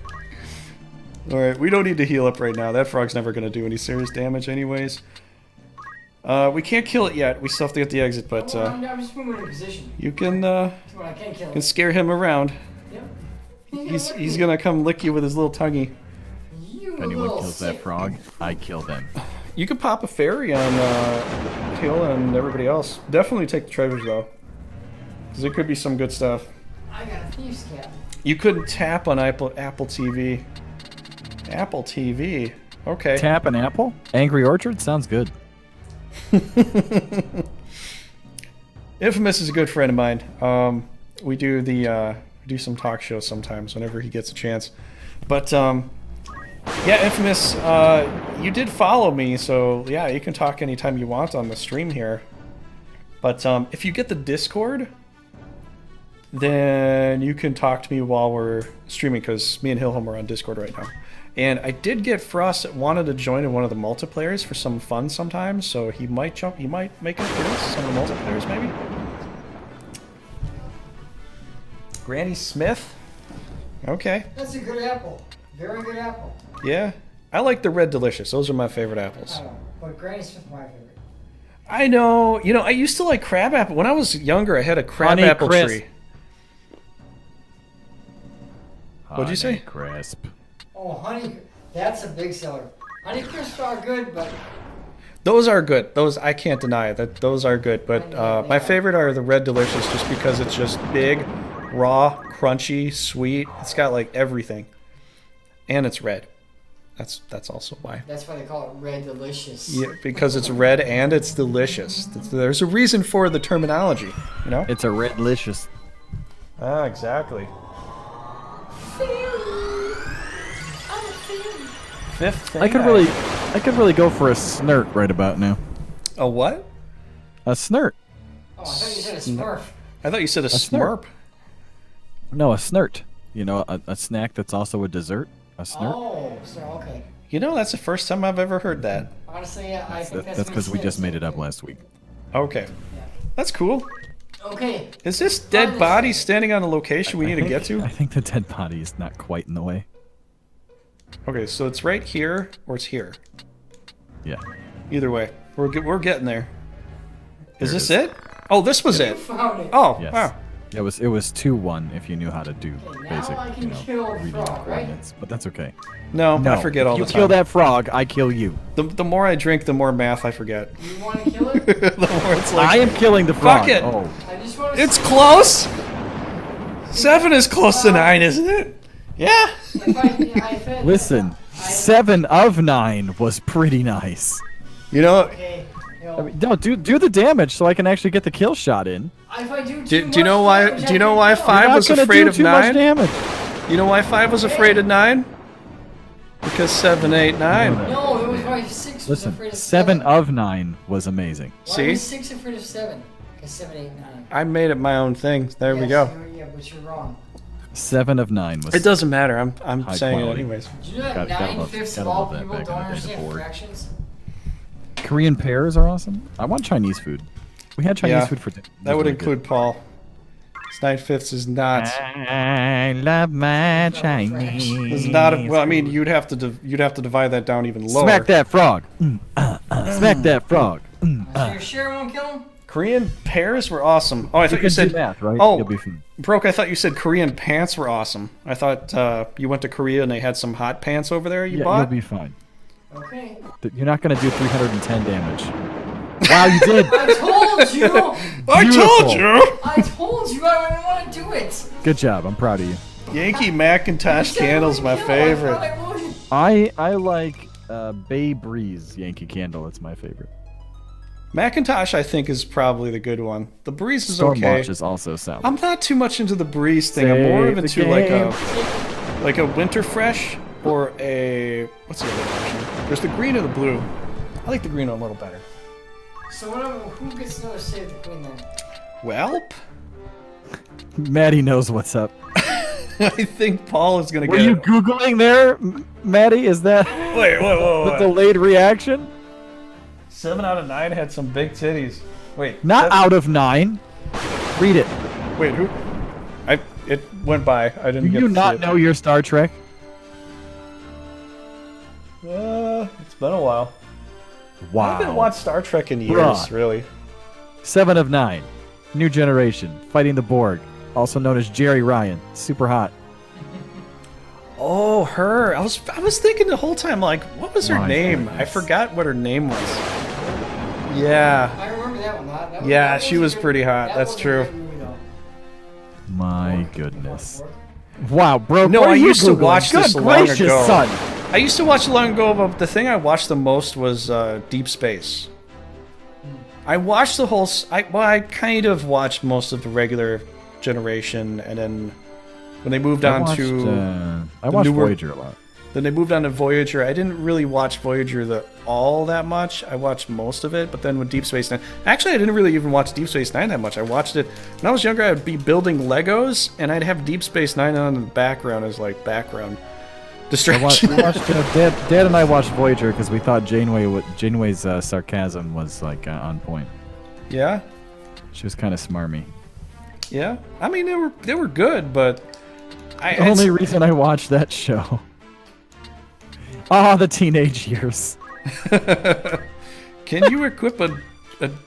Alright, we don't need to heal up right now. That frog's never going to do any serious damage anyways. We can't kill it yet. We still have to get the exit, but I'm just moving in position. you can That's when I can kill can him. scare him around. Yep. He's gonna come lick you with his little tonguey. You If anyone little kills that sick. frog, I kill them. You could pop a fairy on Hill and everybody else. Definitely take the treasures though, because there could be some good stuff. I got a thieves cap. You couldn't tap on Apple TV. Apple TV. Okay. Tap an apple? Angry Orchard? Sounds good. Infamous is a good friend of mine. We do do some talk shows sometimes whenever he gets a chance. But yeah, Infamous, you did follow me, so yeah, you can talk anytime you want on the stream here. But if you get the Discord, then you can talk to me while we're streaming, because me and Hillham are on Discord right now. And I did get Frost that wanted to join in one of the multiplayers for some fun sometimes, so he might make an appearance, some of the multiplayers maybe. Granny Smith? Okay. That's a good apple. Very good apple. Yeah. I like the Red Delicious. Those are my favorite apples. I know, but Granny Smith's my favorite. I know. You know, I used to like crab apple. When I was younger, I had a crab apple tree. What'd you say? Crisp. Oh, honey, that's a big seller. Honey crisps are good, but Those are good. Those I can't deny that. Those are good. But my favorite are the Red Delicious, just because it's just big, raw, crunchy, sweet. It's got like everything, and it's red. That's also why. that's why they call it Red Delicious. Yeah, because it's red and it's delicious. There's a reason for the terminology, you know. It's a redlicious. Ah, exactly. Fifth thing I could really go for a snurt right about now. A what? A snurt. Oh, I thought you said a Smurf. I thought you said a snurp. smurp. No, a snurt. You know, a snack that's also a dessert. A snurt. Oh, so okay. You know, that's the first time I've ever heard that. Honestly, yeah, I think That's because we just made it up last week. Okay. That's cool. Okay. Is this dead body standing on a location we need to get to? I think the dead body is not quite in the way. Okay, so it's right here or it's here. Yeah. Either way, we're getting there. Is this it? Oh, this was it. Found it. Oh, Yes. wow. It was 2-1 if you knew how to do now basic, I can kill the reading frog, right? coordinates, but that's okay. No, No, I forget all the if time. you kill that frog, I kill you. The more I drink, the more math I forget. You want to kill it? The more it's like, I am killing the frog. Fuck it. Oh, I just want to. it's close. 7 is close to 9, isn't it? Yeah. If I listen, 7 of 9 was pretty nice. You know, Okay. I mean, no, do the damage so I can actually get the kill shot in. If I do do too you know much why? damage, Do you I know can why kill. 5 You're not was gonna afraid do of too much 9? damage. You know why 5 was afraid of 9? Because 7, 8, 9. No, it was why 6 was Listen, afraid of 7 of 9 was amazing. Why See? was 6 afraid of 7? Because 7, 8, 9. I made it my own thing. There we go. Yeah, but you're wrong. 7 of 9 was. It doesn't matter. I'm High saying quality. it anyways. Do you know that Gotta love- 9/5 of gotta all love that people back don't in the day, the understand board. fractions? Korean pears are awesome. I want Chinese food. We had Chinese Yeah, food for dinner. that would include Paul. 9/5 is not. I love my Chinese. Is not. Well, I mean, you'd have to divide that down even lower. Smack that frog. Smack that frog. So you're sure it won't kill him? Korean pears were awesome. Oh, I thought you can said do math, right? Oh, You'll be fine. Broke. I thought you said Korean pants were awesome. I thought you went to Korea and they had some hot pants over there you Yeah, bought. you'll be fine. Okay. You're not gonna do 310 damage. Wow, you did. I told you. I told you! I told you I didn't want to do it. Good job. I'm proud of you. Yankee Macintosh candle's my favorite. I like Bay Breeze Yankee Candle. It's my favorite. Macintosh, I think, is probably the good one. The Breeze is Storm okay. Watch is also solid. I'm not too much into the Breeze thing. I'm more Save the into game. like a Winter Fresh or a what's the other version? There's the green or the blue. I like the green one a little better. So who gets to save the queen then? Welp. Maddie knows what's up. I think Paul is gonna Were get you it. Googling there, Maddie? Is that Wait, the delayed reaction? 7 out of 9 had some big titties. Wait, Not out of 9. Read it. Wait, who? It went by. I didn't Do get you to not see it. know your Star Trek? It's been a while. I Wow. haven't watched Star Trek in years, Bruh. really. 7 of 9. New Generation. Fighting the Borg. Also known as Jerry Ryan. Super hot. Oh, her. I was thinking the whole time, like, what was her My name? goodness. I forgot what her name was. Yeah. I remember that one. Yeah, she was pretty hot. That That's was a true. great movie, though. My goodness. Wow, bro. No, what are I you used to Googling? watch this Good long gracious, ago. son. I used to watch it long ago, but the thing I watched the most was Deep Space. I watched the whole. I kind of watched most of the regular generation, and then when they moved on to I watched newer- Voyager a lot. Then they moved on to Voyager. I didn't really watch Voyager all that much. I watched most of it, but then with Deep Space Nine... Actually, I didn't really even watch Deep Space Nine that much. I watched it... When I was younger, I'd be building Legos, and I'd have Deep Space Nine on in the background as, like, background distraction. We watched, Dad and I watched Voyager because we thought Janeway's sarcasm was, like, on point. Yeah? She was kind of smarmy. Yeah? I mean, they were good, but... The only reason I watched that show... the teenage years. Can you equip a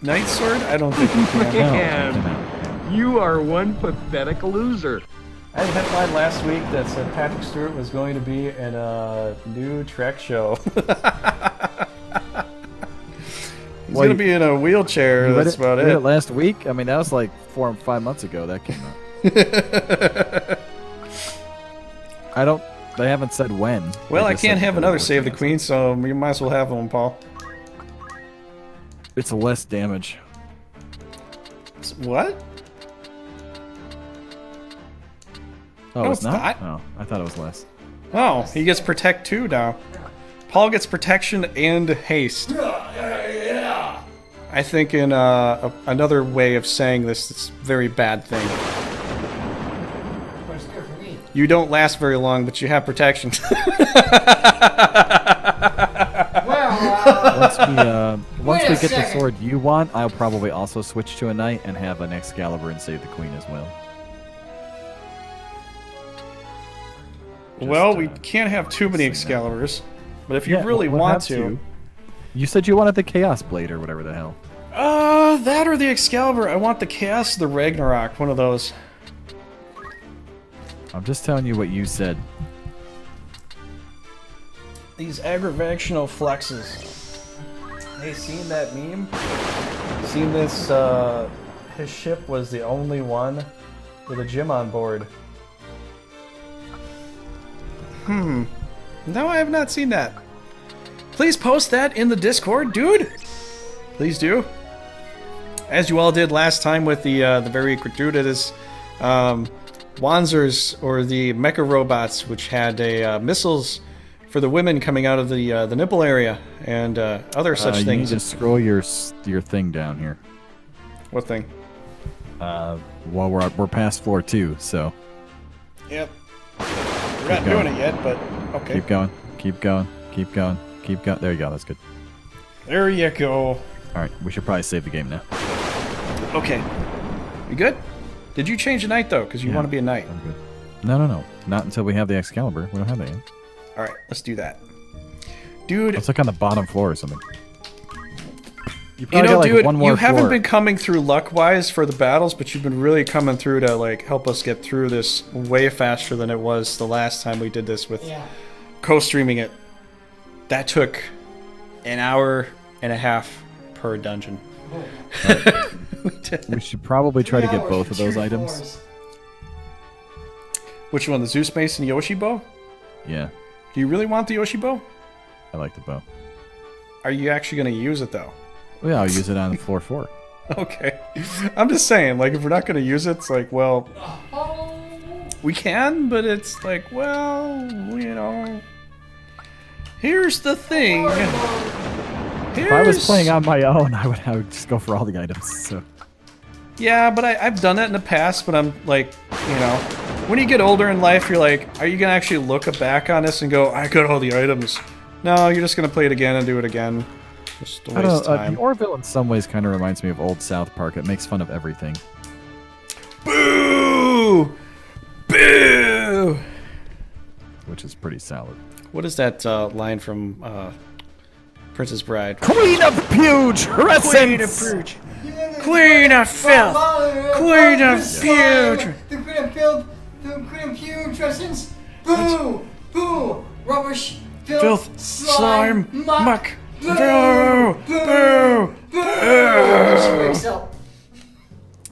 night sword? I don't think you can. No. You are one pathetic loser. I had a headline last week that said Patrick Stewart was going to be in a new Trek show. He's going to be in a wheelchair. That's about You read it. it last week? I mean, that was like 4 or 5 months ago that came out. They haven't said when. Well, They I just can't said have they're another working Save the on Queen, so you might as well have one, Paul. It's less damage. What? Oh, No, it's it's not? not. Oh, I thought it was less. Oh, he gets Protect 2 now. Paul gets Protection and Haste. I think in another way of saying this, it's a very bad thing. But it's good for me. You don't last very long, but you have protection. Well, Once Wait we a get the second. sword you want, I'll probably also switch to a knight and have an Excalibur and save the queen as well. Well, we can't have too many Excaliburs, but if you Yeah, really we'll want have to... You said you wanted the Chaos Blade or whatever the hell. That or the Excalibur. I want the Chaos, the Ragnarok, one of those. I'm just telling you what you said. These aggravational flexes. Hey, seen that meme? Seen this, his ship was the only one with a gym on board. No, I have not seen that. Please post that in the Discord, dude! Please do. As you all did last time with the very gratuitous Wanzers, or the mecha robots, which had missiles for the women coming out of the nipple area, and other such You things. need to scroll your thing down here. What thing? Well, we're past floor 2, so Yep. We're not going. doing it yet, but okay. keep going, keep going, keep going, keep going. There you go. That's good. There you go. All right, we should probably save the game now. Okay. You good? Did you change the knight though? Because you Yeah, want to be a knight. I'm good. No. Not until we have the Excalibur. We don't have that yet. All right, let's do that, dude. Let's look on the bottom floor or something. You probably know, got, like, dude, one more you haven't floor. been coming through luck-wise for the battles, but you've been really coming through to like help us get through this way faster than it was the last time we did this with yeah. co-streaming it. That took an hour and a half per dungeon. We should probably try to get 3 hours both for of those 2 items. floors. Which one, the Zeus Mace and Yoshi Bow? Yeah, Do you really want the Yoshi Bow? I like the bow. Are you actually going to use it, though? Well, yeah, I'll use it on floor 4. Okay. I'm just saying, like, if we're not going to use it, it's like, well, we can, but it's like, well, you know. Here's the thing. If I was playing on my own, I would just go for all the items. So. Yeah, but I've done that in the past, but I'm like, you know, when you get older in life, you're like, are you going to actually look back on this and go, I got all the items? No, you're just going to play it again and do it again. Just a waste of time. The Orville in some ways kind of reminds me of old South Park. It makes fun of everything. Boo! Boo! Which is pretty solid. What is that line from Princess Bride? Queen of Putrescence! Queen of Putrescence! Queen of Filth! Queen of Putrescence! The Queen of Filth! The Queen of Putrescence! Boo! Boo! Rubbish! Filth! Slime! Muck! Boo! Boo! Boo! She wakes up.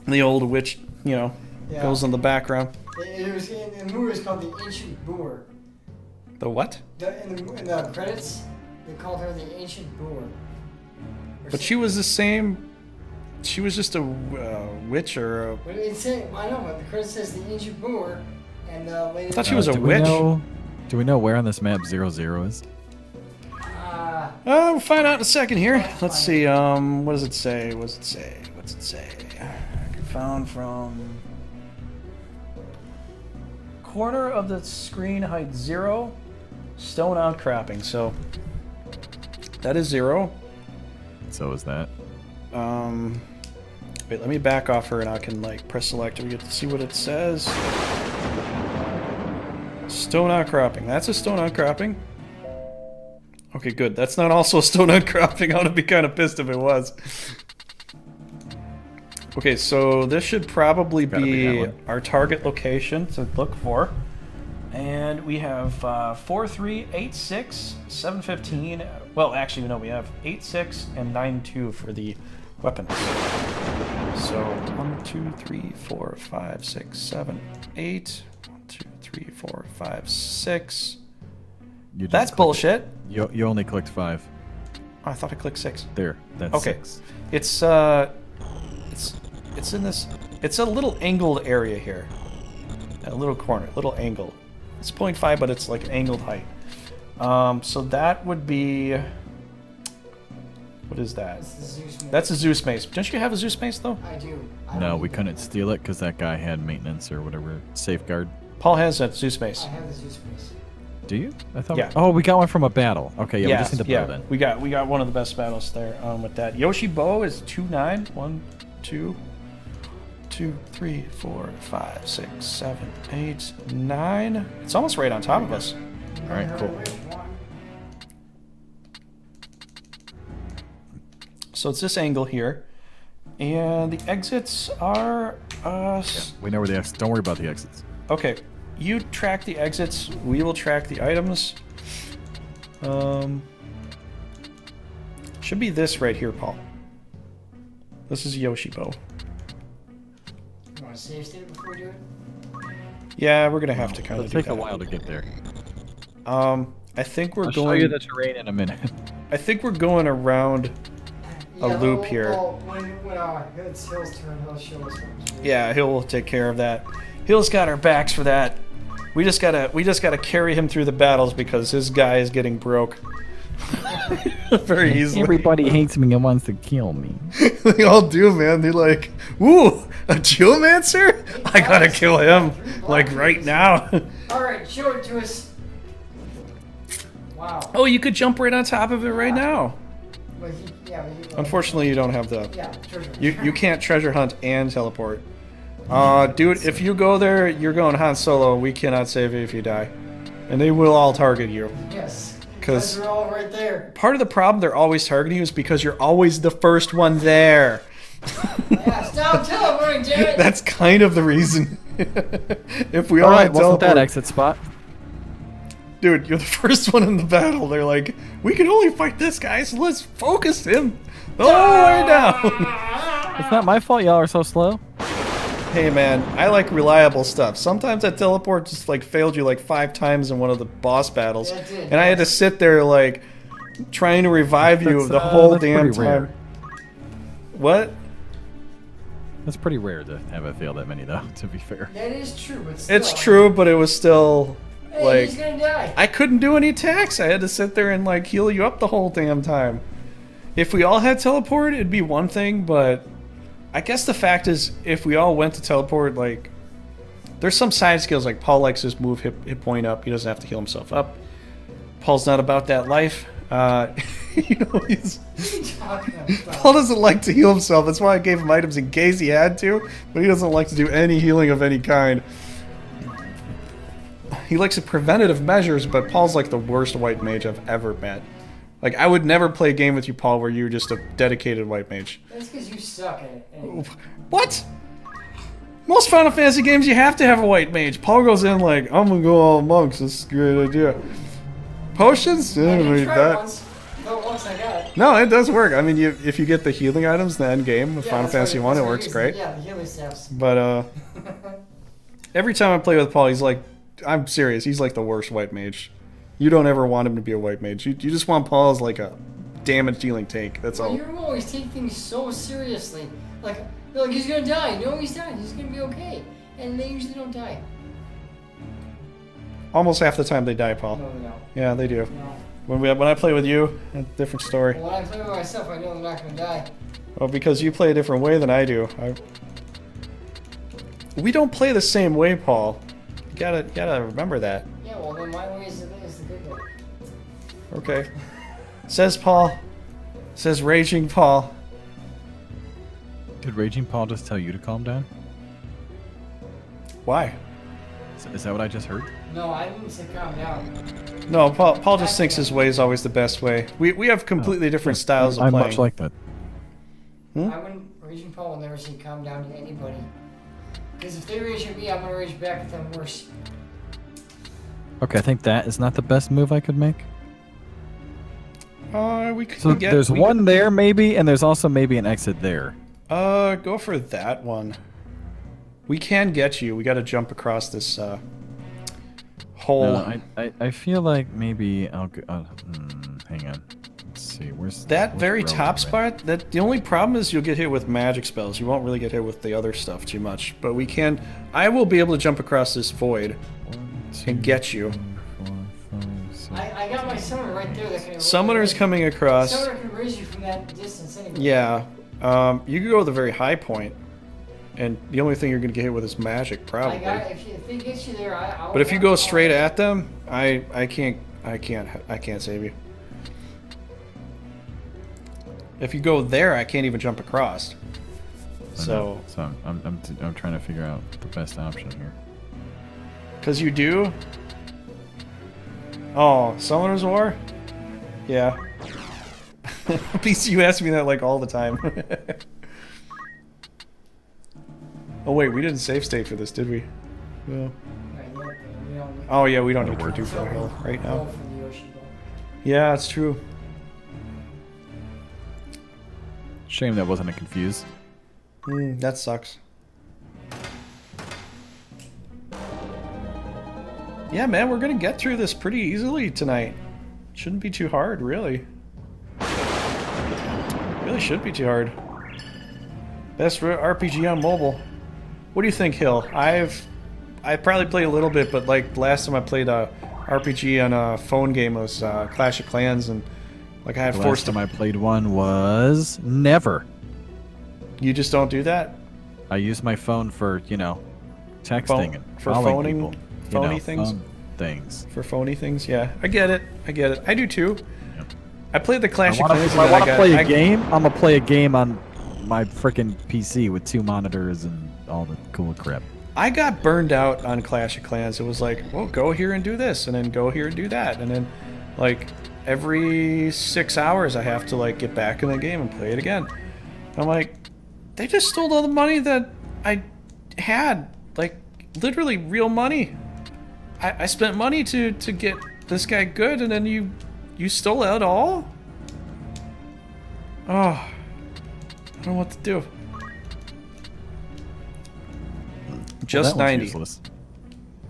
The old witch, you know, Yeah. goes in the background. It was in the movie. It's called the Ancient Boor. The what? In the credits, they called her the Ancient Boor. But she was the same. She was just a witch or a. But it's saying, I know, but the credit says the Ancient Boor, and the lady. I thought she was a do witch. Do we know where on this map 00 is? We'll find out in a second here. Let's see. What does it say? What does it say? What's it say? Found from corner of the screen, height 0, stone outcropping. So that is 0. So is that. Wait, let me back off her and I can like press select and we get to see what it says. Stone outcropping. That's a stone outcropping. Okay, good. That's not also a stone outcropping. I would be kind of pissed if it was. Okay, so this should probably be our target location to look for. And we have 4-3, 8-6, 7-15. Well, actually, no, we have 8-6 and 9-2 for the weapons. So 1, 2, 3, 4, 5, 6, 7, 8. 1, 2, 3, 4, 5, 6. That's bullshit. You only clicked 5. Oh, I thought I clicked 6. There, that's okay. 6. It's in this. It's a little angled area here. A little corner, little angle. It's 0.5, but it's like an angled height. So that would be. What is that? That's a Zeus mace. Don't you have a Zeus mace though? I do. No, we couldn't steal it because that guy had maintenance or whatever safeguard. Paul has that Zeus mace. I have the Zeus mace. Do you? I thought. Yeah. Oh, we got one from a battle. Okay, yeah, we just need the bow yeah. then. We got one of the best battles there with that. Yoshi bow is 2-9. 1, 2, 3, 4, 5, 6, 7, 8, 9. It's almost right on top of us. All right, cool. So it's this angle here, and the exits are. We know where the exits. Don't worry about the exits. Okay, you track the exits. We will track the items. Should be this right here, Paul. This is Yoshi bow. You want to save state before we do it? Yeah, we're gonna have to kind of It'll do take a that. while to get there. I think we're I'll going. show you the terrain in a minute. I think we're going around a loop here. When it's Hill's turn, he'll show us. Yeah, Hill will take care of that. Hill's got our backs for that. We just gotta carry him through the battles because his guy is getting broke very easily. Everybody hates me and wants to kill me. They all do, man. They're like, "Ooh, a geomancer? I gotta kill him like right now." All right, show it to us. Wow. Oh, you could jump right on top of it right now. But Unfortunately, you don't have the. Yeah, treasure. You can't treasure hunt and teleport. Dude, if you go there, you're going Han Solo. We cannot save you if you die, and they will all target you. Yes. Because they're all right there. Part of the problem they're always targeting you is because you're always the first one there. Yeah, stop teleporting, damn it. That's kind of the reason. If we all all right, had wasn't teleport, that exit spot? dude, you're the first one in the battle. They're like, we can only fight this guy, so let's focus him the whole way down. It's not my fault y'all are so slow. Hey man, I like reliable stuff. Sometimes that teleport just like failed you like 5 times in one of the boss battles, and I had to sit there like trying to revive you the whole damn time. Rare. What? That's pretty rare to have it fail that many, though. To be fair. That is true, but still. It's true, but it was still Hey, like he's gonna die. I couldn't do any attacks. I had to sit there and like heal you up the whole damn time. If we all had teleport, it'd be one thing, but I guess the fact is, if we all went to teleport, like, there's some side skills, like Paul likes his move hit point up. He doesn't have to heal himself up. Paul's not about that life. You know, Paul doesn't like to heal himself. That's why I gave him items in case he had to, but he doesn't like to do any healing of any kind. He likes the preventative measures, but Paul's like the worst white mage I've ever met. Like, I would never play a game with you, Paul, where you're just a dedicated white mage. That's because you suck at it. Anyway. What? Most Final Fantasy games, you have to have a white mage. Paul goes in like, I'm gonna go all monks. This is a great idea. Potions? I I don't did need try that. once I got it. No, it does work. I mean, if you get the healing items in the end game with Final Fantasy 1, it works great. Yeah, the healing staffs. But every time I play with Paul, he's like, I'm serious, he's like the worst white mage. You don't ever want him to be a white mage. You just want Paul as like a damage dealing tank. That's all. You always take things so seriously. Like, you're like, he's gonna die. No, he's not. He's gonna be okay. And they usually don't die. Almost half the time they die, Paul. No, no. Yeah, they do. No. When I play with you, a different story. Well, when I play with myself, I know I'm not gonna die. Well, because you play a different way than I do. We don't play the same way, Paul. You gotta remember that. Yeah, well, then my way is the good way. Okay. Says Paul. Says Raging Paul. Did Raging Paul just tell you to calm down? Why? Is that what I just heard? No, I didn't say calm down. No, Paul just thinks his way is always the best way. We have completely different styles of I'm playing. much like that. Raging Paul will never say calm down to anybody. Because if they rage at me, I'm gonna rage back at them worse. Okay, I think that is not the best move I could make. We could So there's one there maybe, and there's also maybe an exit there. Go for that one. We can get you. We got to jump across this hole. No, I feel like maybe I'll go. Hang on. Let's see. Where's very top spot? That the only problem is you'll get hit with magic spells. You won't really get hit with the other stuff too much. But we can. I will be able to jump across this void and get you. I got my summoner right there that can. Summoner's coming across. Summoner can raise you from that distance anyway. Yeah. You can go to the very high point, and the only thing you're going to get hit with is magic, probably. If they get you there, I'll. But if you go straight at them, I can't save you. If you go there, I can't even jump across. So I'm trying to figure out the best option here. Cause you do. Oh, Summoner's War? Yeah. PC, you ask me that like all the time. Oh wait, we didn't save state for this, did we? No. Oh yeah, we don't need to do for hill right now. Yeah, it's true. Shame that wasn't a confuse. That sucks. Yeah, man, we're gonna get through this pretty easily tonight. Shouldn't be too hard, really. Really shouldn't be too hard. Best RPG on mobile. What do you think, Hill? I probably played a little bit, but like last time I played a RPG on a phone game was Clash of Clans, and like I had forced. The last time I played one was never. You just don't do that? I use my phone for, texting and for calling phoning, people. phony things. Things. For phony things, yeah. I get it. I do too. Yep. I played the Clash of Clans. If I want to play a game, I'm gonna play a game on my frickin' PC with 2 monitors and all the cool crap. I got burned out on Clash of Clans. It was like, well, go here and do this, and then go here and do that, and then like every 6 hours I have to like get back in the game and play it again. And I'm like, they just stole all the money that I had, like literally real money. I spent money to get this guy good, and then you stole it all? Oh, I don't know what to do. Just Well, that 90. one's useless.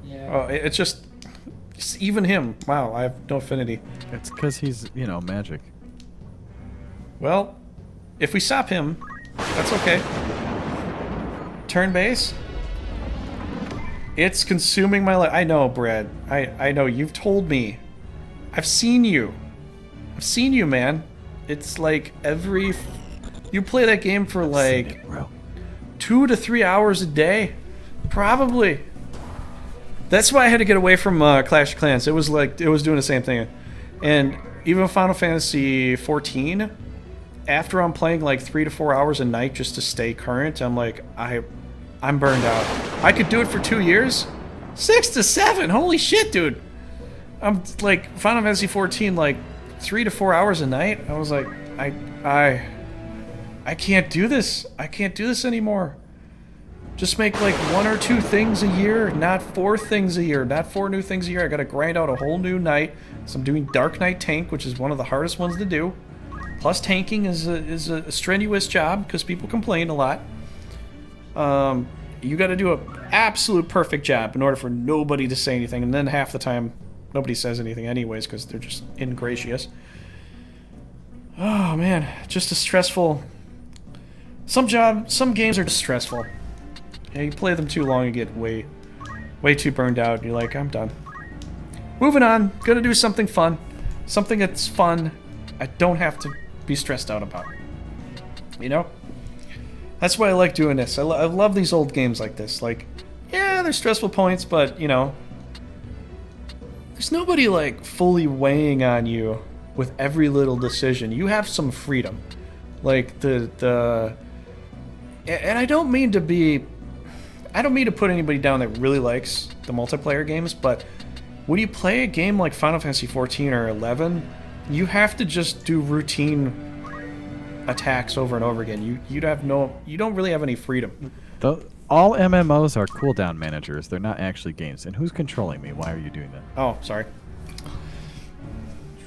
Yeah. Oh, it's even him. Wow, I have no affinity. It's because he's, you know, magic. Well, if we stop him, that's okay. Turn base. It's consuming my life. I know, Brad. I know. You've told me. I've seen you. I've seen you, man. It's like you play that game for like 2 to 3 hours a day. Probably. That's why I had to get away from Clash of Clans. It was doing the same thing. And even Final Fantasy 14, after I'm playing like 3 to 4 hours a night just to stay current, I'm like, I'm burned out. I could do it for 2 years. 6 to 7. Holy shit, dude. I'm like Final Fantasy 14, like 3 to 4 hours a night. I was like, I can't do this. I can't do this anymore. Just make like 1 or 2 things a year, not 4 things a year, not 4 new things a year. I gotta grind out a whole new night. So I'm doing Dark Knight Tank, which is one of the hardest ones to do. Plus, tanking is a strenuous job because people complain a lot. You got to do an absolute perfect job in order for nobody to say anything, and then half the time nobody says anything anyways because they're just ingratiating. Oh man, just a stressful. Some games are just stressful. Yeah, you play them too long, you get way too burned out. You're like, I'm done. Moving on. Gonna do something fun, something that's fun. I don't have to be stressed out about. You know. That's why I like doing this. I love these old games like this. Like, yeah, there's stressful points, but, you know, there's nobody, like, fully weighing on you with every little decision. You have some freedom. Like, and I don't mean to put anybody down that really likes the multiplayer games, but when you play a game like Final Fantasy 14 or 11, you have to just do routine attacks over and over again. You don't really have any freedom. All MMOs are cooldown managers. They're not actually games. And who's controlling me? Why are you doing that? Oh, sorry.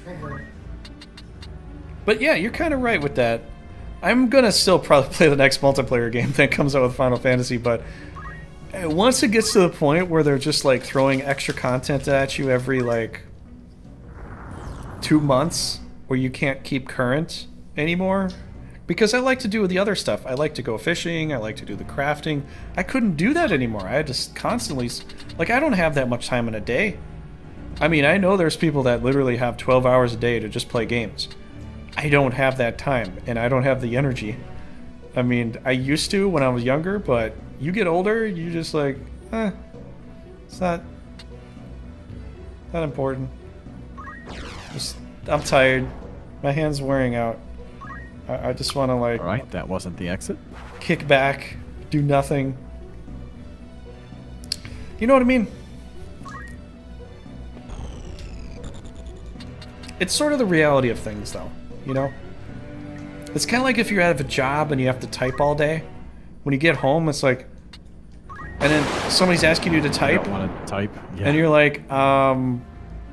Trigger. But yeah, you're kind of right with that. I'm gonna still probably play the next multiplayer game that comes out with Final Fantasy, but once it gets to the point where they're just like throwing extra content at you every like 2 months, where you can't keep current anymore. Because I like to do the other stuff. I like to go fishing. I like to do the crafting. I couldn't do that anymore. I had to constantly... Like, I don't have that much time in a day. I mean, I know there's people that literally have 12 hours a day to just play games. I don't have that time, and I don't have the energy. I mean, I used to when I was younger, but you get older, you just like, it's not important. I'm tired. My hand's wearing out. I just want to like... Alright, that wasn't the exit. Kick back, do nothing. You know what I mean? It's sort of the reality of things, though, you know? It's kind of like if you're out of a job and you have to type all day. When you get home, it's like... And then somebody's asking you to type. I don't want to type. Yeah. And you're like,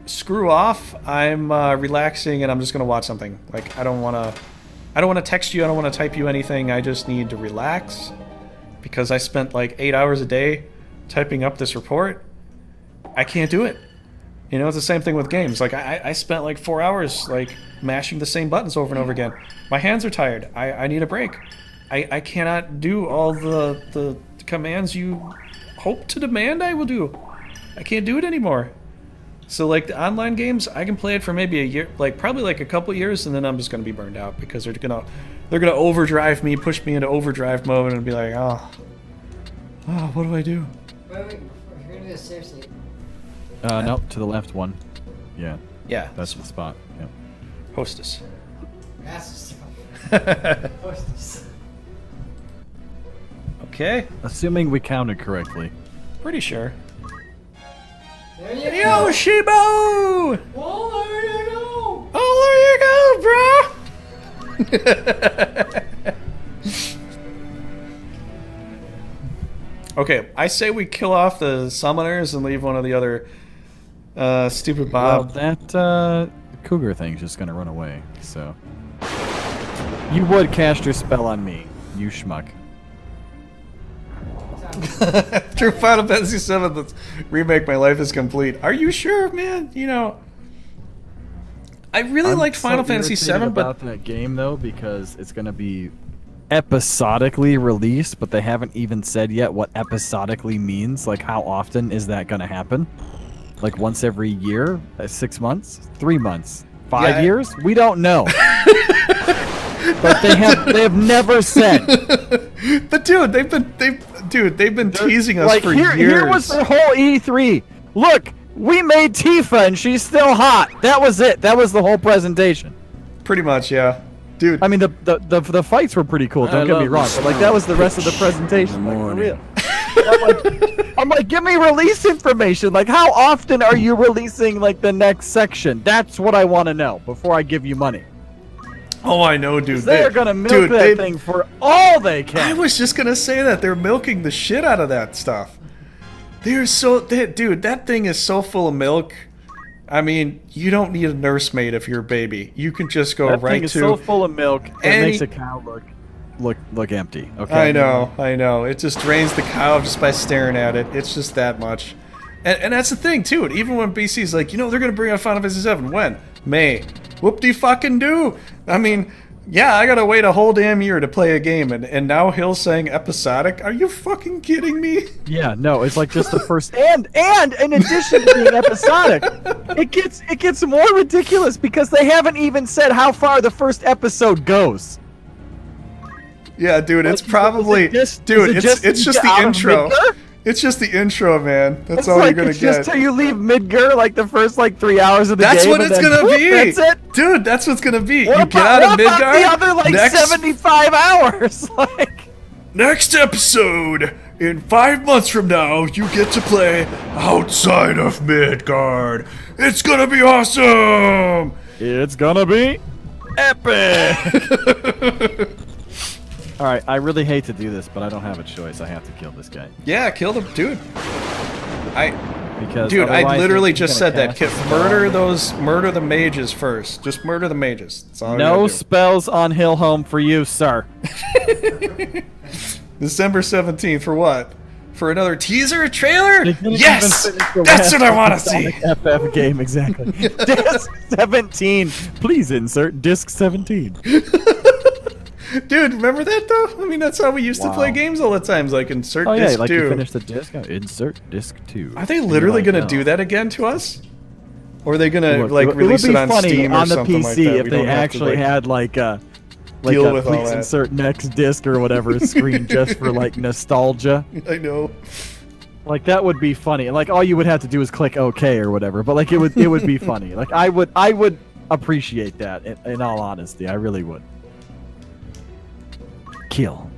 screw off. I'm relaxing and I'm just going to watch something. Like, I don't want to text you. I don't want to type you anything. I just need to relax. Because I spent like 8 hours a day typing up this report. I can't do it. You know, it's the same thing with games. Like, I spent like 4 hours, like, mashing the same buttons over and over again. My hands are tired. I need a break. I cannot do all the commands you hope to demand I will do. I can't do it anymore. So, like, the online games, I can play it for maybe a year, like, probably like a couple years, and then I'm just going to be burned out because they're gonna overdrive me, push me into overdrive mode, and be like, oh, what do I do? Wait, you're gonna do a save state. No, to the left one. Yeah. Yeah. That's the spot. Yeah. Hostess. That's the stuff. Hostess. Okay. Assuming we counted correctly. Pretty sure. There you Yo, go. Shibo! Well, there you go. Oh, there you go, bro! Okay, I say we kill off the summoners and leave one of the other Stupid Well, Bob. that cougar thing's just gonna run away. So you would cast your spell on me, you schmuck. After Final Fantasy VII, the remake, my life is complete. Are you sure, man? You know, I really liked Final Fantasy VII, but about that game though, because it's gonna be episodically released, but they haven't even said yet what episodically means. Like, how often is that gonna happen? Like once every year, 6 months, 3 months, 5 years? We don't know. But they have never said. But dude, they've been teasing us like, for years. years. Here was their whole E3. Look, we made Tifa and she's still hot. That was it. That was the whole presentation. Pretty much, yeah. Dude. I mean, the fights were pretty cool. Don't get me wrong, but like that was the rest of the presentation. Like, for real. I'm like, give me release information. Like, how often are you releasing like the next section? That's what I want to know before I give you money. Oh, I know, dude. They're gonna milk that thing for all they can. I was just gonna say that they're milking the shit out of that stuff. Dude, that thing is so full of milk. I mean, you don't need a nursemaid if you're a baby. You can just go that right thing is to. so full of milk, it makes a cow look empty. Okay. I know. It just drains the cow just by staring at it. It's just that much. And that's the thing, too. Even when BC's like, you know, they're going to bring out Final Fantasy VII. When? May. Whoop-de-fucking-do. I mean, yeah, I got to wait a whole damn year to play a game. And now Hill's saying episodic? Are you fucking kidding me? Yeah, no, it's like just the first... And in addition to being episodic, it gets more ridiculous because they haven't even said how far the first episode goes. Yeah, dude, it's Like, probably... it's just the intro. It's just the intro, man. That's all you're gonna get. Just till you leave Midgar, like the first 3 hours of the game. That's what it's gonna be. That's it, dude. That's what's gonna be. What you about, get out of what Midgar. About the other 75 hours. Like, next episode. In 5 months from now, you get to play outside of Midgard. It's gonna be awesome. It's gonna be epic. All right, I really hate to do this, but I don't have a choice. I have to kill this guy. Yeah, kill them, dude. I literally just said that. Murder the mages first. Just murder the mages. That's all no spells on Hillhome for you, sir. December 17th for what? For another teaser trailer? Yes! That's what I want to see! FF game, exactly. Disc 17. Please insert disc 17. Dude, remember that though? I mean, that's how we used to play games all the time. Like, insert disc 2. Like you finish the disc, insert disc 2. Are they literally going to do that again to us? Or are they going to, like, release it on Steam or something like that? It would be funny on the PC if they actually had, like a please insert next disc or whatever screen just for, like, nostalgia. I know. Like, that would be funny. Like, all you would have to do is click OK or whatever. But, like, it would be funny. Like, I would appreciate that, in all honesty. I really would. Kill.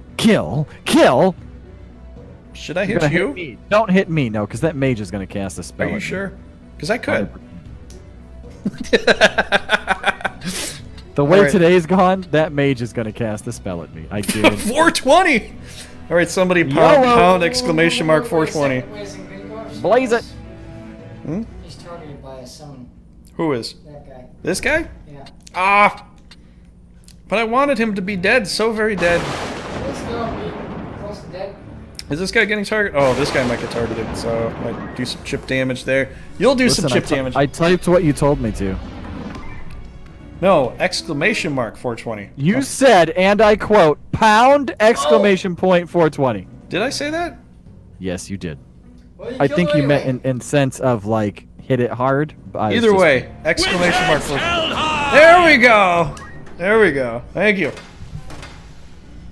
Should I hit you? Hit me. Don't hit me, no, because that mage is going to cast a spell. Are you sure? Because I could. The way today's gone, that mage is going to cast a spell at me. I did. 420! Alright, somebody pound exclamation mark 420. Blaze it! He's targeted by someone. Who is? That guy. This guy? Yeah. Ah! But I wanted him to be dead, so very dead. Let's go. Close to dead. Is this guy getting targeted? Oh, this guy might get targeted, so might do some chip damage there. You'll do some chip damage. I typed what you told me to. No, exclamation mark 420. You said, and I quote, pound exclamation point 420. Did I say that? Yes, you did. Well, I think you meant in sense of, like, hit it hard. Either way, exclamation mark 420. There we go! There we go. Thank you.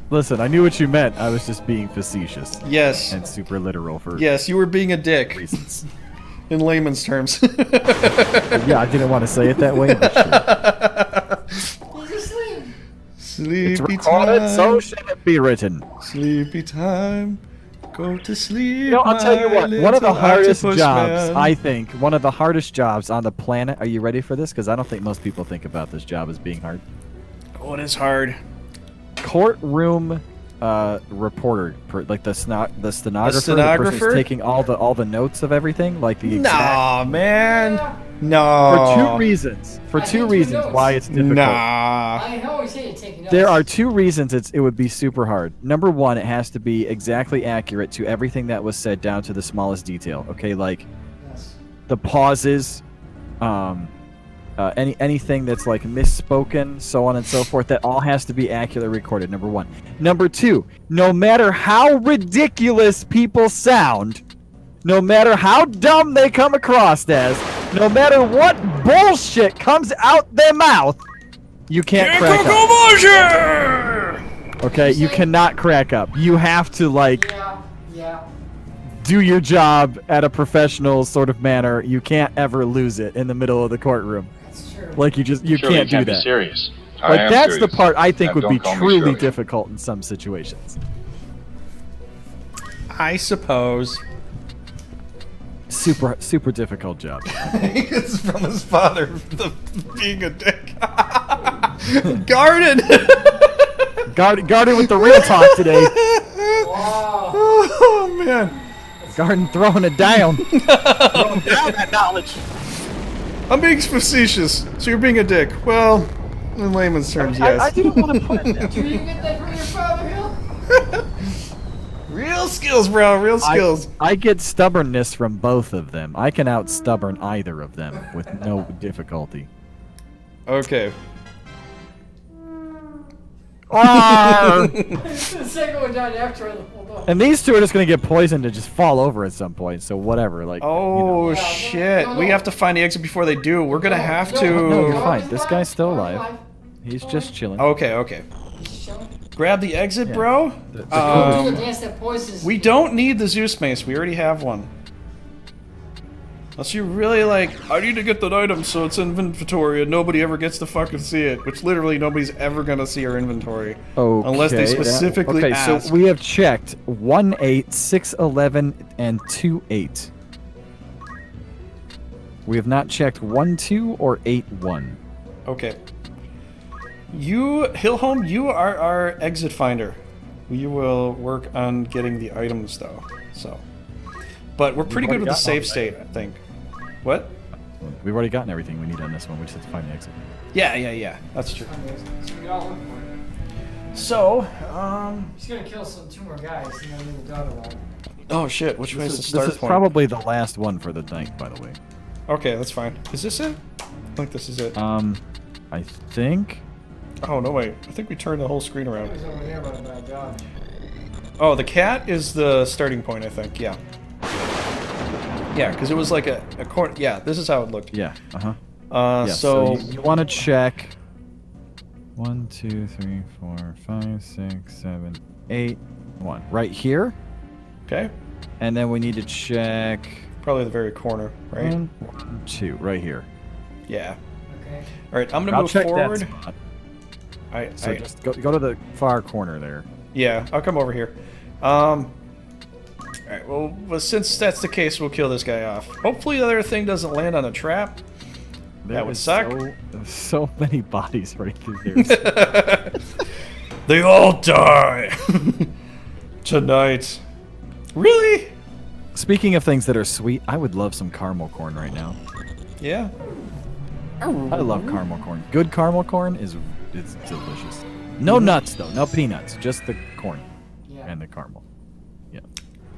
Listen, I knew what you meant. I was just being facetious. Yes. And super literal for Yes, you were being a dick. reasons. In layman's terms. Yeah, I didn't want to say it that way, but sure. He's asleep. Sleepy It's recorded, time. so should it be written. Sleepy time. Go to sleep. You know, I'll tell you what. One of the little hardest octopus jobs, man. I think, one of the hardest jobs on the planet. Are you ready for this? Because I don't think most people think about this job as being hard. Oh, it is hard. Courtroom reporter, like the stenographer, the stenographer? person who's taking all the notes of everything, like the exact. Nah, man. No. For two reasons. For two reasons why it's difficult. Nah. I always say taking notes. There are two reasons it would be super hard. Number one, it has to be exactly accurate to everything that was said down to the smallest detail. Okay, like the pauses, anything that's like misspoken, so on and so forth. That all has to be accurately recorded. Number one. Number two, no matter how ridiculous people sound, no matter how dumb they come across as, no matter what bullshit comes out their mouth, you can't crack up. Okay, you cannot crack up. You have to do your job at a professional sort of manner. You can't ever lose it in the middle of the courtroom. That's true. Like you Surely can't do can't that. Be serious. Like I am that's serious. the part I think Now, would be don't call me truly Shirley. difficult in some situations. I suppose. Super difficult job. It's from his father being a dick. Garden. Garden with the real talk today. Wow. Oh man. Garden throwing it down. Throwing down that knowledge. I'm being facetious, so you're being a dick. Well, in layman's terms, yes. I didn't want to put it there. Do you get that from your father, Hill? Real skills, bro. Real skills. I get stubbornness from both of them. I can out-stubborn either of them with no difficulty. Okay. The second one died after I pulled off. And these two are just gonna get poisoned and just fall over at some point. So whatever. Like. Oh shit! We have to find the exit before they do. We're gonna have to. No, you're fine. This guy's still alive. He's just chilling. Okay. Grab the exit, bro. The we don't need the Zeus mace. We already have one. Unless you really like, I need to get that item so it's inventory and nobody ever gets to fucking see it. Which literally nobody's ever gonna see our inventory. Okay, unless they specifically ask. So we have checked 1-8, 6-11, and 2-8. We have not checked 1-2 or 8-1. Okay. You, Hillholm, you are our exit finder. We will work on getting the items, though. So, but we're pretty good with the save state, I think. What? We've already gotten everything we need on this one. We just have to find the exit. Yeah. That's true. So, he's gonna kill two more guys, and then we'll go to one. Oh shit! Which way is the start This is point? probably the last one for the night, by the way. Okay, that's fine. Is this it? I think this is it. I think. Oh no! Wait. I think we turned the whole screen around. He's over there by the bad dog. Oh, the cat is the starting point, I think. Yeah. Yeah, because it was like a corner. Yeah, this is how it looked. Yeah. Yeah, so you want to check 1, 2, 3, 4, 5, 6, 7, 8, 1. Right here. Okay. And then we need to check. Probably the very corner, right? 1, 2, right here. Yeah. Okay. All right, I'm gonna move check forward. That spot. So just go to the far corner there. Yeah, I'll come over here. All right. Well, since that's the case, we'll kill this guy off. Hopefully, the other thing doesn't land on a trap. That would suck. So many bodies right through there. They all die tonight. Really? Speaking of things that are sweet, I would love some caramel corn right now. Yeah. I love caramel corn. Good caramel corn is delicious. No nuts though, no peanuts, just the corn and the caramel. Yeah.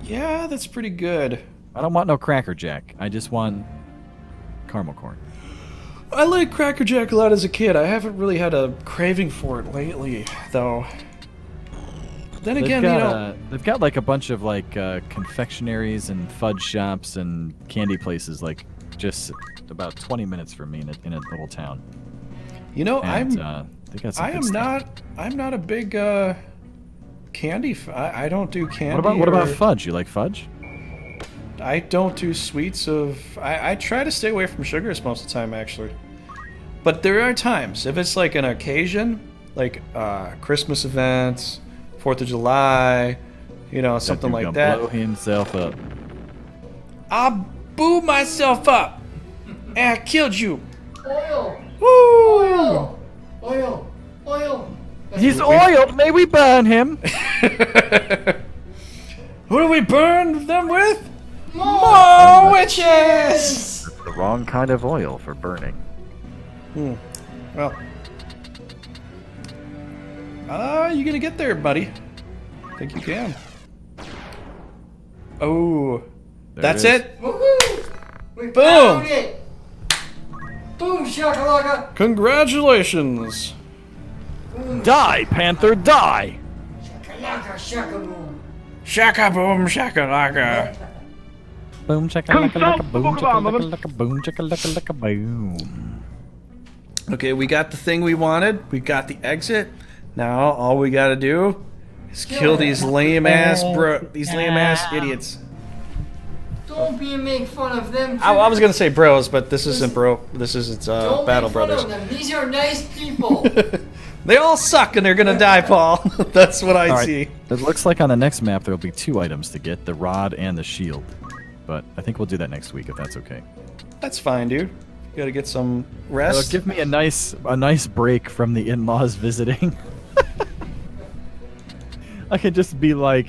Yeah, that's pretty good. I don't want no Cracker Jack. I just want caramel corn. I like Cracker Jack a lot as a kid. I haven't really had a craving for it lately, though. Then again, they've got like a bunch of like confectionaries and fudge shops and candy places like just about 20 minutes from me in a little town. You know, and, I'm not a big candy. I don't do candy. What about fudge? You like fudge? I don't do sweets I try to stay away from sugars most of the time, actually. But there are times, if it's like an occasion, like Christmas events, 4th of July, you know, something like that. Blow himself up. I'll boo myself up. And I killed you. Oil! Woo! Oil! He's oiled. May we burn him? Who do we burn them with? More witches! The wrong kind of oil for burning. Well. You gonna get there, buddy. I think you can. Oh. That's it? Woohoo! We Boom! found it! Boom, shakalaka! Congratulations! Die, Panther, die! Shakalaka, shakaboom! Shaka boom, shaka laka. Boom, chaka laka laka, boom, chaka laka laka, boom, chaka laka laka, boom. Okay, we got the thing we wanted. We got the exit. Now all we gotta do is kill these lame ass idiots. Don't be and make fun of them. I was gonna say bros, but this isn't bro. This is Don't Battle make fun Brothers. of them. These are nice people. They all suck and they're gonna die, Paul. That's what I see. It looks like on the next map there will be 2 items to get, the rod and the shield. But I think we'll do that next week if that's okay. That's fine, dude. You gotta get some rest. Give me a nice break from the in-laws visiting. I could just be like,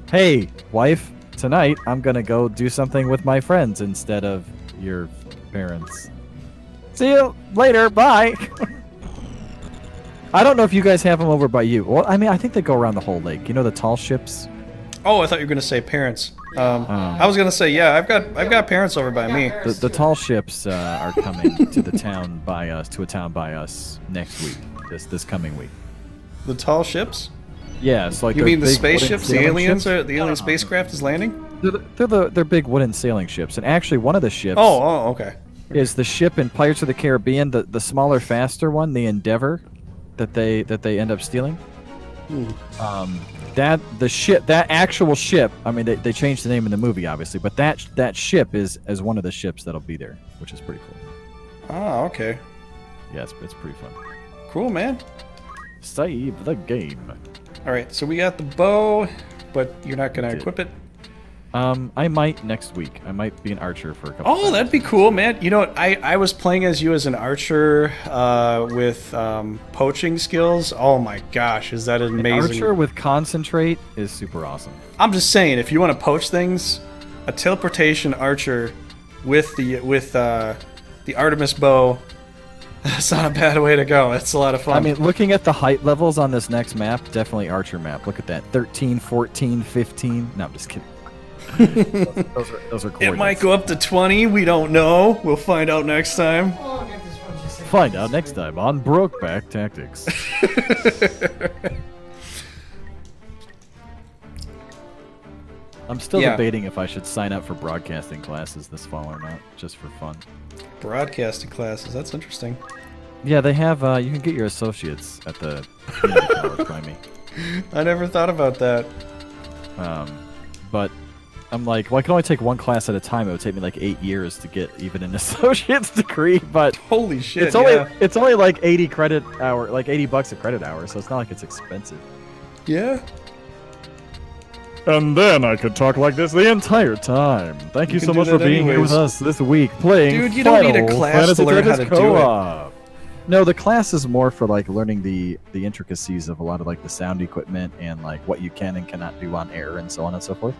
hey, wife, tonight I'm gonna go do something with my friends instead of your parents. See you later, bye. I don't know if you guys have them over by you. Well, I mean, I think they go around the whole lake. You know the tall ships? Oh, I thought you were gonna say parents. I was gonna say, yeah, I've got parents over by me. The tall ships are coming to the town by us, to a town by us next week. This coming week. The tall ships? Yeah, it's like you they're mean the big spaceships? wooden The sailing aliens ships? are the alien spacecraft is landing? They're big wooden sailing ships, and actually one of the ships. Oh, okay. Is the ship in Pirates of the Caribbean the smaller, faster one, the Endeavor, that they end up stealing? That actual ship. I mean, they changed the name in the movie, obviously, but that ship is as one of the ships that'll be there, which is pretty cool. Oh, okay. Yeah, it's pretty fun. Cool, man. Save the game. All right, so we got the bow, but you're not gonna equip it. I might next week. I might be an archer for a couple. Oh, that'd be cool, man. You know what? I was playing as you as an archer with poaching skills. Oh my gosh, is that amazing? An archer with concentrate is super awesome. I'm just saying, if you want to poach things, a teleportation archer with the Artemis bow. That's not a bad way to go. It's a lot of fun. I mean, looking at the height levels on this next map, definitely archer map. Look at that. 13, 14, 15. No, I'm just kidding. those are cool. It might go up to 20. We don't know. We'll find out next time. Find out next time on Brokeback Tactics. I'm still debating if I should sign up for broadcasting classes this fall or not, just for fun. Broadcasting classes. That's interesting. Yeah, they have. You can get your associates at the community college by me. I never thought about that. But I'm like, well, I can only take one class at a time. It would take me like 8 years to get even an associate's degree. But holy shit, it's only like 80 credit hour, like $80 a credit hour. So it's not like it's expensive. Yeah. And then I could talk like this the entire time. Thank you so much for being here with us this week, playing Dude, you don't need a class to learn how to do it. No, the class is more for like learning the intricacies of a lot of like the sound equipment and like what you can and cannot do on air and so on and so forth.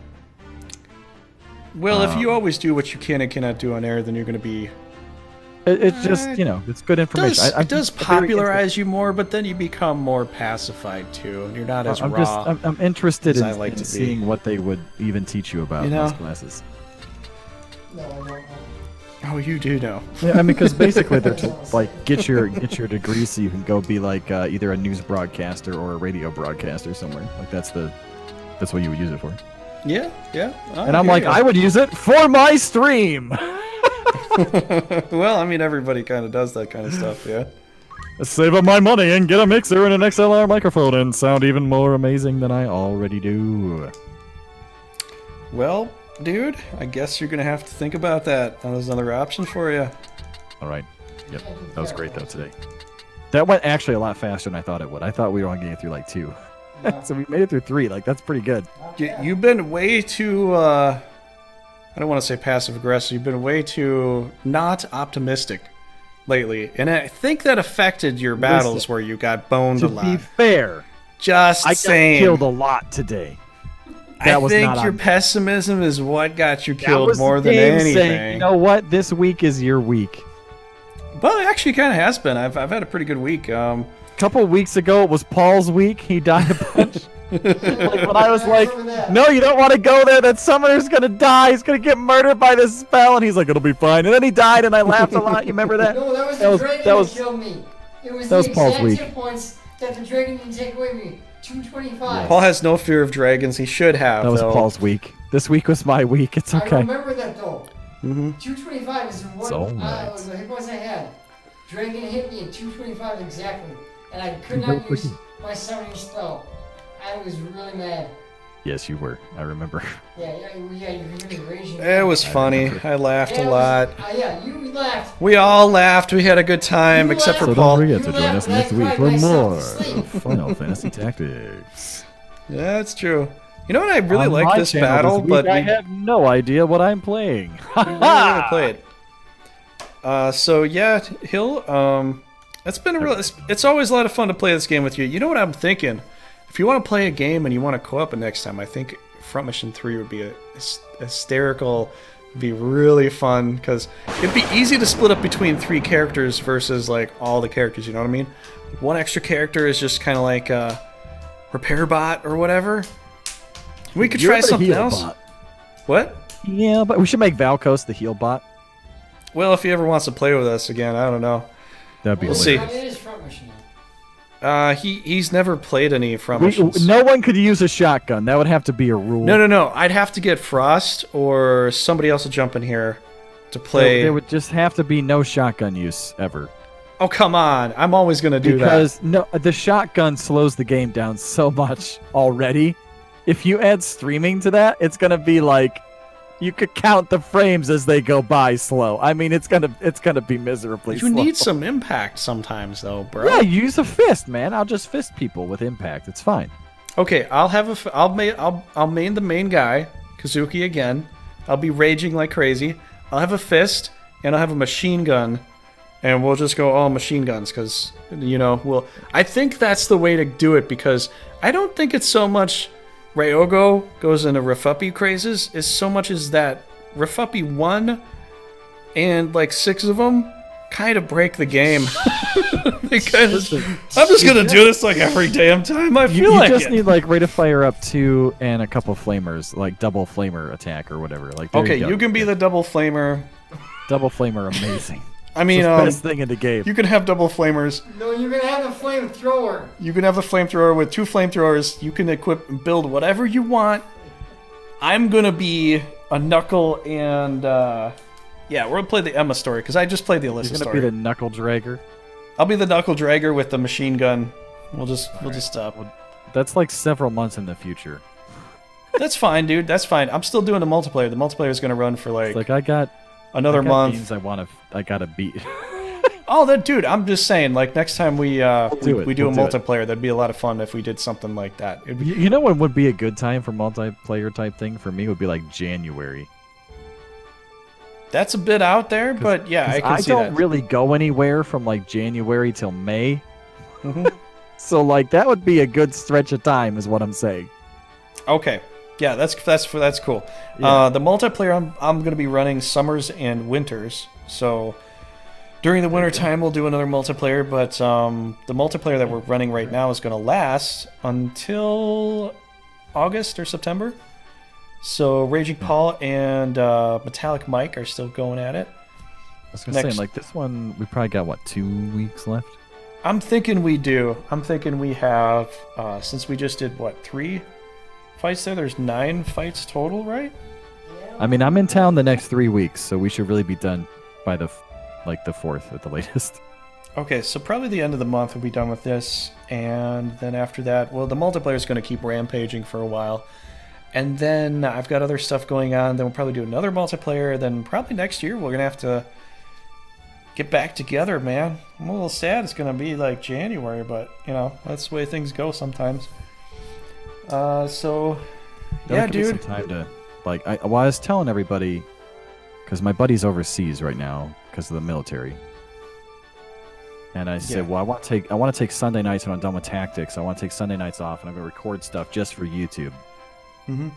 Well, if you always do what you can and cannot do on air, then you're going to be... It's just, it's good information. It does popularize you more, but then you become more pacified too, and you're not as raw. I'm interested in, like in seeing what they would even teach you about in those classes. No, I don't know. Oh, you do know. Yeah, I mean, because basically they're to like get your degree so you can go be like either a news broadcaster or a radio broadcaster somewhere. Like that's what you would use it for. Yeah. And I'm like, I would use it for my stream. Well, I mean, everybody kind of does that kind of stuff, yeah. Save up my money and get a mixer and an XLR microphone and sound even more amazing than I already do. Well, dude, I guess you're going to have to think about that. There's another option for you. All right. Yep. That was great, though, today. That went actually a lot faster than I thought it would. I thought we were only getting through like 2. So we made it through 3. Like, that's pretty good. You've been way too... I don't want to say passive aggressive. You've been way too not optimistic lately, and I think that affected your battles Listen, where you got boned To a lot. be fair, Just I got saying. killed a lot today. I was think not your on me. pessimism is what got you That killed was more the than game anything. saying, you know what? This week is your week. Well, it actually kind of has been. I've had a pretty good week. A couple weeks ago, it was Paul's week. He died a bunch. Like when I was like, no, you don't want to go there. That summoner's gonna die. He's gonna get murdered by this spell, and he's like, it'll be fine. And then he died, and I laughed a lot. You remember that? No, that was the dragon that killed me. It was the Paul's exact week. hit points that the dragon didn't take away from me. 225. Paul has no fear of dragons. He should have. That was though. Paul's week. This week was my week. It's I okay. remember that though. Mm-hmm. 225 is the one alright. the hit points I had. Dragon hit me at 225 exactly, and I could not use my summoning spell. I was really mad. Yes, you were. I remember. Yeah, you were really raging. It was funny. I laughed a lot. Yeah, you laughed. We all laughed. We had a good time, You except for So Paul. don't forget to You join us laughed, next and I week cried for myself more to sleep. Final Fantasy Tactics. Yeah, that's true. You know what? I really On like my this channel battle, this week, but I have no idea what I'm playing. we really want to play it. So yeah, Hill. It's been a real. It's always a lot of fun to play this game with you. You know what I'm thinking? If you want to play a game and you want to co-op it next time, I think Front Mission 3 would be hysterical. It'd be really fun because it'd be easy to split up between 3 characters versus like all the characters. You know what I mean? One extra character is just kind of like a repair bot or whatever. We could You're try the something heal else. bot. What? Yeah, but we should make Valkos the heal bot. Well, if he ever wants to play with us again, I don't know. That'd be We'll hilarious. see. It is Front Mission. He's never played any Front Missions. No one could use a shotgun. That would have to be a rule. No. I'd have to get Frost or somebody else to jump in here to play. There would just have to be no shotgun use ever. Oh, come on. I'm always going to do Because the shotgun slows the game down so much already. If you add streaming to that, it's going to be like you could count the frames as they go by slow. I mean, it's gonna be miserably that. slow. You need some impact sometimes, though, bro. Yeah, use a fist, man. I'll just fist people with impact. It's fine. Okay, I'll main the main guy, Kazuki again. I'll be raging like crazy. I'll have a fist and I'll have a machine gun, and we'll just go all machine guns because I think that's the way to do it because I don't think it's so much Ryogo goes into Refuppy crazes as so much as that Refuppy 1 and like 6 of them kind of break the game. I'm just gonna do this like every damn time I feel like You just it. need like rate of fire up 2 and a couple flamers, like double flamer attack or whatever. Like there Okay, you, go. you can be the double flamer. Double flamer, amazing. I mean, It's the best thing in the game. You can have double flamers. No, you're gonna have the flamethrower. You can have the flamethrower with 2 flamethrowers. You can equip and build whatever you want. I'm gonna be a Knuckle and we're gonna play the Emma story because I just played the Alyssa You're gonna story. be the knuckle dragger. I'll be the Knuckle Dragger with the machine gun. We'll just stop. That's like several months in the future. That's fine, dude. That's fine. I'm still doing the multiplayer. The multiplayer is gonna run for like, It's like I got another month. Games I gotta beat. Oh, that dude. I'm just saying. Like next time we do a do it. multiplayer, that'd be a lot of fun if we did something like that. It'd be, You know what would be a good time for multiplayer type thing for me would be like January. that's a bit out there, but yeah, I can see don't that. really go anywhere from like January till May. Mm-hmm. So like that would be a good stretch of time, is what I'm saying. Okay. Yeah, that's cool. Yeah. The multiplayer I'm going to be running summers and winters. So during the winter time we'll do another multiplayer, but the multiplayer that we're running right now is going to last until August or September. So Raging Paul and Metallic Mike are still going at it. I was gonna say, like this one, we probably got 2 weeks left. I'm thinking we do. I'm thinking we have since we just did 3 fights there. There's 9 fights total, right? I mean, I'm in town the next 3 weeks, so we should really be done by the 4th at the latest. Okay, so probably the end of the month we'll be done with this, and then after that, well, the multiplayer is going to keep rampaging for a while, and then I've got other stuff going on. Then we'll probably do another multiplayer. Then probably next year we're gonna have to get back together, man. I'm a little sad it's gonna be like January, but that's the way things go sometimes. So yeah, Give me some dude. time to I was telling everybody because my buddy's overseas right now because of the military. And I said, well, I want to take Sunday nights when I'm done with tactics. I want to take Sunday nights off, and I'm going to record stuff just for YouTube. Mm-hmm.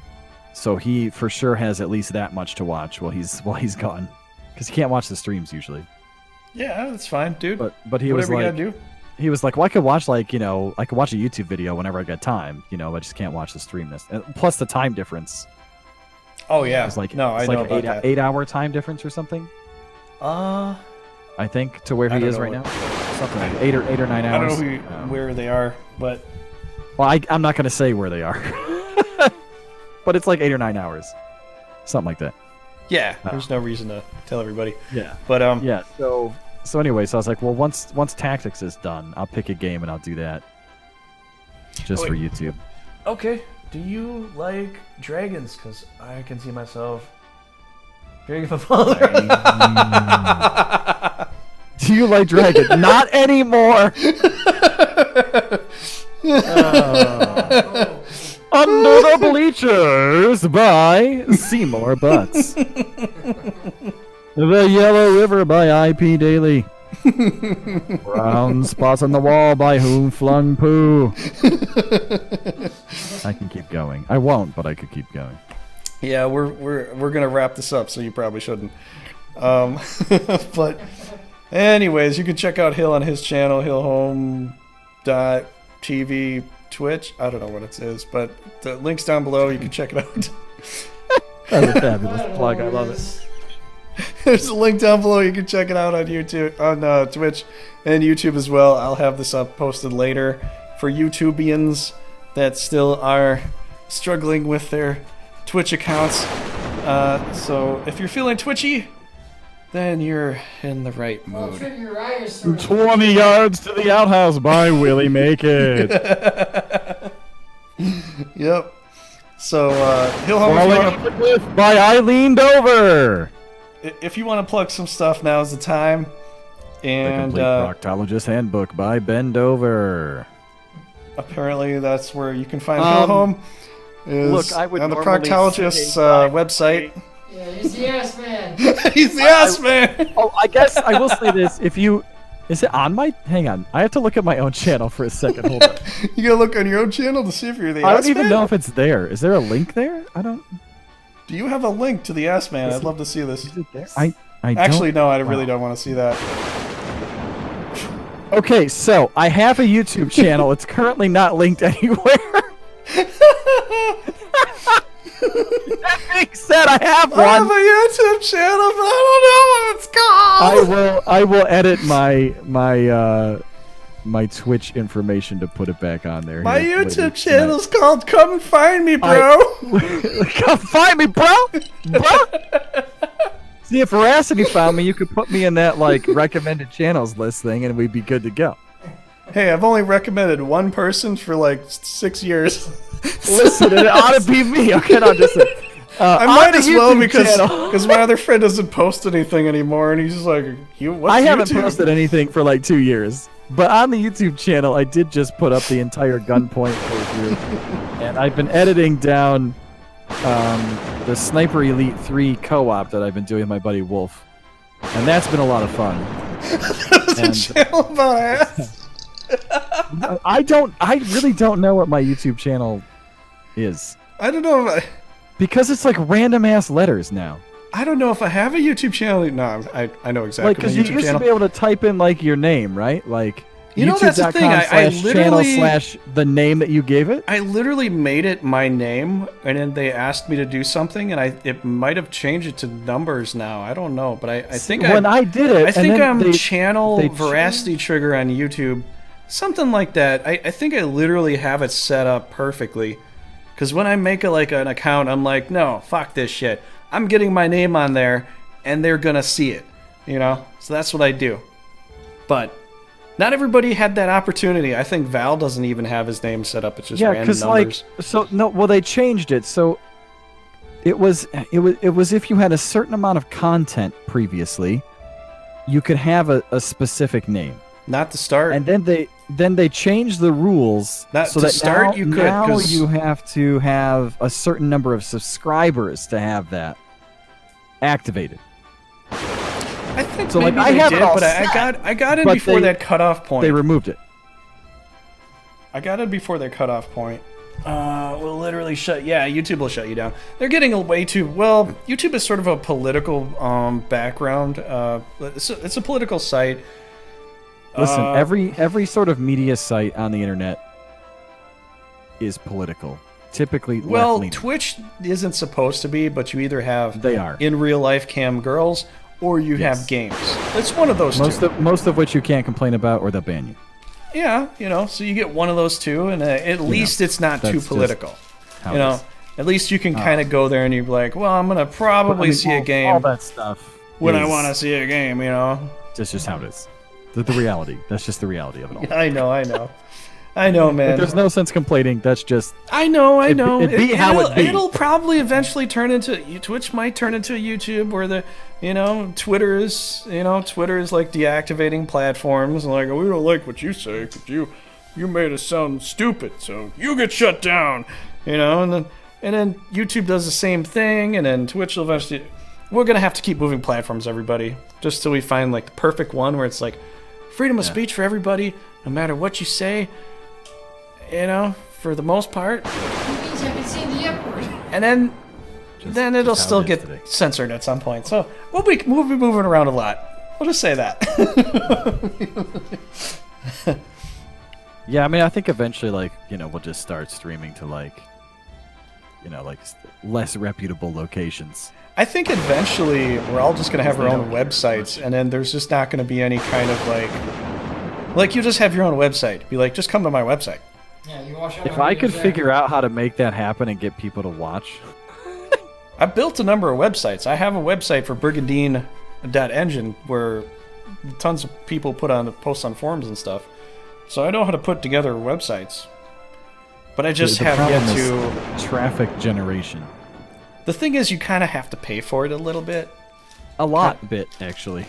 So he for sure has at least that much to watch while he's gone, because he can't watch the streams usually. Yeah, that's fine, dude. But he was Whatever like, you gotta do. he was like, well, I could watch I could watch a YouTube video whenever I got time, I just can't watch the stream this. And plus the time difference. Oh yeah. It's like no, I know about that. 8-hour time difference or something. I think to where he is right now. Something like 8 or 9 hours. I don't know where they are, but well, I'm not going to say where they are. But it's like 8 or 9 hours. Something like that. yeah, there's no reason to tell everybody. Yeah. But yeah, so anyway, so I was like, well, once tactics is done, I'll pick a game and I'll do that just for YouTube. Okay. Do you like dragons? Because I can see myself Dragon Father. Do you like dragons? Not anymore. Under the Bleachers by Seymour Butts. The Yellow River by IP Daily. Brown Spots on the Wall by Who Flung Poo. I can keep going. I won't, but I could keep going. Yeah, we're gonna wrap this up, so you probably shouldn't. But anyways, you can check out Hill on his channel, hillhome.tv, Twitch. I don't know what it is, but the link's down below. You can check it out. That's a fabulous plug. I love it. There's a link down below. You can check it out on YouTube, on Twitch, and YouTube as well. I'll have this up posted later for YouTubians that still are struggling with their Twitch accounts. So if you're feeling twitchy, then you're in the right mood. 20 yards to the outhouse by Willie Make It. Yep. So Hill Home. By Eileen Dover. If you want to plug some stuff, now's the time. And The Complete Proctologist Handbook by Ben Dover. Apparently, that's where you can find Hill Home. Look, I would on the normally proctologist's say website. Yeah, he's the ass man. He's the ass man. Oh, I guess I will say this: is it on my? Hang on, I have to look at my own channel for a second. Hold on. You gotta look on your own channel to see if you're the I ass don't even man? know if it's there. Is there a link there? I don't. Do you have a link to the ass man? I'd love to see this. Is it there? I Actually, don't, no, I really don't want to see that. Okay, so I have a YouTube channel. It's currently not linked anywhere. That being said, I have one. I have a YouTube channel, but I don't know what it's called. I will edit my Twitch information to put it back on there. My here later YouTube channel's called Come Find Me, bro. Come find me, bro. See, if Veracity found me, you could put me in that recommended channels list thing, and we'd be good to go. Hey, I've only recommended one person for 6 years. Listen, it ought to be me. Okay, no, just. I might as well because my other friend doesn't post anything anymore, and he's just like, "What's I haven't YouTube?" posted anything for 2 years, but on the YouTube channel, I did just put up the entire Gunpoint playthrough, and I've been editing down the Sniper Elite 3 co-op that I've been doing with my buddy Wolf, and that's been a lot of fun. That's a channel about ass. I really don't know what my YouTube channel is. I don't know. Because it's random ass letters now. I don't know if I have a YouTube channel. No, I know exactly. Because you used to be able to type in your name, right? That's the thing. I literally /channel/ the name that you gave it. I literally made it my name, and then they asked me to do something, and it might have changed it to numbers now. I don't know, but I think I did it. I think I'm they Channel Veracity Trigger on YouTube, something like that. I think I literally have it set up perfectly. Because when I make an account, I'm like, no, fuck this shit. I'm getting my name on there, and they're gonna see it, So that's what I do. But not everybody had that opportunity. I think Val doesn't even have his name set up. It's just random numbers. They changed it. So it was if you had a certain amount of content previously, you could have a specific name. Not to start. And then they changed the rules so that start you could. Now you have to have a certain number of subscribers to have that activated. I think So, like, maybe I they have it did, all but set, I got in but before that cutoff point. They removed it. I got in before their cutoff point. Will literally shut. Yeah, YouTube will shut you down. They're getting way too. Well, YouTube is sort of a political background. It's a political site. Listen, every sort of media site on the internet is political. Typically, well, left-leaning. Twitch isn't supposed to be, but you either have They are. in real life cam girls or you have games. It's one of those two. Most of which you can't complain about, or they'll ban you. Yeah, so you get one of those two, and at least it's not too political. At least you can kind of go there and you're like, well, I'm gonna probably see a game. All that stuff. When I want to see a game, That's just how it is. The reality. That's just the reality of it all. I know, man. But there's no sense complaining. That's just. I know. It'd be how it be. It'll probably eventually turn into Twitch. Might turn into a YouTube where Twitter is like deactivating platforms and like, we don't like what you say because you made us sound stupid, so you get shut down. And then YouTube does the same thing, and then Twitch will eventually. We're gonna have to keep moving platforms, everybody, just till we find like the perfect one where it's like freedom of speech for everybody, no matter what you say. For the most part. And then it'll still get censored at some point. So we'll be moving around a lot. We'll just say that. Yeah, I mean, I think eventually, we'll just start streaming to like less reputable locations. I think eventually we're all just gonna have our own websites, and then there's just not gonna be any kind of like you just have your own website. Be like, just come to my website. Yeah, you watch If I could figure out how to make that happen and get people to watch. I built a number of websites. I have a website for Brigandine.engine where tons of people post on forums and stuff. So I know how to put together websites. But I just have yet to... Traffic generation. The thing is, you kind of have to pay for it a little bit. A lot bit, actually.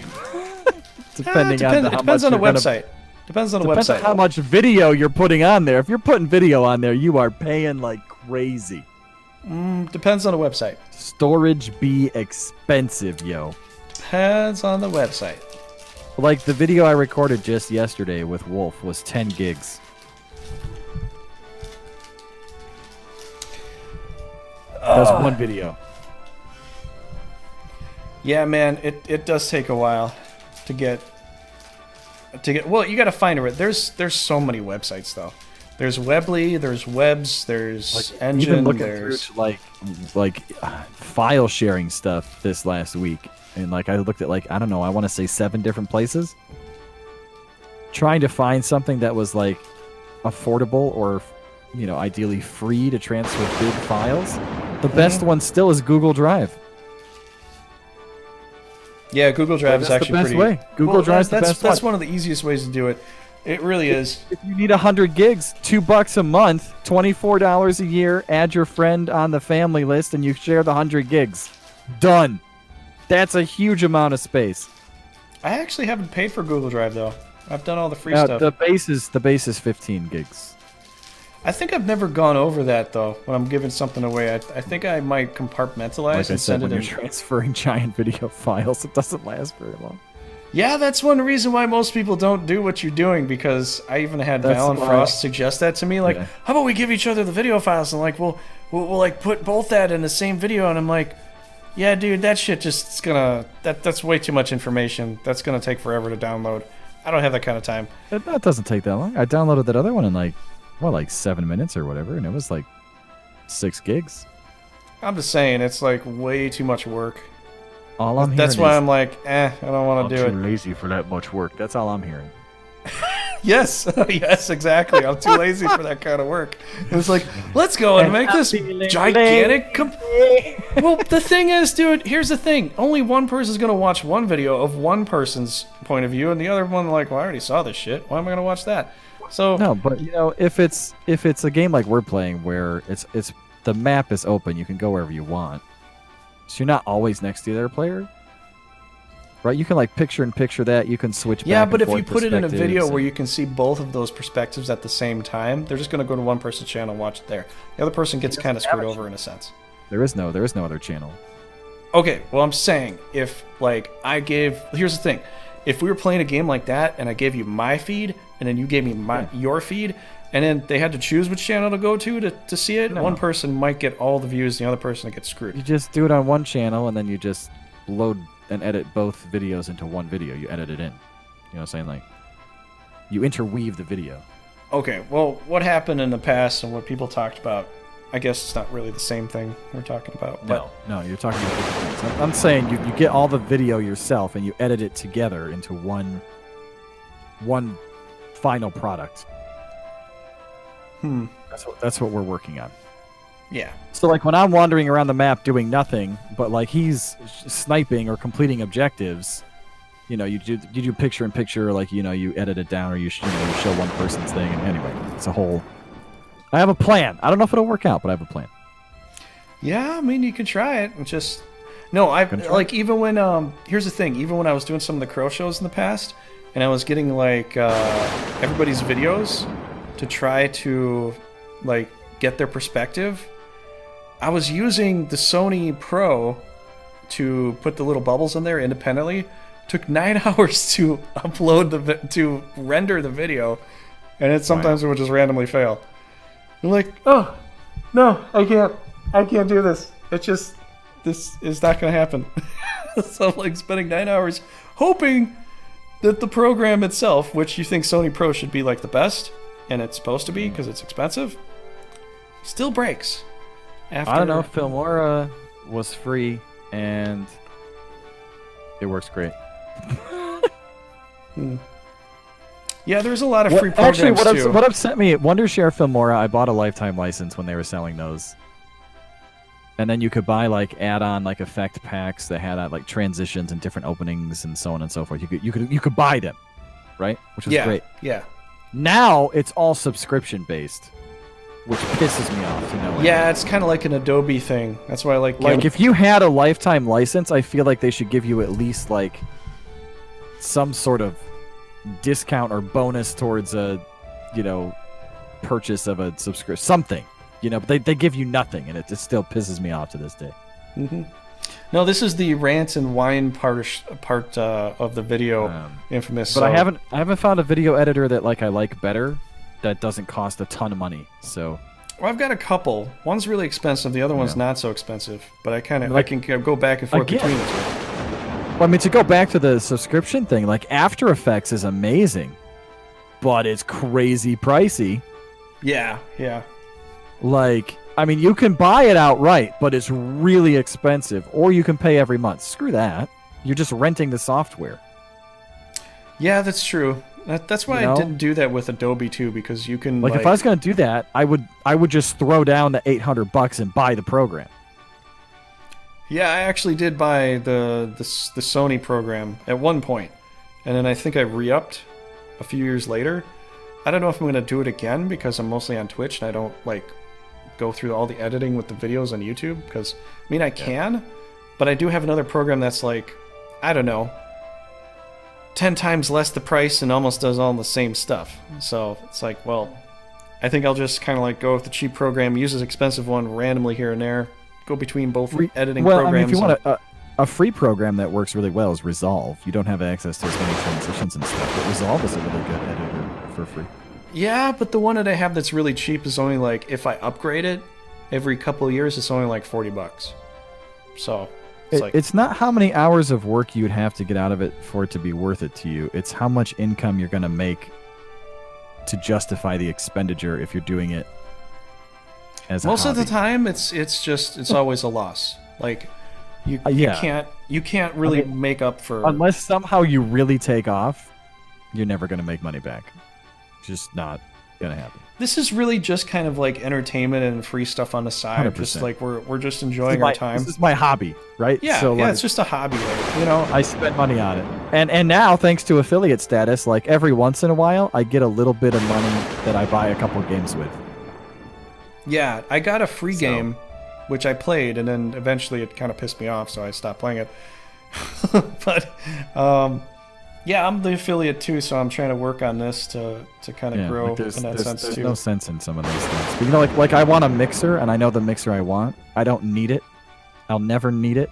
Depends on the website. Depends on the website. Depends on how much video you're putting on there. If you're putting video on there, you are paying like crazy. Depends on the website. Storage be expensive, yo. Depends on the website. Like the video I recorded just yesterday with Wolf was 10 gigs. That's one video. Yeah, man, it does take a while to get. Well, you got to find it. There's so many websites though. There's Weebly, there's Webs, there's Engine. Even looking there's through file sharing stuff this last week, and I looked at I don't know, I want to say 7 different places, trying to find something that was affordable or ideally free to transfer big files. The best one still is Google Drive. Yeah, Google Drive is actually the best way. Google Drive's the best. That's one of the easiest ways to do it. It really is. If you need 100 gigs, $2 a month, $24 a year, add your friend on the family list, and you share the 100 gigs. Done. That's a huge amount of space. I actually haven't paid for Google Drive though. I've done all the free stuff. The base is 15 gigs. I think I've never gone over that though. When I'm giving something away, I think I might compartmentalize and send it in. When you're transferring giant video files, it doesn't last very long. Yeah, that's one reason why most people don't do what you're doing, because I even had Val and Frost suggest that to me. How about we give each other the video files and we'll put both that in the same video, and I'm like, yeah, dude, that shit just that's way too much information. That's gonna take forever to download. I don't have that kind of time. That doesn't take that long. I downloaded that other one in 7 minutes or whatever, and it was 6 gigs. I'm just saying, it's way too much work. All I'm hearing That's why I'm I don't want to do it. I'm too lazy for that much work. That's all I'm hearing. Yes, yes, exactly. I'm too lazy for that kind of work. It was let's go and make this gigantic... Well, the thing is, dude, here's the thing. Only one person's going to watch one video of one person's point of view, and the other one well, I already saw this shit. Why am I going to watch that? So no, but if it's a game like we're playing where it's the map is open, you can go wherever you want. So you're not always next to the other player, right? You can picture that. You can switch. Yeah, but if you put it in a video where you can see both of those perspectives at the same time, they're just going to go to one person's channel and watch it there. The other person gets kind of screwed over in a sense. There is no other channel. Okay, well, I'm saying if like here's the thing, if we were playing a game like that and I gave you my feed and then you gave me your feed, and then they had to choose which channel to go to see it, one person might get all the views, the other person gets screwed. You just do it on one channel and then you just load and edit both videos into one video. You edit it in. You know what I'm saying? Like, you interweave the video. Okay, well, what happened in the past and what people talked about, I guess it's not really the same thing we're talking about. But No, you're talking about different things. I'm saying you get all the video yourself and you edit it together into one final product. That's what we're working on. Yeah. So like when I'm wandering around the map doing nothing, but like he's sniping or completing objectives, you know, you do picture in picture, like, you know, you edit it down or you show one person's thing. And anyway, it's a whole. I have a plan. I don't know if it'll work out, but I have a plan. Yeah, I mean, you could try it. It's just even when here's the thing, even when I was doing some of the crow shows in the past, and I was getting like everybody's videos to try to like get their perspective, I was using the Sony Pro to put the little bubbles in there independently. Took 9 hours to upload to render the video, and it sometimes it would just randomly fail. I'm like, oh no, I can't do this. This is not gonna happen. So I'm like spending 9 hours hoping that the program itself, which you think Sony Pro should be like the best, and it's supposed to be because it's expensive, still breaks. I don't know. Filmora was free and it works great. Yeah, there's a lot of free programs actually, too. What upset me at Wondershare Filmora, I bought a lifetime license when they were selling those, and then you could buy like add-on like effect packs that had like transitions and different openings and so on and so forth. You could buy them, right? Which was great. Yeah. Now it's all subscription based, which pisses me off. You know. Yeah, it's kind of like an Adobe thing. That's why I like. Like if you had a lifetime license, I feel like they should give you at least like some sort of discount or bonus towards a, you know, purchase of a subscription, something, you know. But they give you nothing, and it just still pisses me off to this day. Mm-hmm. No, this is the rant and whine part of the video, infamous. But I haven't found a video editor that I like better, that doesn't cost a ton of money. So. Well, I've got a couple. One's really expensive, the other one's not so expensive. But I can go back and forth between the two. Well, I mean, to go back to the subscription thing, like After Effects is amazing, but it's crazy pricey. Yeah. Like, I mean, you can buy it outright, but it's really expensive, or you can pay every month. Screw that. You're just renting the software. Yeah, that's true. That's why I didn't do that with Adobe too, because you can if I was going to do that, I would just throw down the $800 and buy the program. Yeah, I actually did buy the Sony program at one point, and then I think I re-upped a few years later. I don't know if I'm going to do it again because I'm mostly on Twitch and I don't go through all the editing with the videos on YouTube, because I mean I can, but I do have another program that's I don't know, 10 times less the price and almost does all the same stuff. So it's well, I think I'll just kind of go with the cheap program, use this expensive one randomly here and there, go between both editing programs. I mean, if you want a free program that works really well is Resolve. You don't have access to as many transitions and stuff, but Resolve is a really good editor for free. Yeah, but the one that I have that's really cheap is only if I upgrade it every couple of years, it's only $40. So it's not how many hours of work you'd have to get out of it for it to be worth it to you. It's how much income you're going to make to justify the expenditure if you're doing it as a most hobby. of the time it's always a loss. You can't really make up for, unless somehow you really take off, you're never going to make money back. Just not going to happen. This is really just kind of entertainment and free stuff on the side. 100%. Just we're just enjoying our time. This is my hobby, right? Yeah, so, it's just a hobby. I spend money on it, and now thanks to affiliate status, every once in a while, I get a little bit of money that I buy a couple games with. Yeah, I got a free game, which I played, and then eventually it kind of pissed me off, so I stopped playing it. But yeah, I'm the affiliate too, so I'm trying to work on this to kind of grow in that sense too. There's no sense in some of those things. But I want a mixer, and I know the mixer I want. I don't need it. I'll never need it.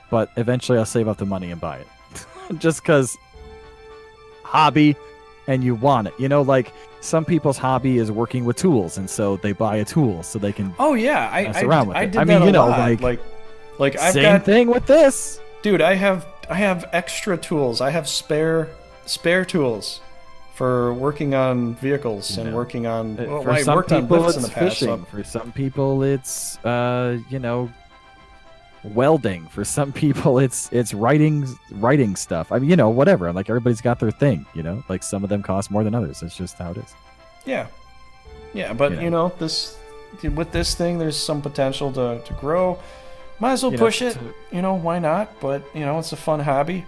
but eventually I'll save up the money and buy it. Just because hobby and you want it. You know, like some people's hobby is working with tools, and so they buy a tool so they can Oh yeah, mess around with I it. did I mean, that you a know, lot. like I've same got thing with this. dude. I have extra tools. I have spare tools for working on vehicles and working on. Well, For I some worked on people, lifts in it's the past. fishing. For some people, it's welding. For some people, it's writing stuff. I mean, whatever. Like everybody's got their thing. Like some of them cost more than others. It's just how it is. Yeah, but this with this thing, there's some potential to grow. Might as well push it. Why not? But it's a fun hobby.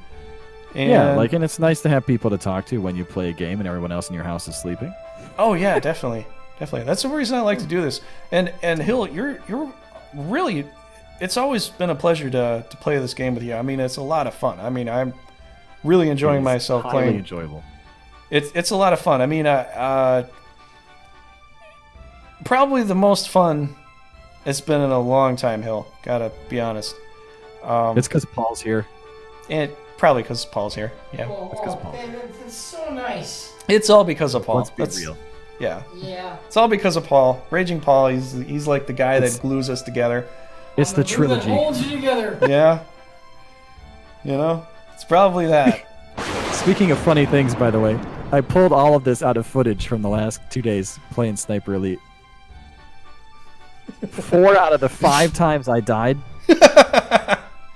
And and it's nice to have people to talk to when you play a game and everyone else in your house is sleeping. Oh yeah, definitely. That's the reason I like to do this. And Hill, you're really. It's always been a pleasure to play this game with you. I mean, it's a lot of fun. I mean, I'm really enjoying myself highly playing. Enjoyable. It's a lot of fun. I mean, probably the most fun it's been in a long time, Hill. Gotta be honest. It's because Paul's here. And probably because Paul's here. Yeah. It's 'cause Paul. Man, that's so nice. It's all because of Paul. Let's be real. Yeah. Yeah. It's all because of Paul. Raging Paul. He's like the guy that glues us together. It's the That trilogy. holds you together. Yeah. It's probably that. Speaking of funny things, by the way, I pulled all of this out of footage from the last 2 days playing Sniper Elite. 4 out of the 5 times I died,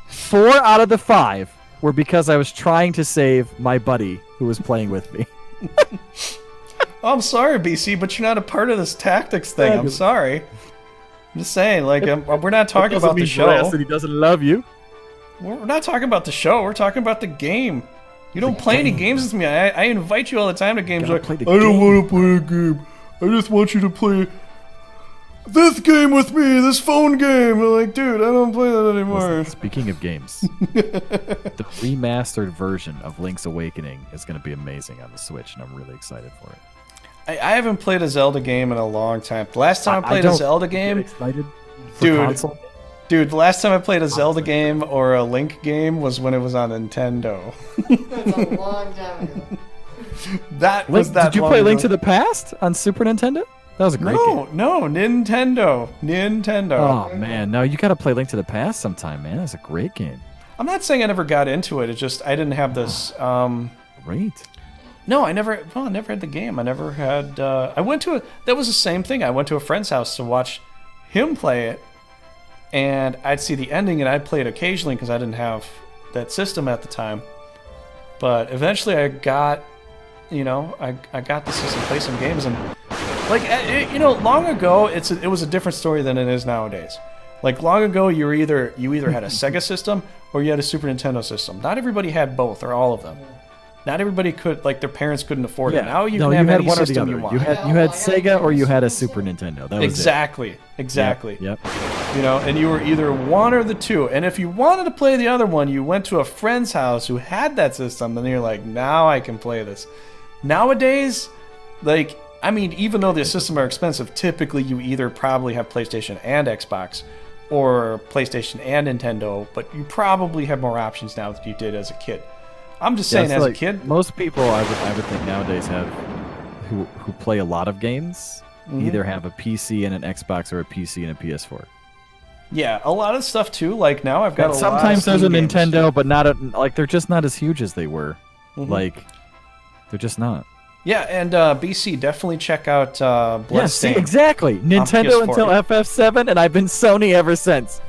4 out of the 5 were because I was trying to save my buddy who was playing with me. I'm sorry, BC, but you're not a part of this tactics thing. I'm sorry. I'm just saying, we're not talking about the show. That he doesn't love you. We're not talking about the show. We're talking about the game. You don't play any games with me. I invite you all the time to games. Like, I don't want to play a game. I just want you to play this game with me, this phone game. I'm like, dude, I don't play that anymore. Listen, speaking of games, the remastered version of Link's Awakening is going to be amazing on the Switch, and I'm really excited for it. I haven't played a Zelda game in a long time. The last time I played a Zelda game, excited for dude, console? Dude, the last time I played a Zelda game or a Link game was when it was on Nintendo. That's a long time ago. Did you play Link to the Past on Super Nintendo? That was a great game. No, Nintendo. Oh man, no, you got to play Link to the Past sometime, man. That's a great game. I'm not saying I never got into it. It's just I didn't have this. Great. No, I never had the game. I never had. I went to that was the same thing. I went to a friend's house to watch him play it, and I'd see the ending, and I'd play it occasionally because I didn't have that system at the time. But eventually, I got, I got the system to play some games, and long ago, it was a different story than it is nowadays. Like long ago, you either had a Sega system or you had a Super Nintendo system. Not everybody had both or all of them. Not everybody could, their parents couldn't afford it. Now you can have any system you want. You had Sega or you had a Super Nintendo. That was exactly. Yep. And you were either one or the two. And if you wanted to play the other one, you went to a friend's house who had that system, and you're like, now I can play this. Nowadays, even though the systems are expensive, typically you either probably have PlayStation and Xbox, or PlayStation and Nintendo, but you probably have more options now than you did as a kid. I'm just saying, as a kid, most people I would think nowadays who play a lot of games either have a PC and an Xbox or a PC and a PS4. Yeah, a lot of stuff too. Like now, I've got. And sometimes there's a Nintendo, but not they're just not as huge as they were. They're just not. Yeah, and BC, definitely check out Bloodstained. Yeah, exactly. Nintendo until FF7, and I've been Sony ever since.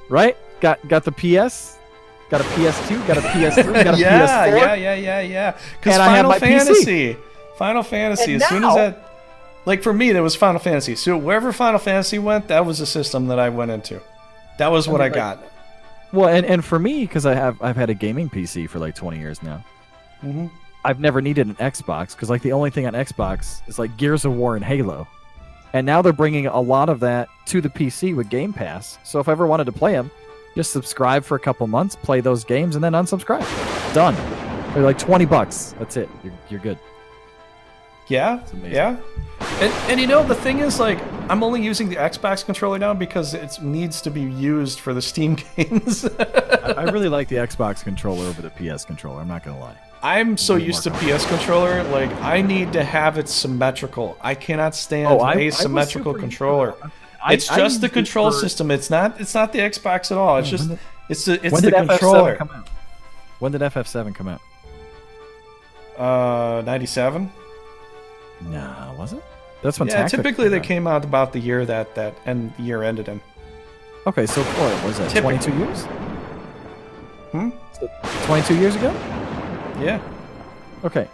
Right? Got the PS. Got a PS2, got a PS3, got a PS4. Yeah. Because Final Fantasy, as soon as that, for me, there was Final Fantasy. So wherever Final Fantasy went, that was the system that I went into. That was what I got. Well, and for me, because I've had a gaming PC for 20 years now. Mm-hmm. I've never needed an Xbox because the only thing on Xbox is Gears of War and Halo. And now they're bringing a lot of that to the PC with Game Pass. So if I ever wanted to play them, just subscribe for a couple months, play those games, and then unsubscribe. Done. They're $20. That's it. You're good. Yeah, yeah. And you know, the thing is, like, I'm only using the Xbox controller now because it needs to be used for the Steam games. I really like the Xbox controller over the PS controller. I'm not gonna lie. I'm so used to PS controller, like, I need to have it symmetrical. I cannot stand asymmetrical controller. It's just the control system. It's not the Xbox at all. It's just it's the controller. Come out? When did FF7 come out? 97. Nah, was it? That's when. Yeah, typically they came out about the year that year ended in. Okay, so what was that? 22 years? So 22 years ago? Yeah. Okay.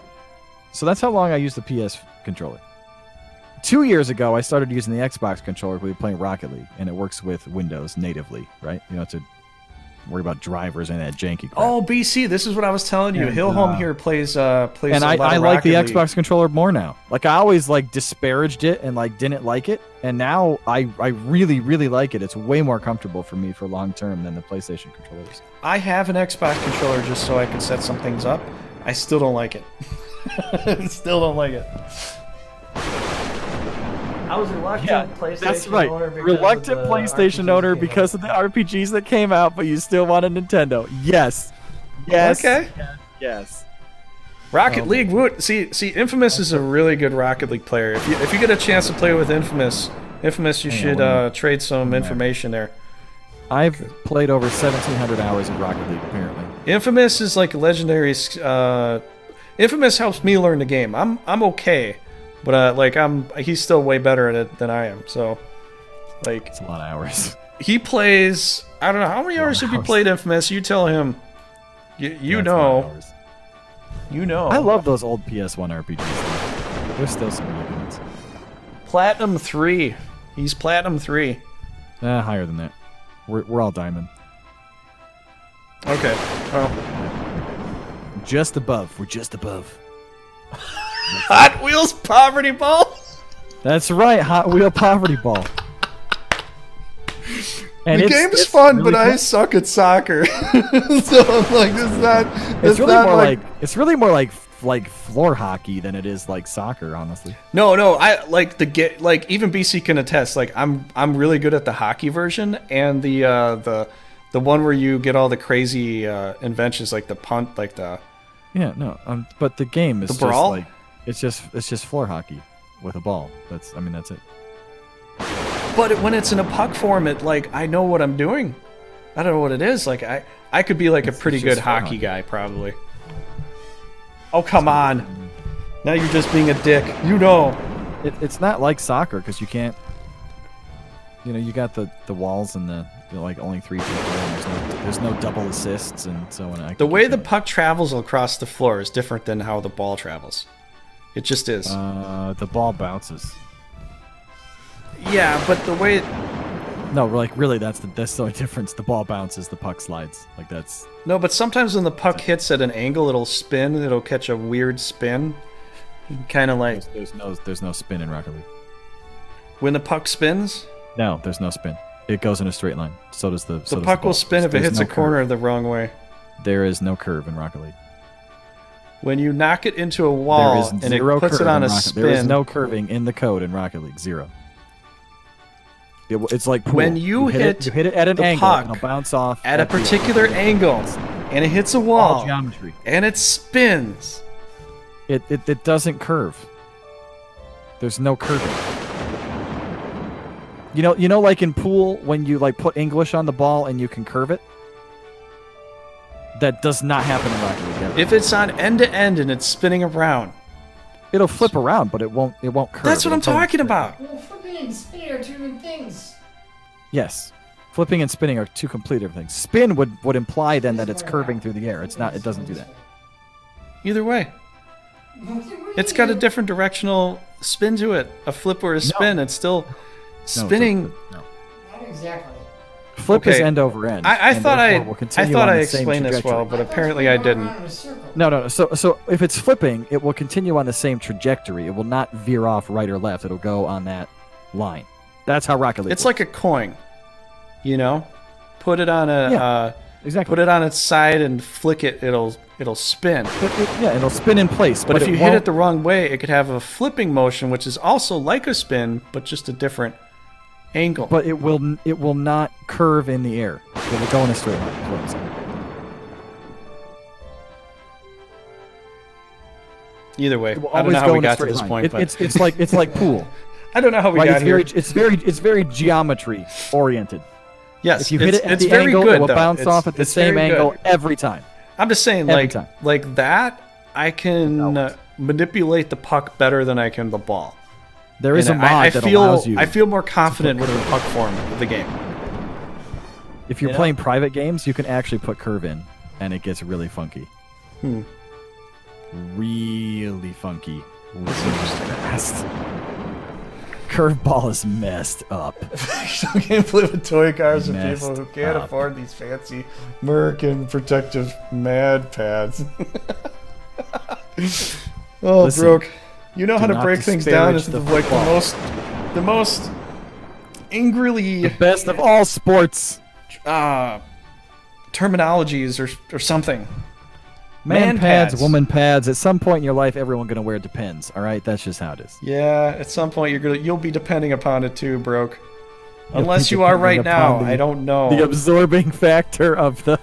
So that's how long I used the PS controller. 2 years ago, I started using the Xbox controller. We were playing Rocket League, and it works with Windows natively, right? You don't have to worry about drivers and that janky crap. Oh, BC, this is what I was telling you. Hillholm here plays and I like the Xbox controller more now. Like, I always like disparaged it and like didn't like it, and now I really like it. It's way more comfortable for me for long term than the PlayStation controllers. I have an Xbox controller just so I can set some things up. I still don't like it. Still don't like it. I was reluctant PlayStation that's right. owner because Reluctant of the PlayStation RPGs owner that came because of the RPGs that came out, but you still want a Nintendo. Yes. Okay. Yes. Rocket League. See, Infamous is a really good Rocket League player. If you get a chance to play with Infamous, you should trade some information there. I've played over 1,700 hours of Rocket League, apparently. Infamous is like a legendary. Infamous helps me learn the game. I'm okay, but he's still way better at it than I am. So, like, it's a lot of hours. He plays. I don't know how many hours have you played Infamous. You tell him. You know. You know. I love those old PS1 RPGs. There's still some really good ones. Platinum 3. He's Platinum 3. Higher than that. We're all diamond. Okay. Well. Just above. We're just above. Hot Wheels Poverty Ball? That's right, Hot Wheel Poverty Ball. And the game's fun, really but I suck at soccer. So I'm like, it's really more like floor hockey than it is like soccer, honestly. No, I like even BC can attest. Like, I'm really good at the hockey version and the one where you get all the crazy inventions, like the punt, like the. Yeah, no, but the game is the brawl? It's just floor hockey with a ball. That's it. But when it's in a puck format, like, I know what I'm doing. I don't know what it is. Like, I could be like a pretty good hockey guy, probably. Oh, come on. Now you're just being a dick. You know. It's not like soccer because you can't. You know, you got the walls and like only 3 people. And there's no double assists and so on. The way the puck travels across the floor is different than how the ball travels. It just is. The ball bounces. Yeah, but the way. No, like, really, that's the only difference. The ball bounces, the puck slides. Like, that's. No, but sometimes when the puck hits at an angle, it'll spin. It'll catch a weird spin. Kind of like. There's no spin in Rocket League. When the puck spins. No, there's no spin. It goes in a straight line. So does the. The puck will spin if it hits a corner the wrong way. There is no curve in Rocket League. When you knock it into a wall and it puts it on a spin. There is no curving in the code in Rocket League. 0. It's like pool. When you hit it at an angle, and it'll bounce off at a particular angle, and it hits a wall, geometry, and it spins. It doesn't curve. There's no curving. You know, like in pool when you like put English on the ball and you can curve it. That does not happen in Rocket League ever. If it's on end to end and it's spinning around, it'll flip around, but it won't curve. That's what I'm talking about. Well, flipping and spinning are 2 different things. Yes. Flipping and spinning are 2 completely different things. Spin would imply then that it's curving through the air. It's not. It doesn't do that. Either way. It's got a different directional spin to it. A flip or a spin. It's still spinning. No. Not exactly. Flip is end over end. I thought I explained this well, but apparently I didn't. No. So if it's flipping, it will continue on the same trajectory. It will not veer off right or left. It'll go on that line. That's how Rocket League. It's like a coin, you know. Put it on a Exactly. put it on its side and flick it, it'll spin. Yeah, it'll spin in place. But if you hit won't- it the wrong way, it could have a flipping motion, which is also like a spin, but just a different angle. But it will not curve in the air. It will go in a straight line. Is what I'm saying. Either way, It will I don't know always how go we in a got to straight this line. point. But It's like pool. I don't know how we Right? got here. It's very geometry oriented. Yes, If you hit it at it's the very angle, good, it will though. bounce It's- off at the it's same very angle good. every time. I'm just saying, Every like time. like that, I can manipulate the puck better than I can the ball. There is And a mod that allows you. I feel more confident with the puck form of the game. If you're You know? playing private games, you can actually put curve in, and it gets really funky. Really funky. Really fast. Curveball is messed up. I can't play with toy cars and Messed people who can't up. afford these fancy American protective mad pads. Oh, Listen, broke. You know how do to not break things down disparage into the like football. the most angrily Best of all sports. terminologies or something. Man pads, woman pads. At some point in your life, everyone's gonna wear Depends. All right, that's just how it is. Yeah, at some point you'll be depending upon it too, broke. You'll Unless be you are right depending upon now, I don't know. The absorbing factor of the.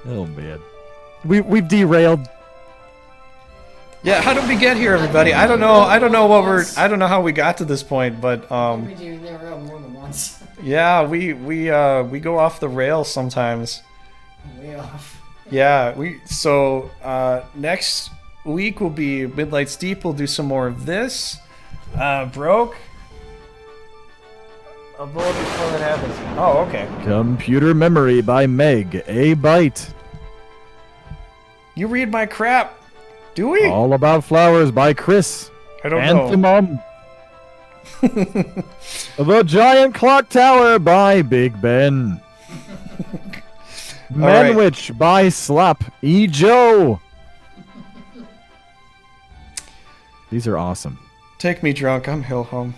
Oh man, we've derailed. Yeah, how did we get here, everybody? I don't know. I don't know how we got to this point, but We do never have more than once. yeah, we go off the rails sometimes. Way off. Yeah, so next week will be Midlight Steep. We'll do some more of this. Broke. A bullet before that happens. Oh, okay. Computer Memory by Meg A. Byte. You read my crap. Do we? All About Flowers by Chris. I don't know. Anthem. The Giant Clock Tower by Big Ben. right. Manwich by Slop E. Joe. These are awesome. Take me drunk. I'm Hill Home.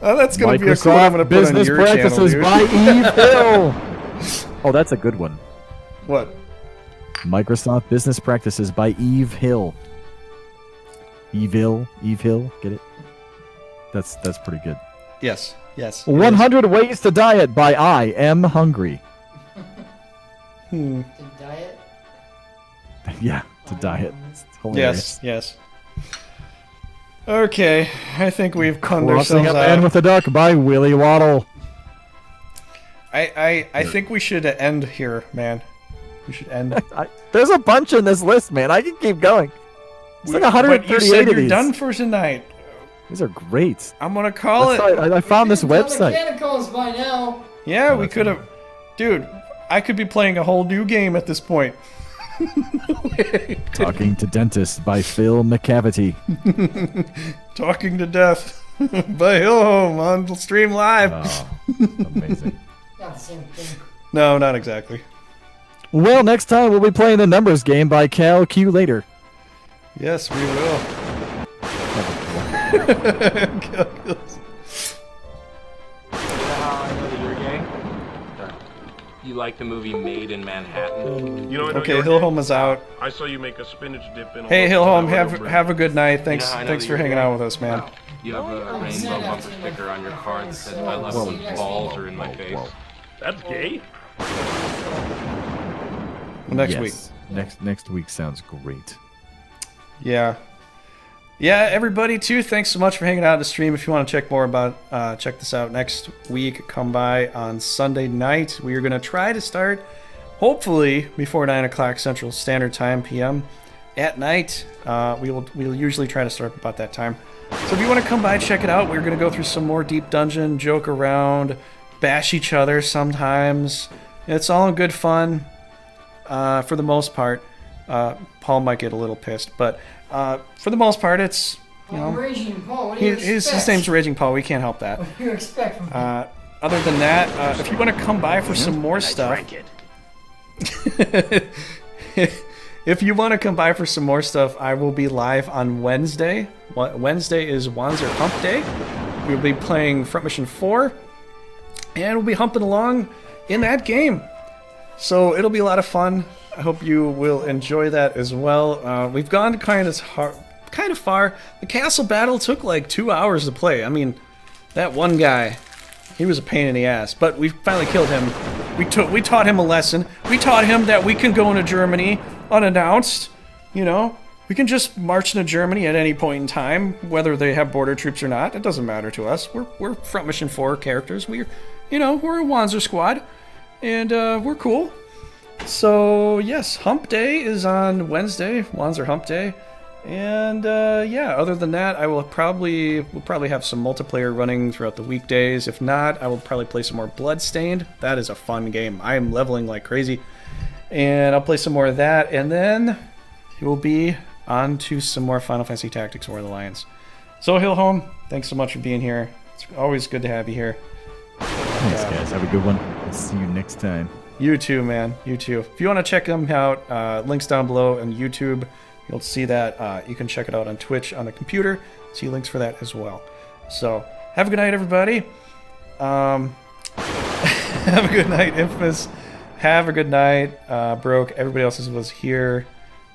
Oh, that's gonna be a quote I'm gonna Microsoft put on Business your Practices channel, by dude. Eve Hill. Oh, that's a good one. What? Microsoft Business Practices by Eve Hill. Eve Hill, get it? That's pretty good. Yes. Yes. 100 Ways to Diet by I Am Hungry. The diet. Yeah, to diet. It's hilarious. Yes. Okay, I think we've conned Crossing ourselves a Man out. with a Duck by Willie Waddle. I think we should end here, man. We should end. There's a bunch in this list, man. I can keep going. It's like But 138 you said of you're these. done for tonight. These are great. I'm gonna call That's it. why I found this We've done website. Mechanicals by now. Yeah, we could have. Dude, I could be playing a whole new game at this point. Talking to Dentist by Phil McCavity. Talking to Death by Hill Home on Stream Live. Oh, amazing. Not the same thing. No, not exactly. Well, next time we'll be playing the numbers game by Cal Q later. Yes, we will. You know how I know that you're gay? You like the movie Made in Manhattan? You know, Okay, Hill Home is out. I saw you make a spinach dip in. Hey, Hill Home, have a good night. Thanks, You know how I know thanks that for you're hanging gay? out with us, man. You have a rainbow bumper sticker on your car that says I love it when balls are in my face. That's gay. Next Yes. week. Next week sounds great. Yeah. Yeah, everybody too, thanks so much for hanging out on the stream. If you want to check more about check this out next week, come by on Sunday night. We are gonna try to start hopefully before 9 o'clock Central Standard Time PM at night. We'll usually try to start about that time. So if you want to come by, check it out. We're gonna go through some more Deep Dungeon, joke around, bash each other sometimes. It's all in good fun. For the most part. Paul might get a little pissed, but for the most part, it's Raging Paul, what do you his expect? name's Raging Paul. We can't help that. What do you expect from him? Other than that, if you want to come by for some more stuff, if if you want to come by for some more stuff, I will be live on Wednesday. Wednesday is Wanzer Hump Day. We'll be playing Front Mission 4, and we'll be humping along in that game. So it'll be a lot of fun. I hope you will enjoy that as well. We've gone kind of far. The castle battle took like 2 hours to play. I mean, that one guy, he was a pain in the ass, but we finally killed him. We taught him a lesson. We taught him that we can go into Germany unannounced. You know, we can just march into Germany at any point in time, whether they have border troops or not. It doesn't matter to us. We're Front Mission 4 characters. We're a Wanzer squad, and we're cool. So yes, Hump Day is on Wednesday, Wanzer Hump Day. And yeah, other than that, we'll probably have some multiplayer running throughout the weekdays. If not, I will probably play some more Bloodstained. That is a fun game. I am leveling like crazy. And I'll play some more of that, and then we'll be on to some more Final Fantasy Tactics War of the Lions. So Hill Home, thanks so much for being here. It's always good to have you here. Thanks, guys. Have a good one. I'll see you next time. You too, man. You too. If you want to check them out, links down below on YouTube. You'll see that. You can check it out on Twitch on the computer. See links for that as well. So, have a good night, everybody. Have a good night, Infamous. Have a good night, Broke. Everybody else was here.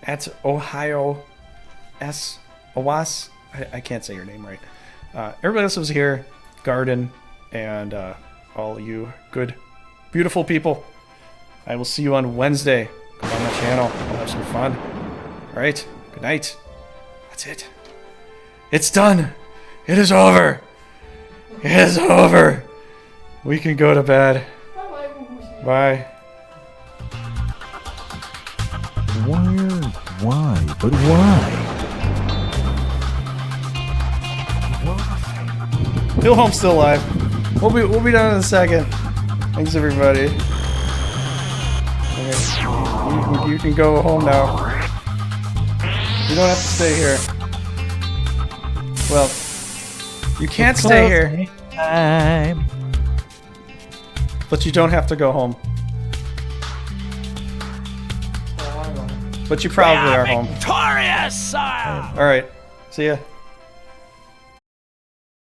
At Ohio S. Owas. I can't say your name right. Everybody else was here. Garden. And all you good, beautiful people. I will see you on Wednesday. Come on my channel. We'll have some fun. Alright, good night. That's it. It's done. It is over. It is over. We can go to bed. Bye. Why? But why? Hill Home's still alive. We'll be done in a second. Thanks, everybody. Okay. You can go home now. You don't have to stay here. Well, you can't stay here. Time. But you don't have to go home. But you probably are home. Victorious! Alright. See ya.